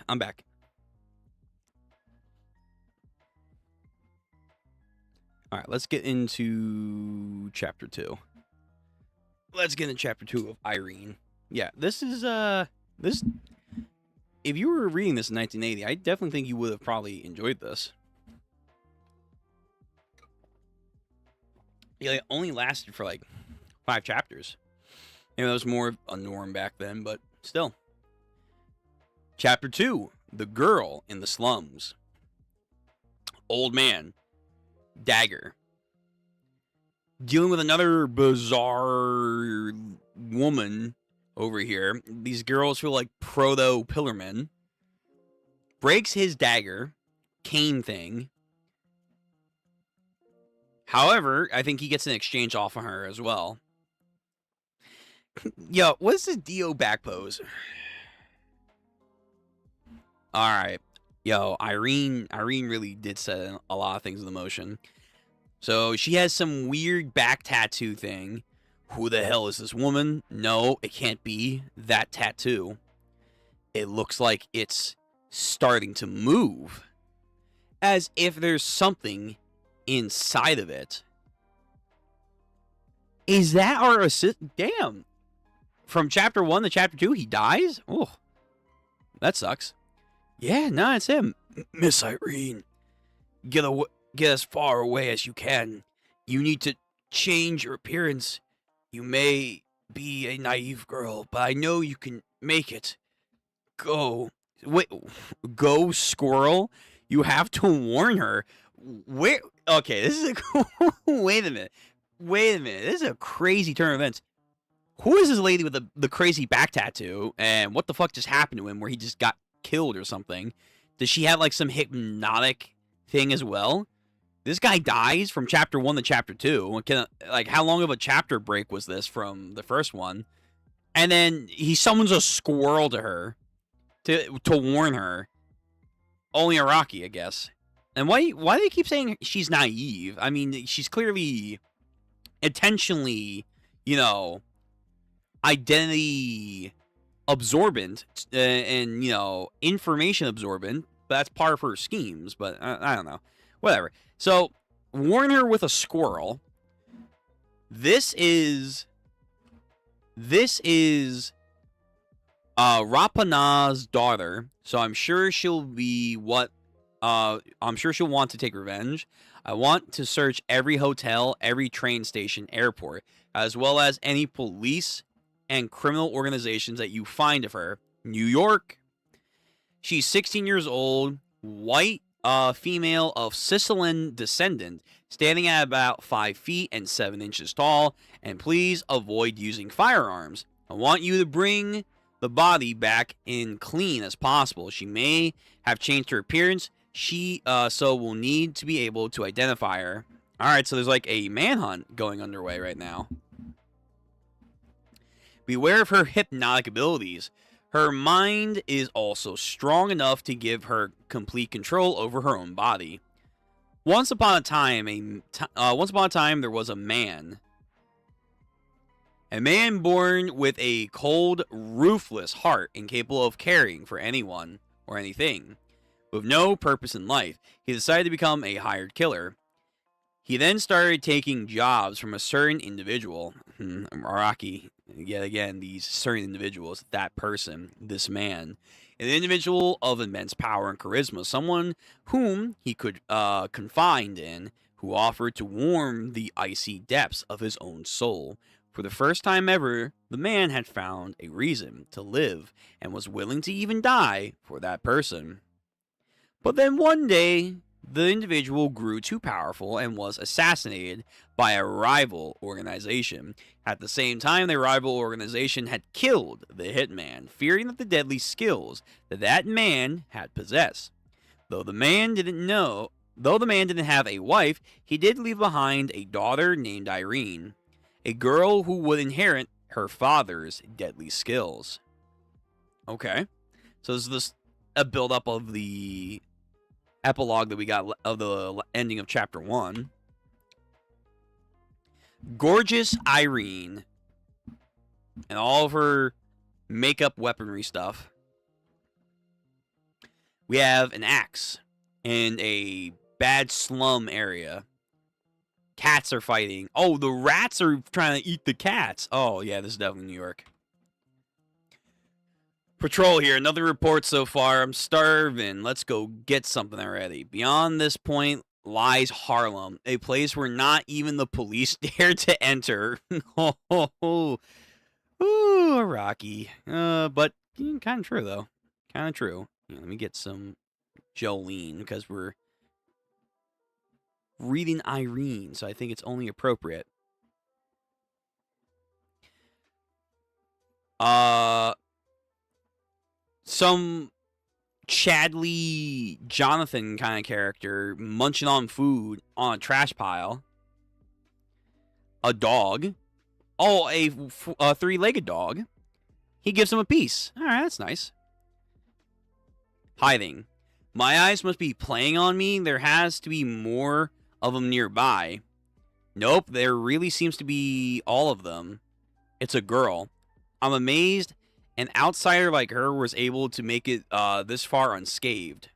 I'm back. All right, let's get into chapter 2. Let's get into chapter 2 of Irene. Yeah, this is this. If you were reading this in 1980, I definitely think you would have probably enjoyed this. Yeah, it only lasted for like 5 chapters. Maybe that was more of a norm back then, but still. Chapter 2, The Girl in the Slums. Old man, dagger. Dealing with another bizarre woman over here. These girls feel like proto-pillarmen. Breaks his dagger, cane thing. However, I think he gets an exchange off of her as well. Yo, what's this Dio back pose? Alright. Yo, Irene really did set a lot of things in motion. So she has some weird back tattoo thing. Who the hell is this woman? No, it can't be that tattoo. It looks like it's starting to move. As if there's something inside of it. Is that our assist? Damn. From chapter 1 to chapter 2, he dies? Oh, that sucks. Yeah, no, it's him. Miss Irene, get as far away as you can. You need to change your appearance. You may be a naive girl, but I know you can make it. Go. Wait, go, squirrel? You have to warn her. Where? Okay, this is a... Wait a minute. This is a crazy turn of events. Who is this lady with the crazy back tattoo? And what the fuck just happened to him where he just got killed or something? Does she have like some hypnotic thing as well? This guy dies from chapter 1 to chapter 2. Like, how long of a chapter break was this from the first one? And then he summons a squirrel to her to warn her. Only Araki, I guess. And why do they keep saying she's naive? I mean, she's clearly intentionally, identity absorbent and, information absorbent. But that's part of her schemes. But I don't know. Whatever. So, warn her with a squirrel. This is Rapana's daughter. So I'm sure she'll be I'm sure she'll want to take revenge. I want to search every hotel, every train station, airport, as well as any police and criminal organizations that you find of her. New York. She's 16 years old, white, female of Sicilian descendant, standing at about 5 feet and 7 inches tall, and please avoid using firearms. I want you to bring the body back in clean as possible. She may have changed her appearance. She so will need to be able to identify her. Alright, so there's like a manhunt going underway right now. Beware of her hypnotic abilities. Her mind is also strong enough to give her complete control over her own body. Once upon a time, there was a man. A man born with a cold, ruthless heart, incapable of caring for anyone or anything. With no purpose in life, he decided to become a hired killer. He then started taking jobs from a certain individual. Araki, yet again, these certain individuals, that person, this man. An individual of immense power and charisma, someone whom he could confide in, who offered to warm the icy depths of his own soul. For the first time ever, the man had found a reason to live and was willing to even die for that person. But then one day, the individual grew too powerful and was assassinated by a rival organization. At the same time, the rival organization had killed the hitman, fearing that the deadly skills that man had possessed. Though the man didn't have a wife, he did leave behind a daughter named Irene, a girl who would inherit her father's deadly skills. Okay, so this is a build-up of the epilogue that we got of the ending of chapter 1. Gorgeous Irene and all of her makeup weaponry stuff. We have an axe in a bad slum area. Cats are fighting. Oh, the rats are trying to eat the cats. Oh, yeah, this is definitely New York. Patrol here. Another report so far. I'm starving. Let's go get something already. Beyond this point lies Harlem, a place where not even the police dare to enter. Ooh, Araki. But kind of true, though. Kind of true. Yeah, let me get some Jolene, because we're reading Irene, so I think it's only appropriate. Some Chadley Jonathan kind of character munching on food on a trash pile. A dog. Oh, a three-legged dog. He gives him a piece. All right, that's nice. Hiding. My eyes must be playing on me. There has to be more of them nearby. Nope, there really seems to be all of them. It's a girl. I'm amazed an outsider like her was able to make it this far unscathed.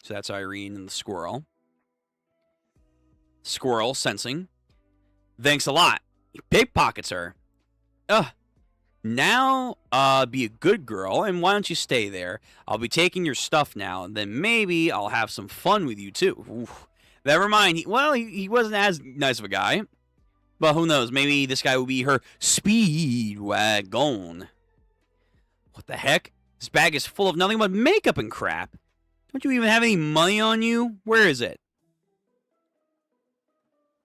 So that's Irene and the squirrel. Squirrel sensing. Thanks a lot. He pickpockets her. Now, be a good girl, and why don't you stay there? I'll be taking your stuff now, and then maybe I'll have some fun with you, too. Oof. Never mind. He wasn't as nice of a guy. But who knows? Maybe this guy will be her speed wagon. What the heck? This bag is full of nothing but makeup and crap. Don't you even have any money on you? Where is it?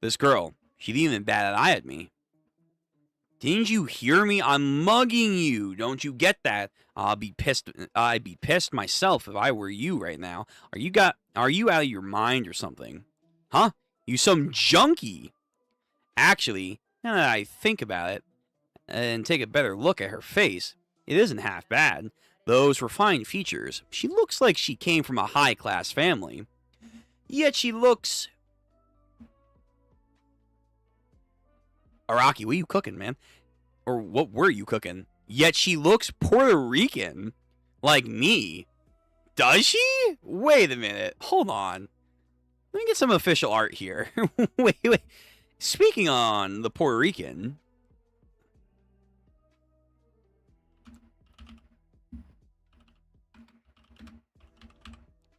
This girl. She didn't even bat an eye at me. Didn't you hear me? I'm mugging you. Don't you get that? I'd be pissed myself if I were you right now. Are you out of your mind or something? Huh? You some junkie? Actually, now that I think about it and take a better look at her face, it isn't half bad. Those refined features. She looks like she came from a high-class family. Yet she looks... Araki, what are you cooking, man? Or what were you cooking? Yet she looks Puerto Rican. Like me. Does she? Wait a minute. Hold on. Let me get some official art here. Wait. Speaking on the Puerto Rican...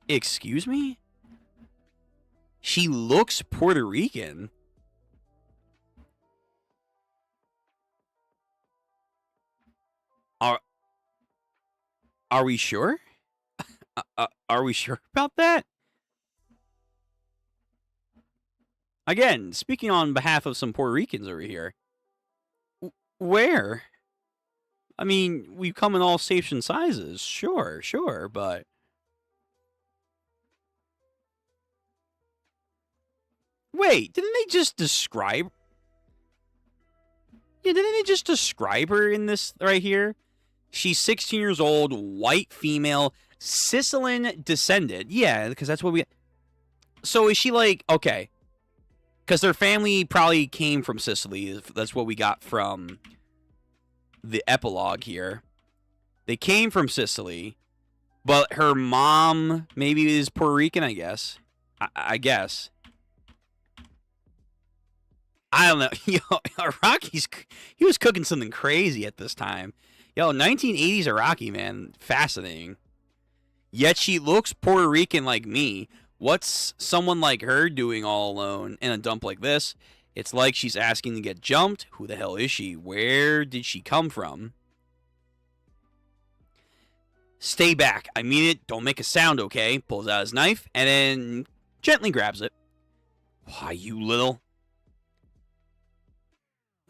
Excuse me? She looks Puerto Rican. Are we sure? Are we sure about that? Again, speaking on behalf of some Puerto Ricans over here. Where? I mean, we come in all shapes and sizes. Sure, but... Wait, didn't they just describe... Yeah, didn't they just describe her in this right here? She's 16 years old, white female, Sicilian descended. Yeah, because that's what we... So is she like... Okay. Because their family probably came from Sicily. That's what we got from the epilogue here. They came from Sicily, but her mom maybe is Puerto Rican, I guess. I guess. I don't know. Yo, Araki's... He was cooking something crazy at this time. Yo, 1980s Araki, man. Fascinating. Yet she looks Puerto Rican like me. What's someone like her doing all alone in a dump like this? It's like she's asking to get jumped. Who the hell is she? Where did she come from? Stay back. I mean it. Don't make a sound, okay? Pulls out his knife and then gently grabs it. Why, you little...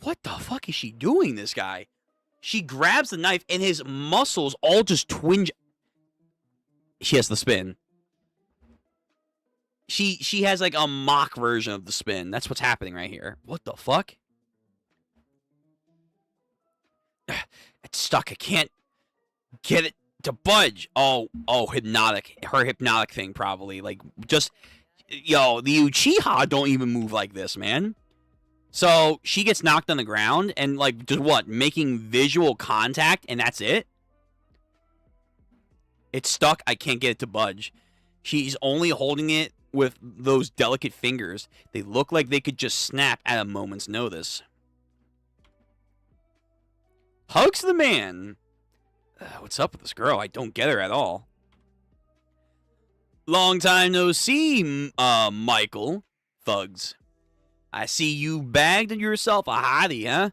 What the fuck is she doing, this guy? She grabs the knife and his muscles all just twinge. She has the spin. She has like a mock version of the spin. That's what's happening right here. What the fuck? It's stuck. I can't get it to budge. Oh, hypnotic. Her hypnotic thing probably. Like, just... Yo, the Uchiha don't even move like this, man. So she gets knocked on the ground and, like, just what? Making visual contact and that's it? It's stuck. I can't get it to budge. She's only holding it with those delicate fingers. They look like they could just snap at a moment's notice. Hugs the man. What's up with this girl? I don't get her at all. Long time no see, Michael. Thugs. I see you bagged yourself a hottie, huh?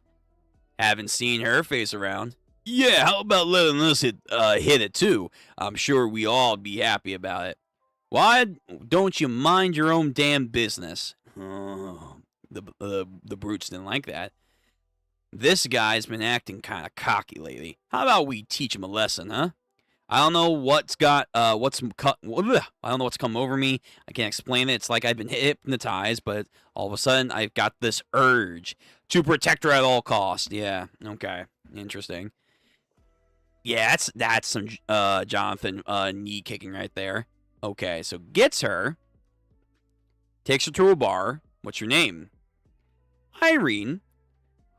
Haven't seen her face around. Yeah, how about letting us hit it too? I'm sure we all be happy about it. Why don't you mind your own damn business? Oh, the brutes didn't like that. This guy's been acting kind of cocky lately. How about we teach him a lesson, huh? I don't know what's come over me. I can't explain it. It's like I've been hypnotized, but all of a sudden I've got this urge to protect her at all costs. Yeah, okay, interesting. Yeah, that's some Jonathan knee kicking right there. Okay, so gets her, takes her to a bar. What's your name? Irene.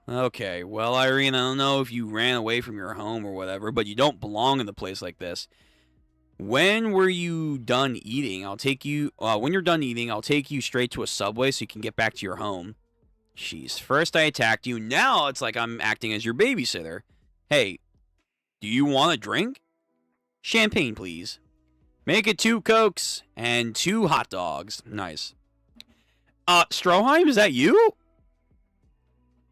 Okay, well, Irene, I don't know if you ran away from your home or whatever, but you don't belong in a place like this. When were you done eating? When you're done eating, I'll take you straight to a subway so you can get back to your home. Jeez, first I attacked you, now it's like I'm acting as your babysitter. Hey, do you want a drink? Champagne, please. Make it 2 Cokes and 2 hot dogs. Nice. Stroheim, is that you?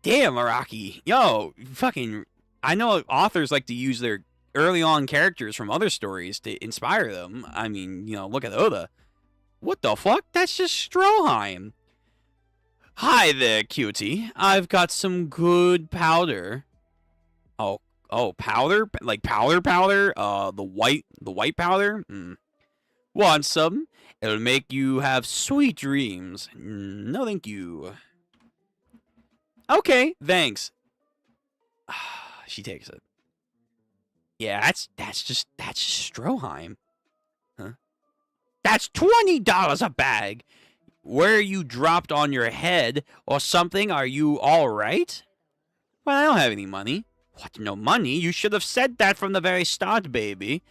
Damn, Araki. Yo, fucking... I know authors like to use their early on characters from other stories to inspire them. I mean, you know, look at Oda. What the fuck? That's just Stroheim. Hi there, cutie. I've got some good powder. Oh, powder? Like powder? The white powder? Want some? It'll make you have sweet dreams. No, thank you. Okay, thanks. She takes it. Yeah, that's just Stroheim. Huh? That's $20 a bag. Where you dropped on your head or something? Are you all right? Well, I don't have any money. What, no money? You should have said that from the very start, baby.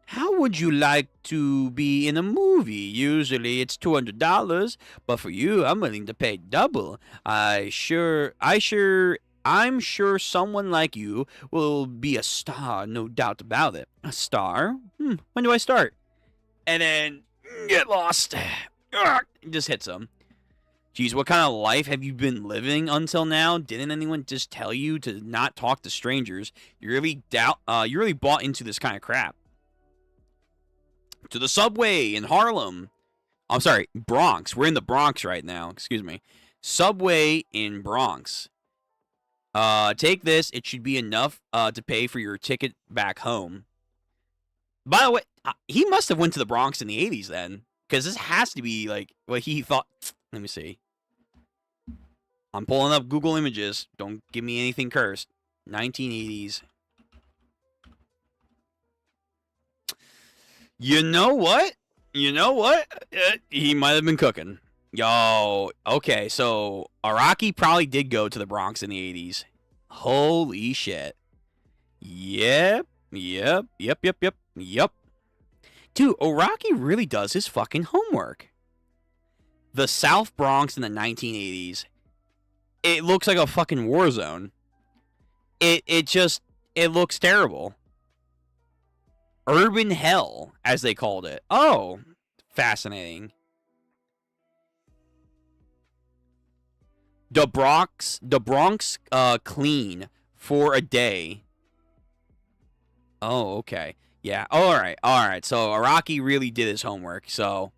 How would you like to be in a movie? Usually it's $200, but for you, I'm willing to pay double. I'm sure someone like you will be a star, no doubt about it. A star? When do I start? And then get lost. Just hits him. Geez, what kind of life have you been living until now? Didn't anyone just tell you to not talk to strangers? You really bought into this kind of crap. To the subway in Harlem. I'm sorry, Bronx. We're in the Bronx right now. Excuse me. Subway in Bronx. Take this. It should be enough to pay for your ticket back home. By the way, he must have went to the Bronx in the 80s then. Because this has to be like what he thought. Let me see. I'm pulling up Google Images. Don't give me anything cursed. 1980s. You know what? He might have been cooking. Yo, okay, so Araki probably did go to the Bronx in the 80s. Holy shit. Yep. Dude, Araki really does his fucking homework. The South Bronx in the 1980s. It looks like a fucking war zone. It looks terrible. Urban hell, as they called it. Oh, fascinating. The Bronx clean for a day. Oh, okay. Yeah, all right. So Araki really did his homework. So,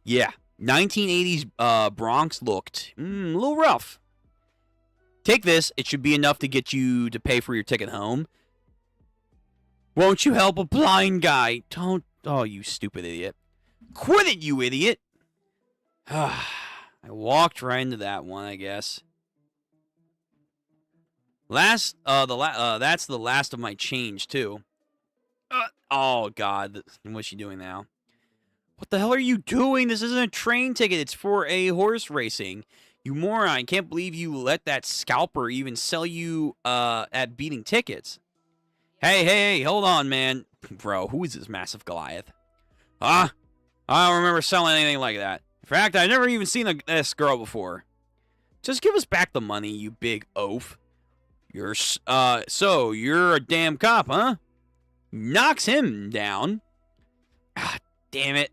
yeah. 1980s Bronx looked a little rough. Take this. It should be enough to get you to pay for your ticket home. Won't you help a blind guy? Don't. Oh, you stupid idiot. Quit it, you idiot. I walked right into that one, I guess. That's the last of my change, too. Oh, God. What's she doing now? What the hell are you doing? This isn't a train ticket. It's for a horse racing. You moron. I can't believe you let that scalper even sell you at beating tickets. Hey, hold on, man. Bro, who is this massive Goliath? Huh? I don't remember selling anything like that. In fact, I've never even seen this girl before. Just give us back the money, you big oaf. So you're a damn cop, huh? Knocks him down. Ah, damn it.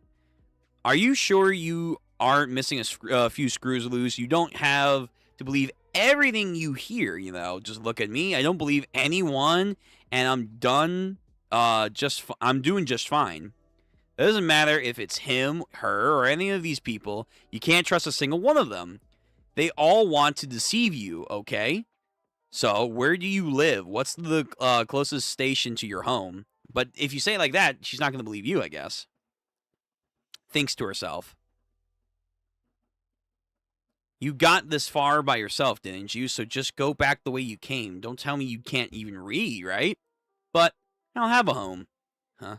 Are you sure you aren't missing a few screws loose? You don't have to believe everything you hear, you know. Just look at me. I don't believe anyone, and I'm done. I'm doing just fine. It doesn't matter if it's him, her, or any of these people. You can't trust a single one of them. They all want to deceive you, okay? So, where do you live? What's the closest station to your home? But if you say it like that, she's not going to believe you, I guess. Thinks to herself. You got this far by yourself, didn't you? So just go back the way you came. Don't tell me you can't even read, right? But I don't have a home. Huh?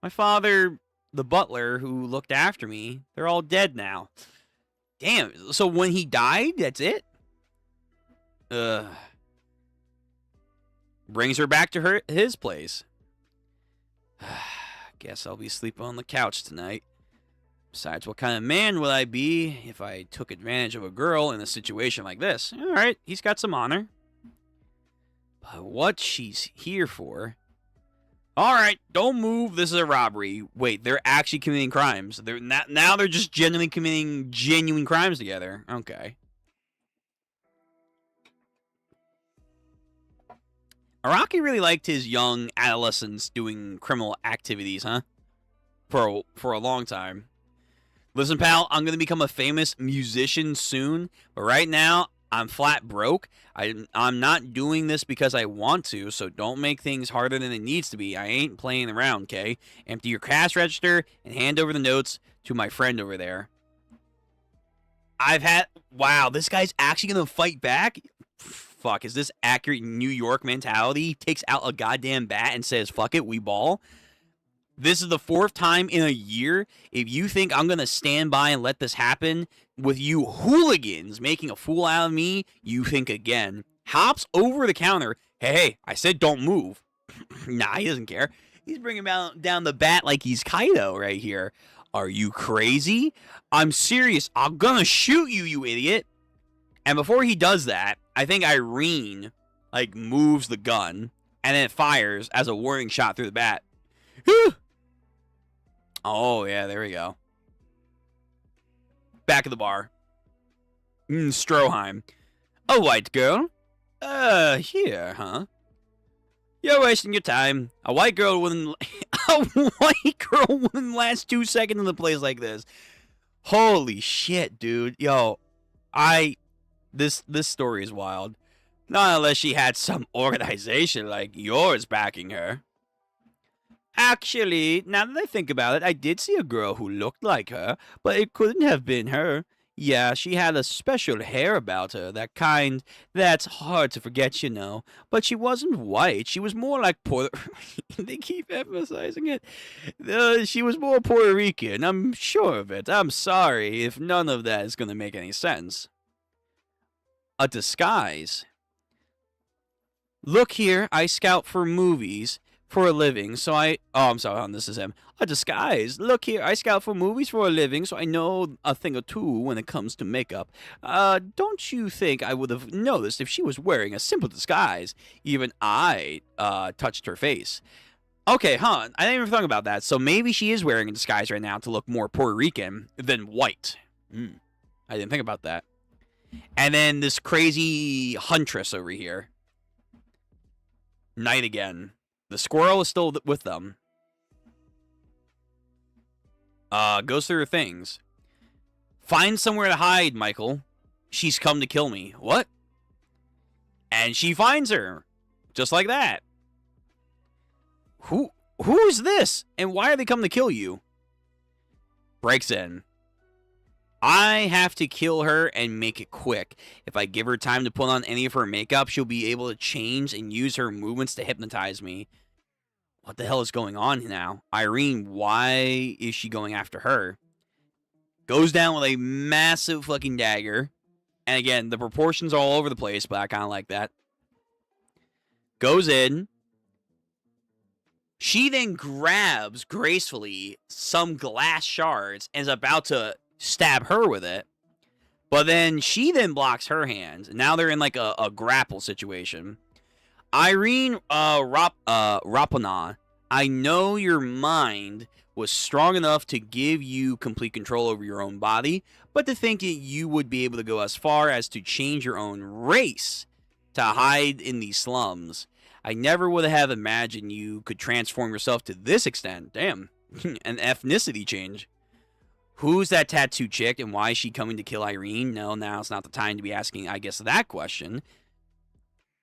My father, the butler who looked after me, they're all dead now. Damn, so when he died, that's it? Brings her back to his place. Guess I'll be sleeping on the couch tonight. Besides, what kind of man would I be if I took advantage of a girl in a situation like this? Alright, he's got some honor. But what she's here for... Alright, don't move. This is a robbery. Wait, they're actually committing crimes. Now they're just genuinely committing genuine crimes together. Okay. Araki really liked his young adolescents doing criminal activities, huh? For a long time. Listen, pal, I'm going to become a famous musician soon, but right now, I'm flat broke. I'm not doing this because I want to, so don't make things harder than it needs to be. I ain't playing around, okay? Empty your cash register and hand over the notes to my friend over there. Wow, this guy's actually going to fight back? Fuck, is this accurate New York mentality? Takes out a goddamn bat and says, fuck it, we ball? This is the 4th time in a year. If you think I'm going to stand by and let this happen with you hooligans making a fool out of me, you think again. Hops over the counter. Hey, I said don't move. Nah, he doesn't care. He's bringing down the bat like he's Kaido right here. Are you crazy? I'm serious. I'm going to shoot you, you idiot. And before he does that, I think Irene, moves the gun and then it fires as a warning shot through the bat. Oh, yeah, there we go. Back of the bar. Stroheim. A white girl? Here, huh? You're wasting your time. A white girl wouldn't last 2 seconds in a place like this. Holy shit, dude. Yo, this story is wild. Not unless she had some organization like yours backing her. Actually, now that I think about it, I did see a girl who looked like her, but it couldn't have been her. Yeah, she had a special hair about her, that kind that's hard to forget, you know. But she wasn't white. She was more like Puerto... They keep emphasizing it. She was more Puerto Rican. I'm sure of it. I'm sorry if none of that is going to make any sense. A disguise. Look here, I scout for movies for a living, so I... Oh, I'm sorry, this is him. A disguise. Look here, I scout for movies for a living, so I know a thing or two when it comes to makeup. Don't you think I would have noticed if she was wearing a simple disguise? Even I, touched her face. Okay, I didn't even think about that. So maybe she is wearing a disguise right now to look more Puerto Rican than white. I didn't think about that. And then this crazy huntress over here. Night again. The squirrel is still with them. Goes through her things. Find somewhere to hide, Michael. She's come to kill me. What? And she finds her. Just like that. Who is this? And why are they coming to kill you? Breaks in. I have to kill her and make it quick. If I give her time to put on any of her makeup, she'll be able to change and use her movements to hypnotize me. What the hell is going on now? Irene, why is she going after her? Goes down with a massive fucking dagger. And again, the proportions are all over the place, but I kind of like that. Goes in. She then grabs gracefully some glass shards and is about to stab her with it. But then she then blocks her hands. Now they're in like a grapple situation. Irene Rapana, I know your mind was strong enough to give you complete control over your own body, but to think that you would be able to go as far as to change your own race to hide in these slums. I never would have imagined you could transform yourself to this extent. Damn, an ethnicity change. Who's that tattooed chick and why is she coming to kill Irene? No, now's not the time to be asking, I guess, that question.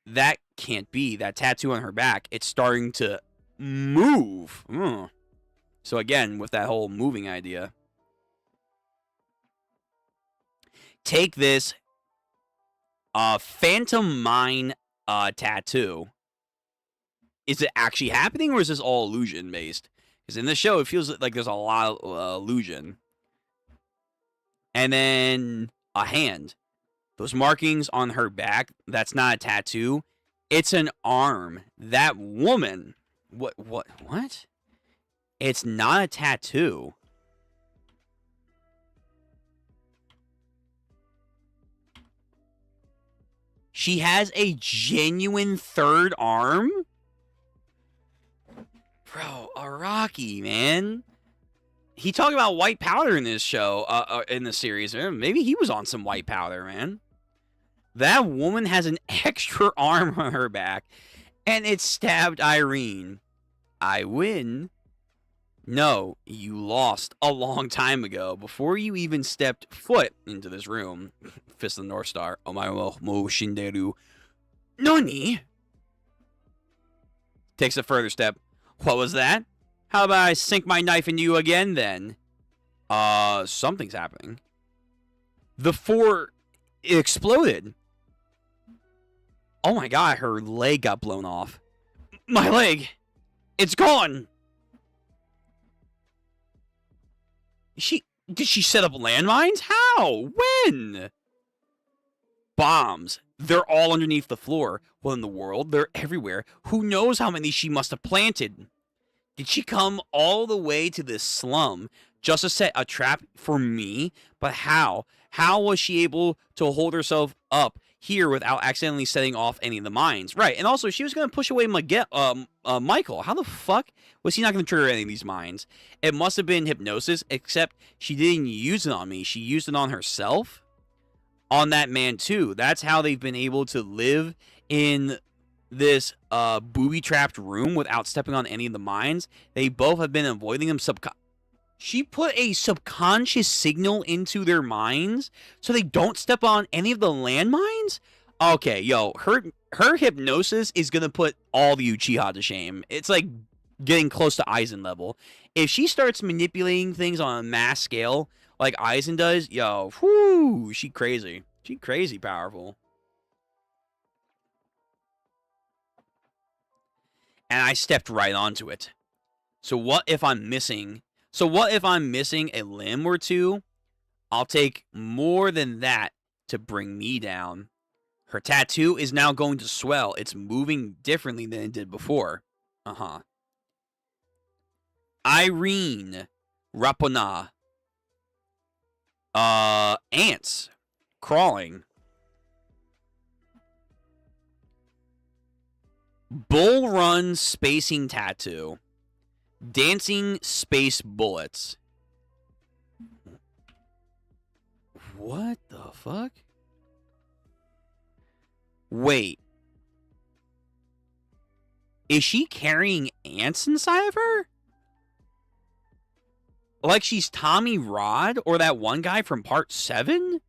That can't be. That tattoo on her back, it's starting to move. So again, with that whole moving idea. Take this Phantom Mine tattoo. Is it actually happening or is this all illusion based? Because in this show, it feels like there's a lot of illusion. And then a hand. Those markings on her back, that's not a tattoo. It's an arm. That woman. What? It's not a tattoo. She has a genuine third arm? Bro, Araki, man. He talked about white powder in this show, in the series. Maybe he was on some white powder, man. That woman has an extra arm on her back, and it stabbed Irene. I win. No, you lost a long time ago, before you even stepped foot into this room. Fist of the North Star. Omae mo shinderu. Nani? Takes a further step. What was that? How about I sink my knife into you again, then? Something's happening. The fort exploded. Oh my god, her leg got blown off. My leg! It's gone! Did she set up landmines? How? When? Bombs. They're all underneath the floor. Well, in the world, they're everywhere. Who knows how many she must have planted? Did she come all the way to this slum just to set a trap for me? But how? How was she able to hold herself up here without accidentally setting off any of the mines? Right, and also, she was going to push away Michael. How the fuck was he not going to trigger any of these mines? It must have been hypnosis, except she didn't use it on me. She used it on herself. On that man, too. That's how they've been able to live in this booby-trapped room without stepping on any of the mines. They both have been avoiding them She put a subconscious signal into their minds so they don't step on any of the landmines? Okay, yo, her hypnosis is going to put all the Uchiha to shame. It's like getting close to Aizen level. If she starts manipulating things on a mass scale like Aizen does, yo, whoo, she crazy. She crazy powerful. And I stepped right onto it. So what if I'm missing a limb or two? I'll take more than that to bring me down. Her tattoo is now going to swell. It's moving differently than it did before. Irene Rapona. Ants. Crawling. Bull Run spacing tattoo. Dancing space bullets. What the fuck? Wait. Is she carrying ants inside of her? Like she's Tommy Rod or that one guy from part 7?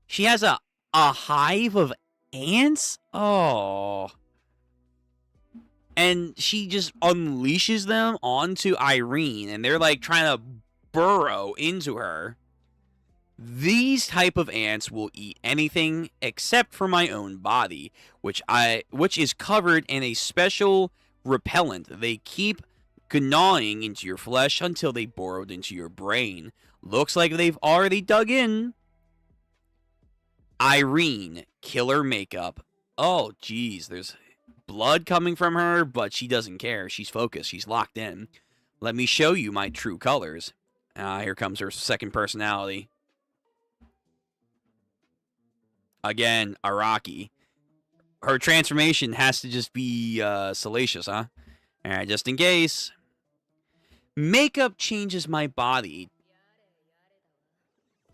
She has a hive of ants? Oh. And she just unleashes them onto Irene, and they're like trying to burrow into her. These type of ants will eat anything except for my own body, which is covered in a special repellent. They keep gnawing into your flesh until they burrowed into your brain. Looks like they've already dug in. Irene, killer makeup. Oh, geez, there's blood coming from her, but she doesn't care. She's focused. She's locked in. Let me show you my true colors. Here comes her second personality. Again, Araki. Her transformation has to just be salacious, huh? Alright, just in case. Makeup changes my body.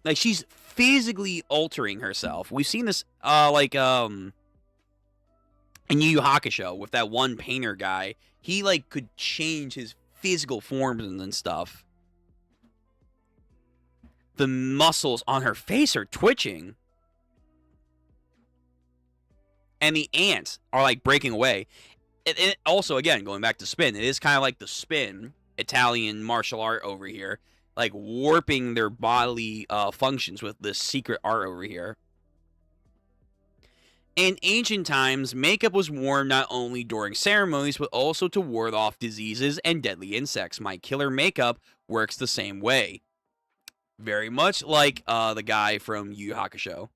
Like, she's physically altering herself. We've seen this, in Yu Yu Hakusho with that one painter guy. He, like, could change his physical forms and stuff. The muscles on her face are twitching. And the ants are, like, breaking away. It also, again, going back to spin, it is kind of like the spin Italian martial art over here. Like, warping their bodily functions with this secret art over here. In ancient times, makeup was worn not only during ceremonies, but also to ward off diseases and deadly insects. My killer makeup works the same way. Very much like the guy from Yu Yu Hakusho.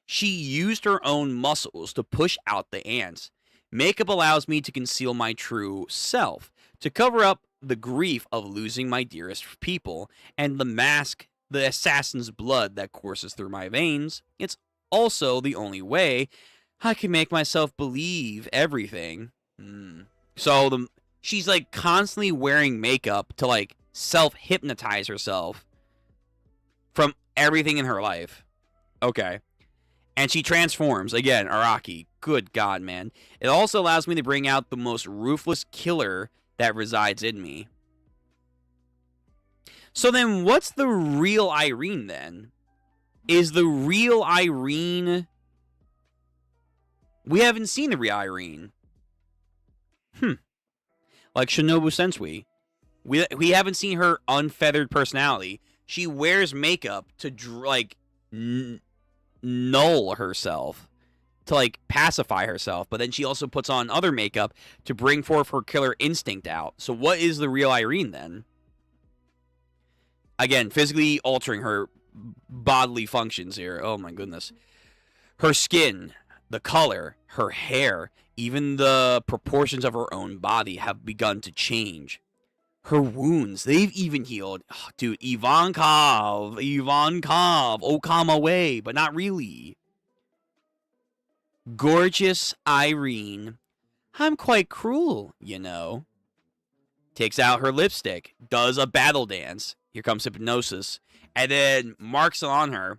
She used her own muscles to push out the ants. Makeup allows me to conceal my true self, to cover up the grief of losing my dearest people, and the mask, the assassin's blood that courses through my veins. It's also the only way I can make myself believe everything. So she's like constantly wearing makeup to like self-hypnotize herself from everything in her life. Okay. And she transforms. Again, Araki. Good God, man. It also allows me to bring out the most ruthless killer that resides in me. So then what's the real Irene then? Is the real Irene... We haven't seen the real Irene. Like Shinobu Sensui. We haven't seen her unfeathered personality. She wears makeup to, like, null herself. To, like, pacify herself. But then she also puts on other makeup to bring forth her killer instinct out. So what is the real Irene then? Again, physically altering her bodily functions here. Oh my goodness. Her skin, the color, her hair, even the proportions of her own body have begun to change. Her wounds, they've even healed. Oh, dude, Ivankov, oh come away, but not really. Gorgeous Irene. I'm quite cruel, you know. Takes out her lipstick, does a battle dance. Here comes hypnosis. And then marks on her.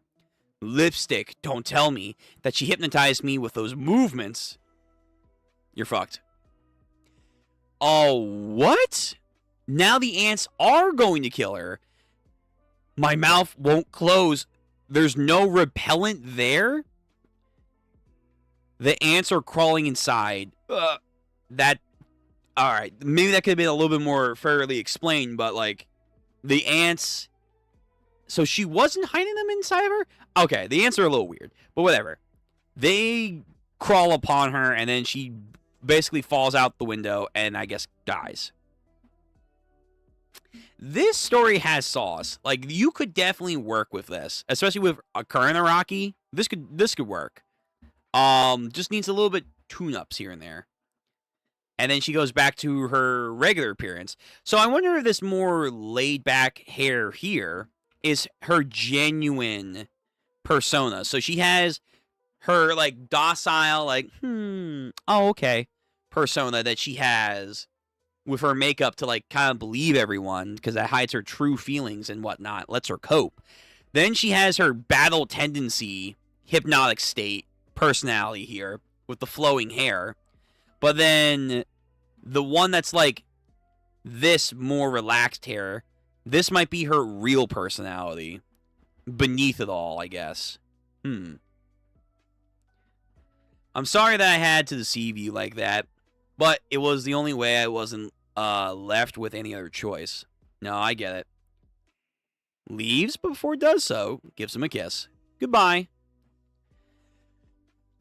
Lipstick, don't tell me that she hypnotized me with those movements. You're fucked. Oh, what? Now the ants are going to kill her. My mouth won't close. There's no repellent there? The ants are crawling inside. Alright, maybe that could have been a little bit more fairly explained, but like, the ants... So she wasn't hiding them inside of her? Okay, the ants are a little weird, but whatever. They crawl upon her, and then she basically falls out the window, and I guess dies. This story has sauce. Like, you could definitely work with this, especially with a current Araki. This could work. Just needs a little bit tune-ups here and there. And then she goes back to her regular appearance. So I wonder if this more laid-back hair here is her genuine persona. So she has her, like, docile, like, oh, okay, persona that she has with her makeup to, like, kind of believe everyone, because that hides her true feelings and whatnot, lets her cope. Then she has her battle tendency, hypnotic state, personality here, with the flowing hair. But then the one that's like this more relaxed hair, this might be her real personality beneath it all, I guess. I'm sorry that I had to deceive you like that, but it was the only way. I wasn't left with any other choice. No, I get it. Leaves, but before it does so, gives him a kiss. Goodbye.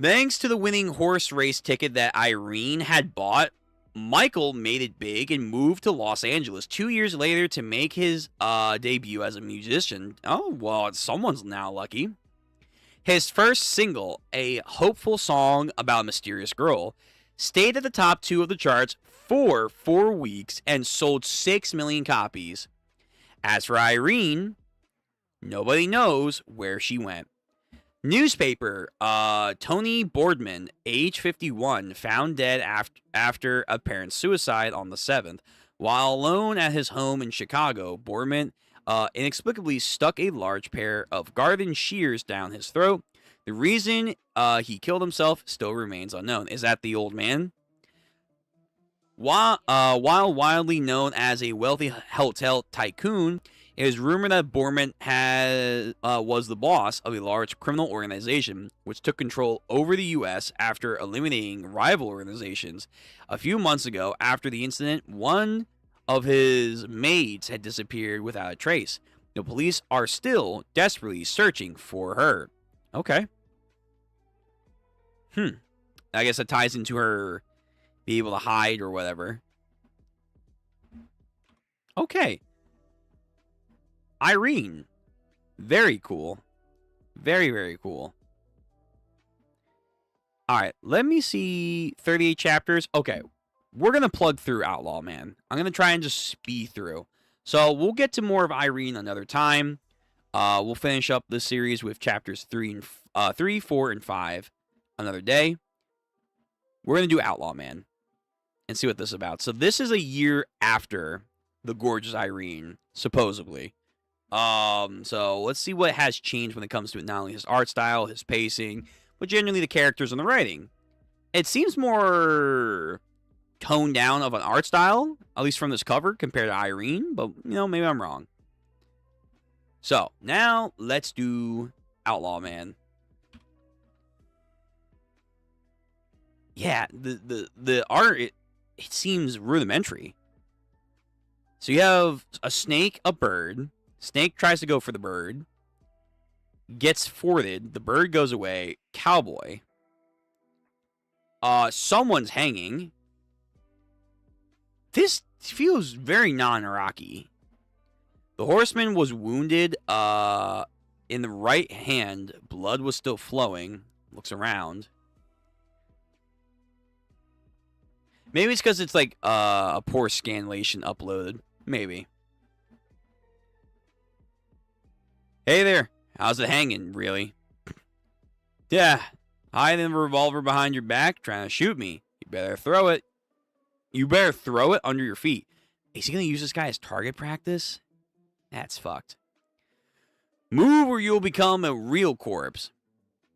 Thanks to the winning horse race ticket that Irene had bought, Michael made it big and moved to Los Angeles 2 years later to make his debut as a musician. Oh, well, someone's now lucky. His first single, a hopeful song about a mysterious girl, stayed at the top 2 of the charts for 4 weeks and sold 6 million copies. As for Irene, nobody knows where she went. Newspaper, Tony Boardman, age 51, found dead after apparent suicide on the 7th. While alone at his home in Chicago, Boardman inexplicably stuck a large pair of garden shears down his throat. The reason he killed himself still remains unknown. Is that the old man? While widely known as a wealthy hotel tycoon, it is rumored that Boardman was the boss of a large criminal organization which took control over the U.S. after eliminating rival organizations. A few months ago, after the incident, one of his maids had disappeared without a trace. The police are still desperately searching for her. Okay. I guess that ties into her being able to hide or whatever. Okay. Irene. Very cool. Very, very cool. Alright, let me see 38 chapters. Okay, we're going to plug through Outlaw, man. I'm going to try and just speed through. So, we'll get to more of Irene another time. We'll finish up this series with chapters 3, 4, and 5 another day. We're going to do Outlaw, man, and see what this is about. So, this is a year after the gorgeous Irene, supposedly. So let's see what has changed when it comes to not only his art style, his pacing, but generally the characters and the writing. It seems more toned down of an art style, at least from this cover, compared to Irene, but, you know, maybe I'm wrong. So, now, let's do Outlaw, man. Yeah, the art, it seems rudimentary. So you have a snake, a bird. Snake tries to go for the bird. Gets thwarted. The bird goes away. Cowboy. Someone's hanging. This feels very non-Araki. The horseman was wounded in the right hand. Blood was still flowing. Looks around. Maybe it's because it's like a poor scanlation uploaded. Maybe. Hey there. How's it hanging, really? Yeah. Hiding the revolver behind your back, trying to shoot me. You better throw it. You better throw it under your feet. Is he going to use this guy as target practice? That's fucked. Move or you'll become a real corpse.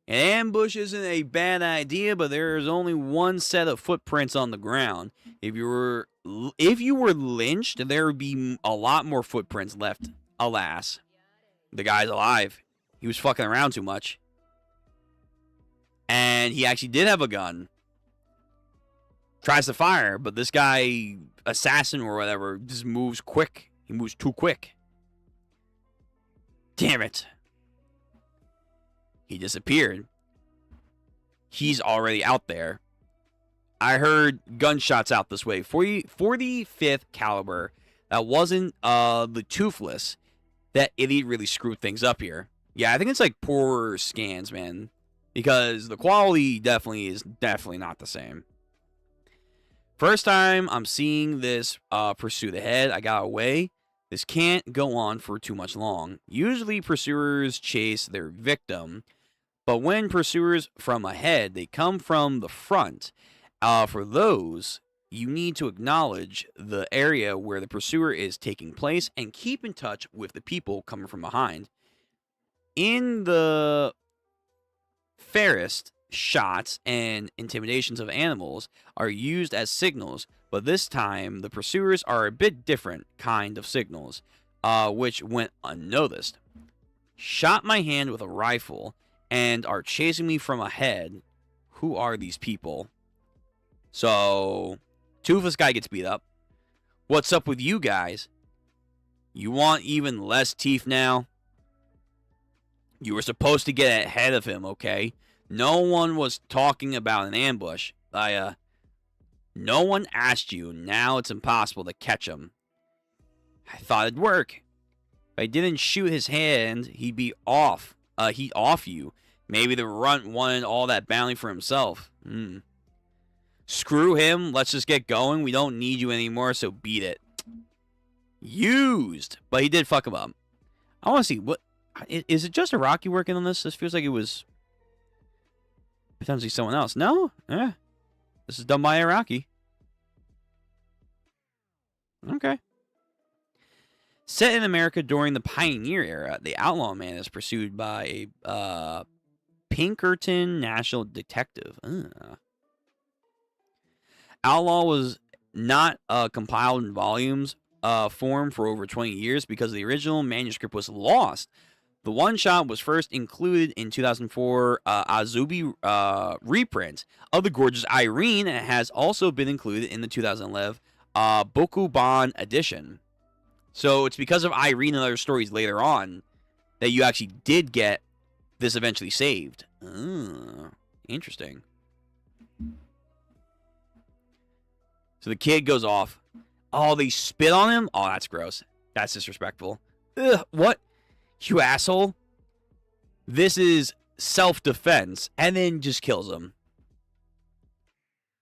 An ambush isn't a bad idea, but there is only one set of footprints on the ground. If you were lynched, there would be a lot more footprints left. Alas. The guy's alive. He was fucking around too much. And he actually did have a gun. Tries to fire, but this guy, assassin or whatever, just moves quick. He moves too quick. Damn it. He disappeared. He's already out there. I heard gunshots out this way. 45th caliber. That wasn't the toothless. That idiot really screwed things up here. Yeah, I think it's like poor scans, man. Because the quality is definitely not the same. First time I'm seeing this pursuit ahead. I got away. This can't go on for too much long. Usually pursuers chase their victim. But when pursuers from ahead, they come from the front. For those, you need to acknowledge the area where the pursuer is taking place and keep in touch with the people coming from behind. In the fairest, shots and intimidations of animals are used as signals, but this time the pursuers are a bit different kind of signals, which went unnoticed. Shot my hand with a rifle and are chasing me from ahead. Who are these people? So, toothless guy gets beat up. What's up with you guys? You want even less teeth now? You were supposed to get ahead of him, okay? No one was talking about an ambush. No one asked you. Now it's impossible to catch him. I thought it'd work. If I didn't shoot his hand, he'd be off. He'd off you. Maybe the runt wanted all that bounty for himself. Screw him. Let's just get going. We don't need you anymore, so beat it. Used. But he did fuck him up. I want to see. What is it just Araki working on this? This feels like it was potentially someone else. No? Eh. This is done by Araki. Okay. Set in America during the Pioneer era, the Outlaw Man is pursued by a Pinkerton National Detective. Outlaw was not compiled in volumes form for over 20 years because the original manuscript was lost. The one-shot was first included in 2004 Azubi reprint of the gorgeous Irene, and it has also been included in the 2011 Bokuban edition. So it's because of Irene and other stories later on that you actually did get this eventually saved. Interesting. So the kid goes off. Oh, they spit on him? Oh, that's gross. That's disrespectful. Ugh, what? You asshole. This is self-defense. And then just kills him.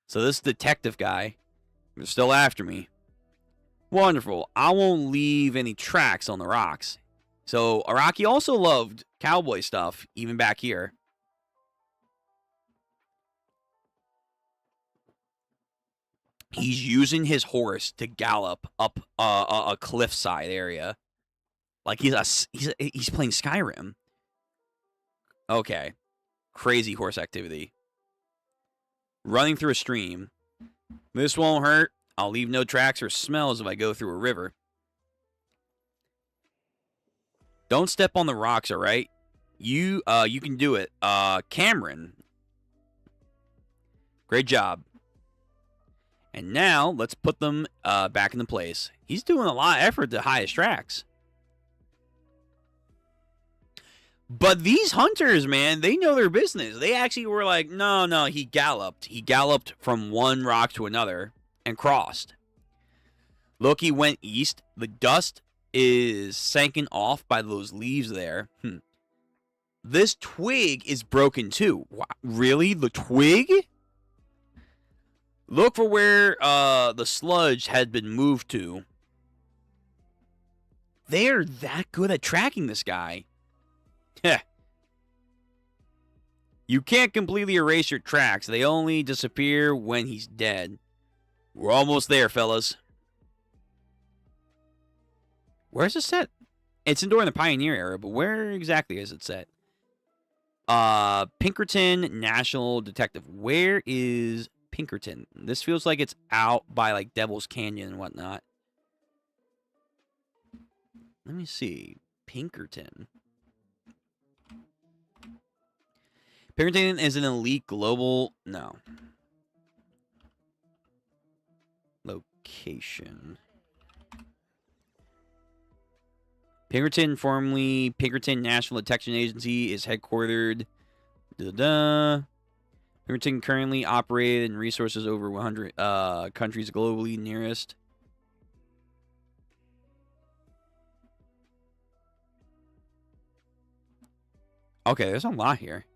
So this detective guy is still after me. Wonderful. I won't leave any tracks on the rocks. So Araki also loved cowboy stuff, even back here. He's using his horse to gallop up a cliffside area, like he's playing Skyrim. Okay, crazy horse activity. Running through a stream. This won't hurt. I'll leave no tracks or smells if I go through a river. Don't step on the rocks, all right? You can do it. Cameron. Great job. And now, let's put them back into place. He's doing a lot of effort to hide his tracks. But these hunters, man, they know their business. They actually were like, no, he galloped. He galloped from one rock to another and crossed. Loki went east. The dust is sinking off by those leaves there. This twig is broken too. Wow, really? The twig? Look for where the sludge had been moved to. They're that good at tracking this guy. Heh. You can't completely erase your tracks. They only disappear when he's dead. We're almost there, fellas. Where's it set? It's during the Pioneer era, but where exactly is it set? Pinkerton National Detective. Where is Pinkerton? This feels like it's out by like Devil's Canyon and whatnot. Let me see. Pinkerton. Pinkerton is an elite global... No. Location. Pinkerton, formerly Pinkerton National Detection Agency, is headquartered... Pinkerton currently operated in resources over 100 countries globally nearest. Okay, there's a lot here.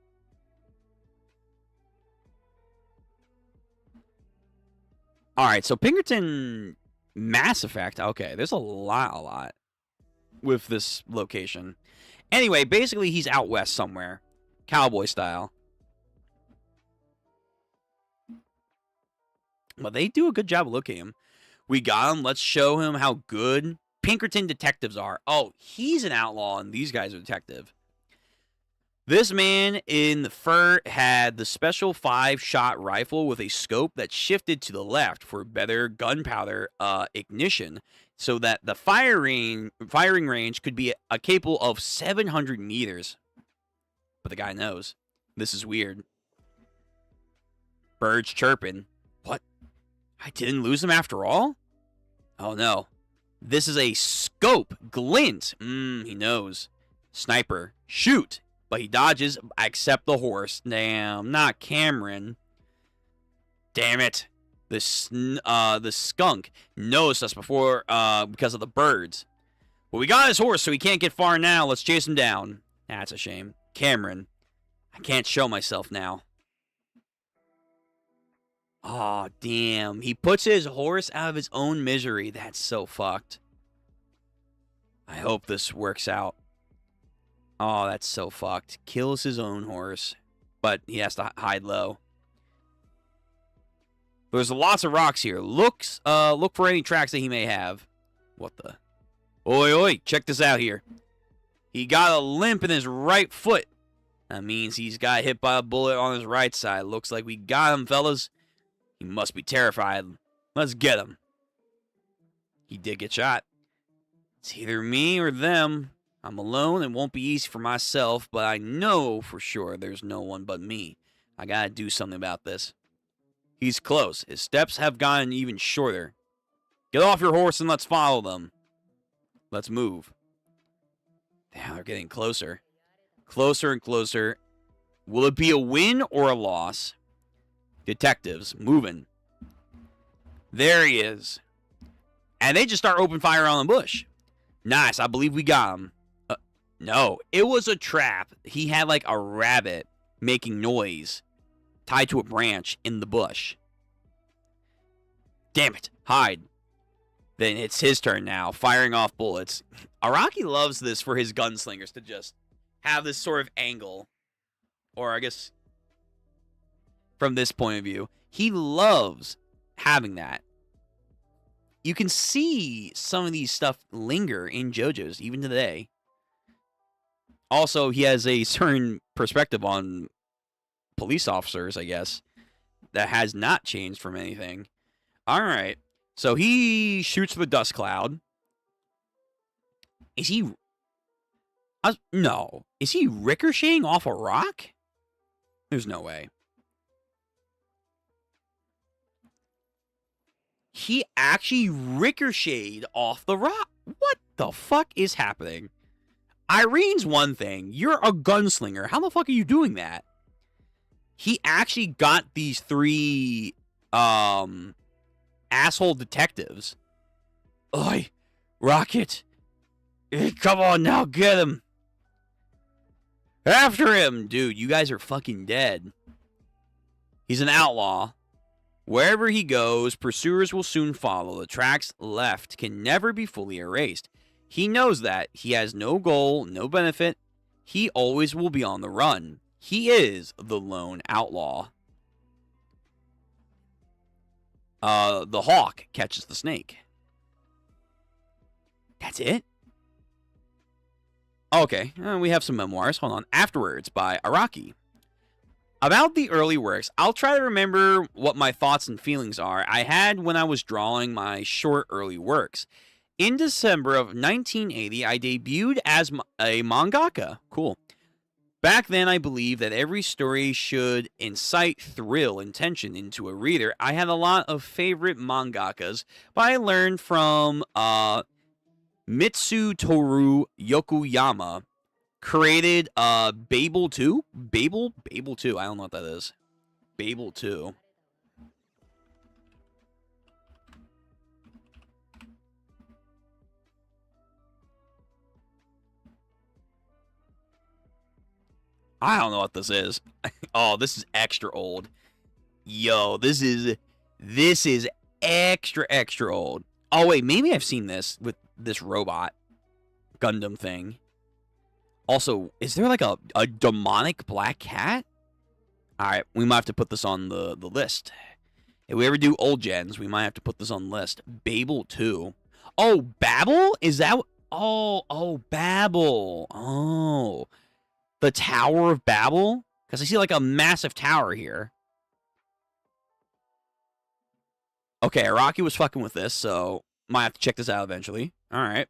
Alright, so Pinkerton Mass Effect. Okay, there's a lot with this location. Anyway, basically he's out west somewhere. Cowboy style. But they do a good job of locating him. We got him. Let's show him how good Pinkerton detectives are. Oh, he's an outlaw and these guys are detective. This man in the fur had the special 5-shot rifle with a scope that shifted to the left for better gunpowder ignition, so that the firing range could be capable of 700 meters. But the guy knows. This is weird. Birds chirping. What? I didn't lose him after all? Oh no. This is a scope. Glint. He knows. Sniper. Shoot. But he dodges, except the horse. Damn, not Cameron. Damn it. The skunk noticed us before because of the birds. Well, we got his horse, so he can't get far now. Let's chase him down. That's a shame. Cameron, I can't show myself now. Oh, damn. He puts his horse out of his own misery. That's so fucked. I hope this works out. Oh, that's so fucked. Kills his own horse, but he has to hide low. There's lots of rocks here. Look for any tracks that he may have. What the? Oi, oi, check this out here. He got a limp in his right foot. That means he's got hit by a bullet on his right side. Looks like we got him, fellas. He must be terrified. Let's get him. He did get shot. It's either me or them. I'm alone. It won't be easy for myself, but I know for sure there's no one but me. I gotta do something about this. He's close. His steps have gotten even shorter. Get off your horse and let's follow them. Let's move. Damn, they're getting closer. Closer and closer. Will it be a win or a loss? Detectives, moving. There he is. And they just start open fire on the bush. Nice, I believe we got him. No, it was a trap. He had like a rabbit making noise tied to a branch in the bush. Damn it, hide. Then it's his turn now, firing off bullets. Araki loves this for his gunslingers to just have this sort of angle. Or I guess from this point of view, he loves having that. You can see some of these stuff linger in JoJo's even today. Also, he has a certain perspective on police officers, I guess, that has not changed from anything. All right. So he shoots the dust cloud. Is he... no. Is he ricocheting off a rock? There's no way. He actually ricocheted off the rock. What the fuck is happening? Irene's one thing. You're a gunslinger. How the fuck are you doing that? He actually got these three asshole detectives. Oi, Rocket. Come on now, get him. After him. Dude, you guys are fucking dead. He's an outlaw. Wherever he goes, pursuers will soon follow. The tracks left can never be fully erased. He knows that. He has no goal, no benefit. He always will be on the run. He is the lone outlaw. The hawk catches the snake. That's it? Okay, we have some memoirs. Hold on. Afterwards by Araki. About the early works, I'll try to remember what my thoughts and feelings are I had when I was drawing my short early works. In December of 1980, I debuted as a mangaka. Cool. Back then, I believed that every story should incite thrill and tension into a reader. I had a lot of favorite mangakas, but I learned from Mitsutoru Yokoyama, created Babel 2? Babel 2. I don't know what that is. Babel 2. I don't know what this is. Oh, this is extra old. Yo, this is extra old. Oh wait, maybe I've seen this with this robot Gundam thing. Also, is there like a demonic black cat? Alright, we might have to put this on the list. If we ever do old gens, we might have to put this on the list. Babel 2. Oh, Babel? Is that... Oh, Babel. Oh. The Tower of Babel? Because I see like a massive tower here. Okay, Araki was fucking with this, so might have to check this out eventually. Alright.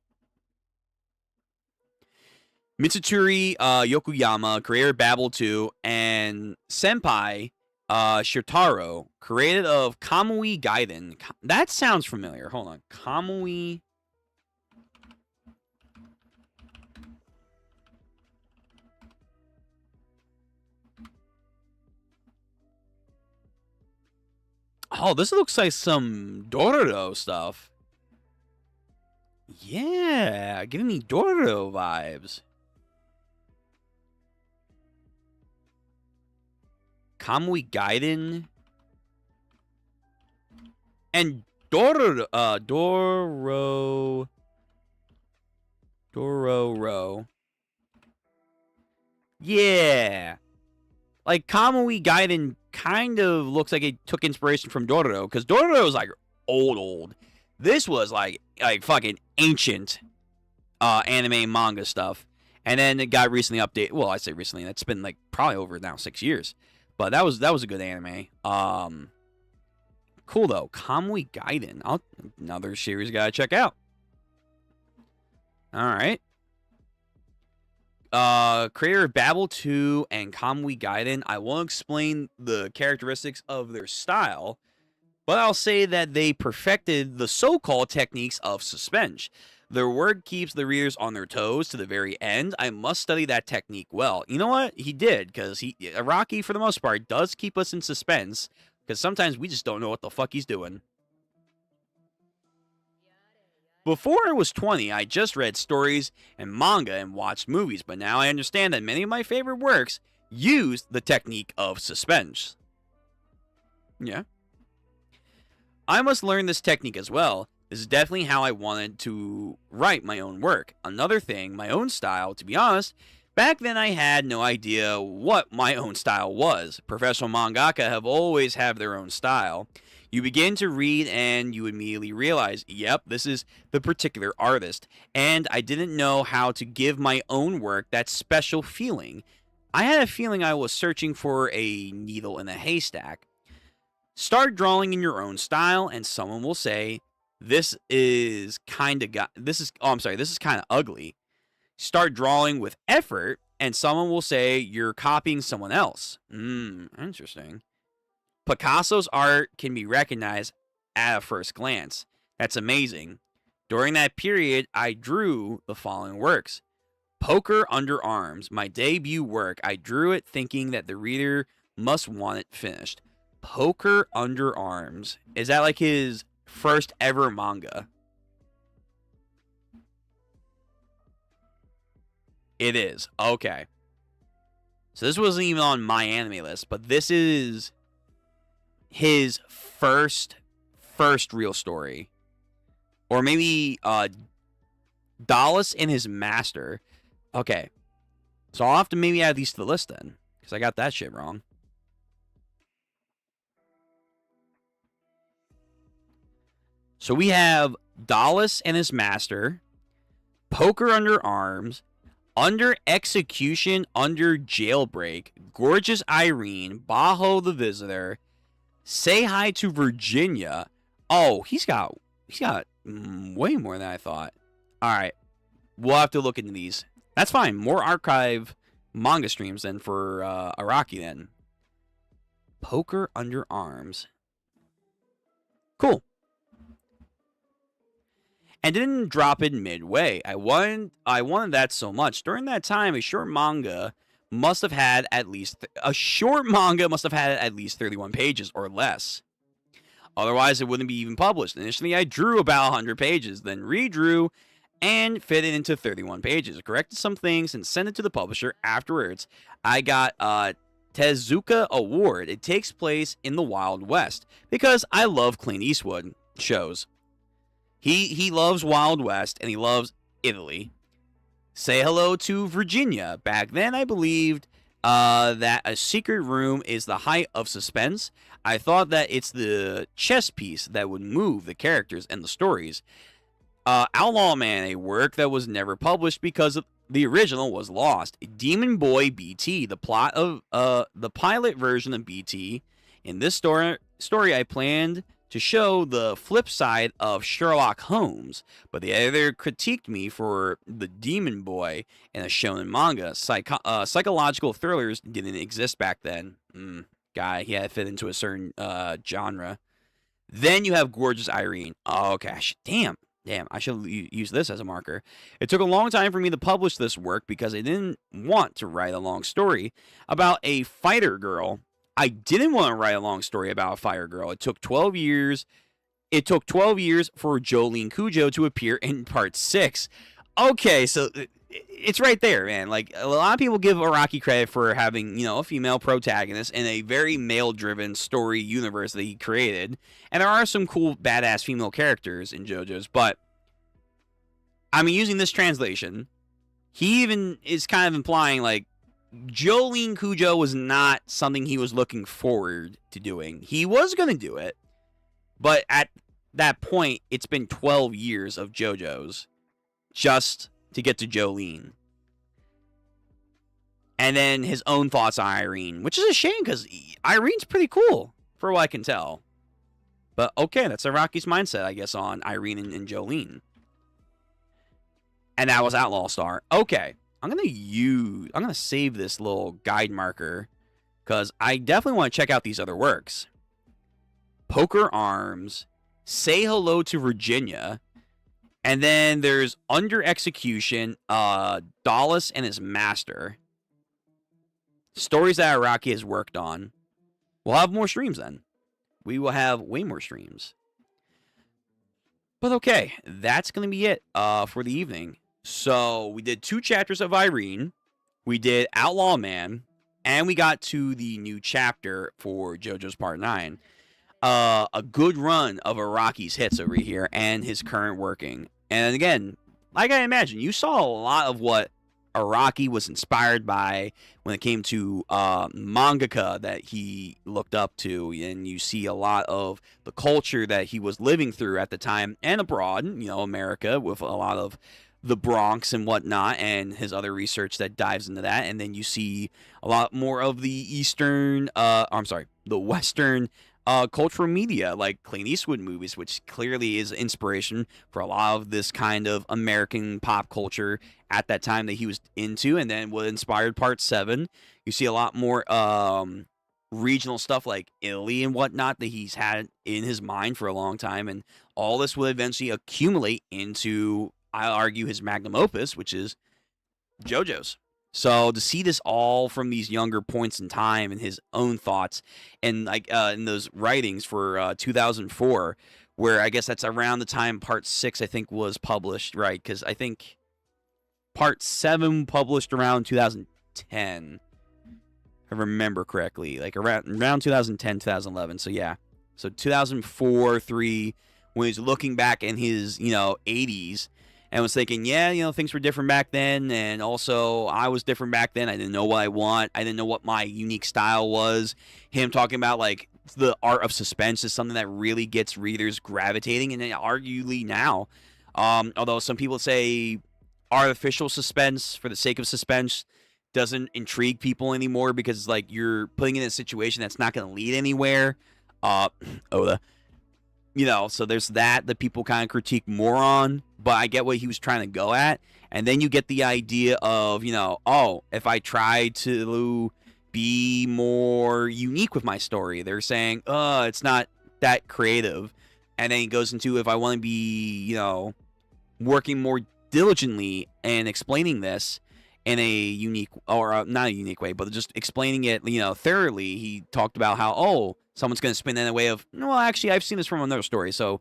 Mitsuturi Yokoyama, creator of Babel 2, and Senpai Shotaro, created of Kamui Gaiden. That sounds familiar. Hold on. Kamui... Oh, this looks like some Dororo stuff. Yeah, giving me Dororo vibes. Kamui Gaiden. And Dororo. Yeah. Like, Kamui Gaiden kind of looks like it took inspiration from Dororo, because Dororo is like old. This was like fucking ancient anime manga stuff. And then it got recently updated. Well, I say recently, that's been like probably over now 6 years. But that was a good anime. Cool though. Kamui Gaiden. Another series gotta check out. Alright. Creator of Babel 2 and Kamui Gaiden. I won't explain the characteristics of their style, but I'll say that they perfected the so-called techniques of suspense. Their work keeps the readers on their toes to the very end. I must study that technique well. You know what? He did, because Araki, for the most part, does keep us in suspense, because sometimes we just don't know what the fuck he's doing. Before I was 20, I just read stories and manga and watched movies, but now I understand that many of my favorite works use the technique of suspense. Yeah. I must learn this technique as well. This is definitely how I wanted to write my own work. Another thing, my own style, to be honest, back then I had no idea what my own style was. Professional mangaka have always have their own style. You begin to read and you immediately realize, yep, this is the particular artist. And I didn't know how to give my own work that special feeling. I had a feeling I was searching for a needle in a haystack. Start drawing in your own style and someone will say, this is kind of ugly. Start drawing with effort and someone will say you're copying someone else. Interesting. Picasso's art can be recognized at a first glance. That's amazing. During that period, I drew the following works. Poker Under Arms, my debut work. I drew it thinking that the reader must want it finished. Poker Under Arms. Is that like his first ever manga? It is. Okay. So this wasn't even on my anime list, but this is his first real story. Or maybe Dallas and his master. Okay. So I'll have to maybe add these to the list then, because I got that shit wrong. So we have Dallas and his master, Poker Under Arms, Under Execution, Under Jailbreak, Gorgeous Irene, Bajo the Visitor, Say Hi to Virginia. Oh, he's got way more than I thought. All right, we'll have to look into these. That's fine. More archive manga streams than for Araki then. Poker Under Arms. Cool. And didn't drop it midway. I wanted that so much. During that time, a short manga must have had at least 31 pages or less. Otherwise, it wouldn't be even published. Initially, I drew about 100 pages, then redrew and fit it into 31 pages. Corrected some things and sent it to the publisher. Afterwards, I got a Tezuka Award. It takes place in the Wild West because I love Clint Eastwood shows. He loves Wild West and he loves Italy. Say Hello to Virginia. Back then, I believed that a secret room is the height of suspense. I thought that it's the chess piece that would move the characters and the stories. Outlaw Man, a work that was never published because the original was lost. Demon Boy BT, the plot of the pilot version of BT. In this story, I planned to show the flip side of Sherlock Holmes, but the editor critiqued me for the Demon Boy in a shonen manga. Psychological thrillers didn't exist back then. Guy, he had to fit into a certain genre. Then you have Gorgeous Irene. Oh, okay, damn, I should use this as a marker. It took a long time for me to publish this work because I didn't want to write a long story about a fighter girl. I didn't want to write a long story about a fire girl. It took 12 years. It took 12 years for Jolene Cujo to appear in part 6. Okay, so it's right there, man. Like, a lot of people give Araki credit for having, a female protagonist in a very male-driven story universe that he created. And there are some cool, badass female characters in JoJo's, but, I mean, using this translation, he even is kind of implying, like, Jolene Cujo was not something he was looking forward to doing. He was going to do it, but at that point, it's been 12 years of JoJo's just to get to Jolene. And then his own thoughts on Irene, which is a shame because Irene's pretty cool, for what I can tell. But okay, that's Araki's mindset, I guess, on Irene and Jolene. And that was Outlaw Star. Okay, I'm gonna save this little guide marker because I definitely want to check out these other works. Poker Arms, Say Hello to Virginia, and then there's Under Execution, Dallas and His Master. Stories that Araki has worked on. We'll have more streams then. We will have way more streams. But okay, that's going to be it for the evening. So we did 2 chapters of Irene. We did Outlaw Man. And we got to the new chapter for JoJo's Part 9. A good run of Araki's hits over here and his current working. And again, like I imagine, you saw a lot of what Araki was inspired by when it came to mangaka that he looked up to, and you see a lot of the culture that he was living through at the time and abroad, America, with a lot of the Bronx and whatnot, and his other research that dives into that. And then you see a lot more of the the Western cultural media, like Clint Eastwood movies, which clearly is inspiration for a lot of this kind of American pop culture at that time that he was into, and then what inspired Part 7. You see a lot more regional stuff like Italy and whatnot that he's had in his mind for a long time, and all this will eventually accumulate into, I'll argue, his magnum opus, which is JoJo's. So to see this all from these younger points in time and his own thoughts, and like in those writings for 2004, where I guess that's around the time Part 6 I think was published, right? Because I think Part 7 published around 2010, if I remember correctly, like around 2010, 2011. So yeah, so 2004, 3, when he's looking back in his 80s. And was thinking, things were different back then, and also I was different back then. I didn't know what I want. I didn't know what my unique style was. Him talking about, like, the art of suspense is something that really gets readers gravitating, and arguably now, although some people say artificial suspense for the sake of suspense doesn't intrigue people anymore because, like, you're putting it in a situation that's not going to lead anywhere. Oda. So there's that people kind of critique more on, but I get what he was trying to go at. And then you get the idea of, if I try to be more unique with my story, they're saying, it's not that creative. And then he goes into, if I want to be, working more diligently and explaining this in a unique, or not a unique way, but just explaining it, thoroughly. He talked about how, someone's going to spin that in a way of, well, actually, I've seen this from another story. So,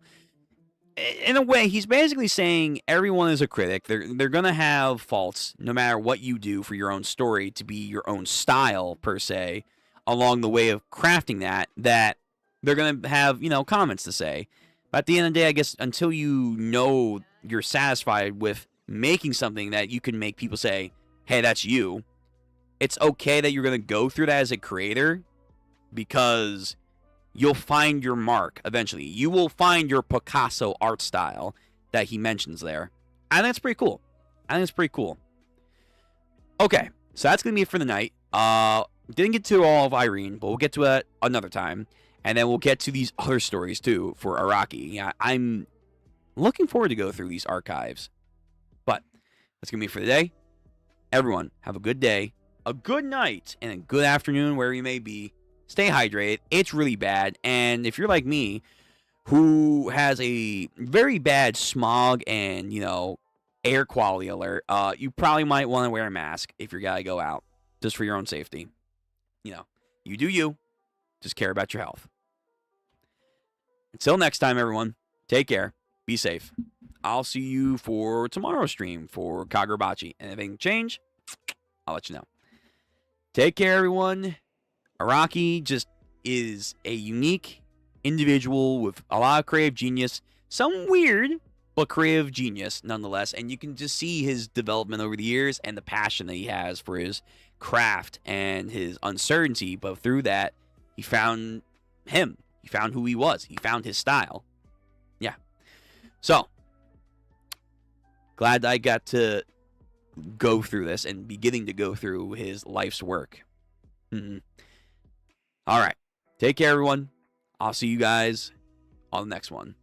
in a way, he's basically saying everyone is a critic. They're going to have faults, no matter what you do for your own story to be your own style, per se, along the way of crafting that they're going to have, comments to say. But at the end of the day, I guess, until you're satisfied with making something that you can make people say, hey, that's you, it's okay that you're going to go through that as a creator, because you'll find your mark eventually. You will find your Picasso art style that he mentions there. And that's pretty cool. Okay, so that's going to be it for the night. Didn't get to all of Irene, but we'll get to it another time. And then we'll get to these other stories, too, for Araki. Yeah, I'm looking forward to go through these archives. But that's going to be it for the day. Everyone, have a good day, a good night, and a good afternoon, wherever you may be. Stay hydrated. It's really bad. And if you're like me, who has a very bad smog and, air quality alert, you probably might want to wear a mask if you're going to go out, just for your own safety. You do you. Just care about your health. Until next time, everyone, take care. Be safe. I'll see you for tomorrow's stream for Kagurabachi. Anything change, I'll let you know. Take care, everyone. Araki just is a unique individual with a lot of creative genius. Some weird, but creative genius nonetheless. And you can just see his development over the years and the passion that he has for his craft and his uncertainty. But through that, he found him. He found who he was. He found his style. Yeah. So, glad I got to go through this and beginning to go through his life's work. All right. Take care, everyone. I'll see you guys on the next one.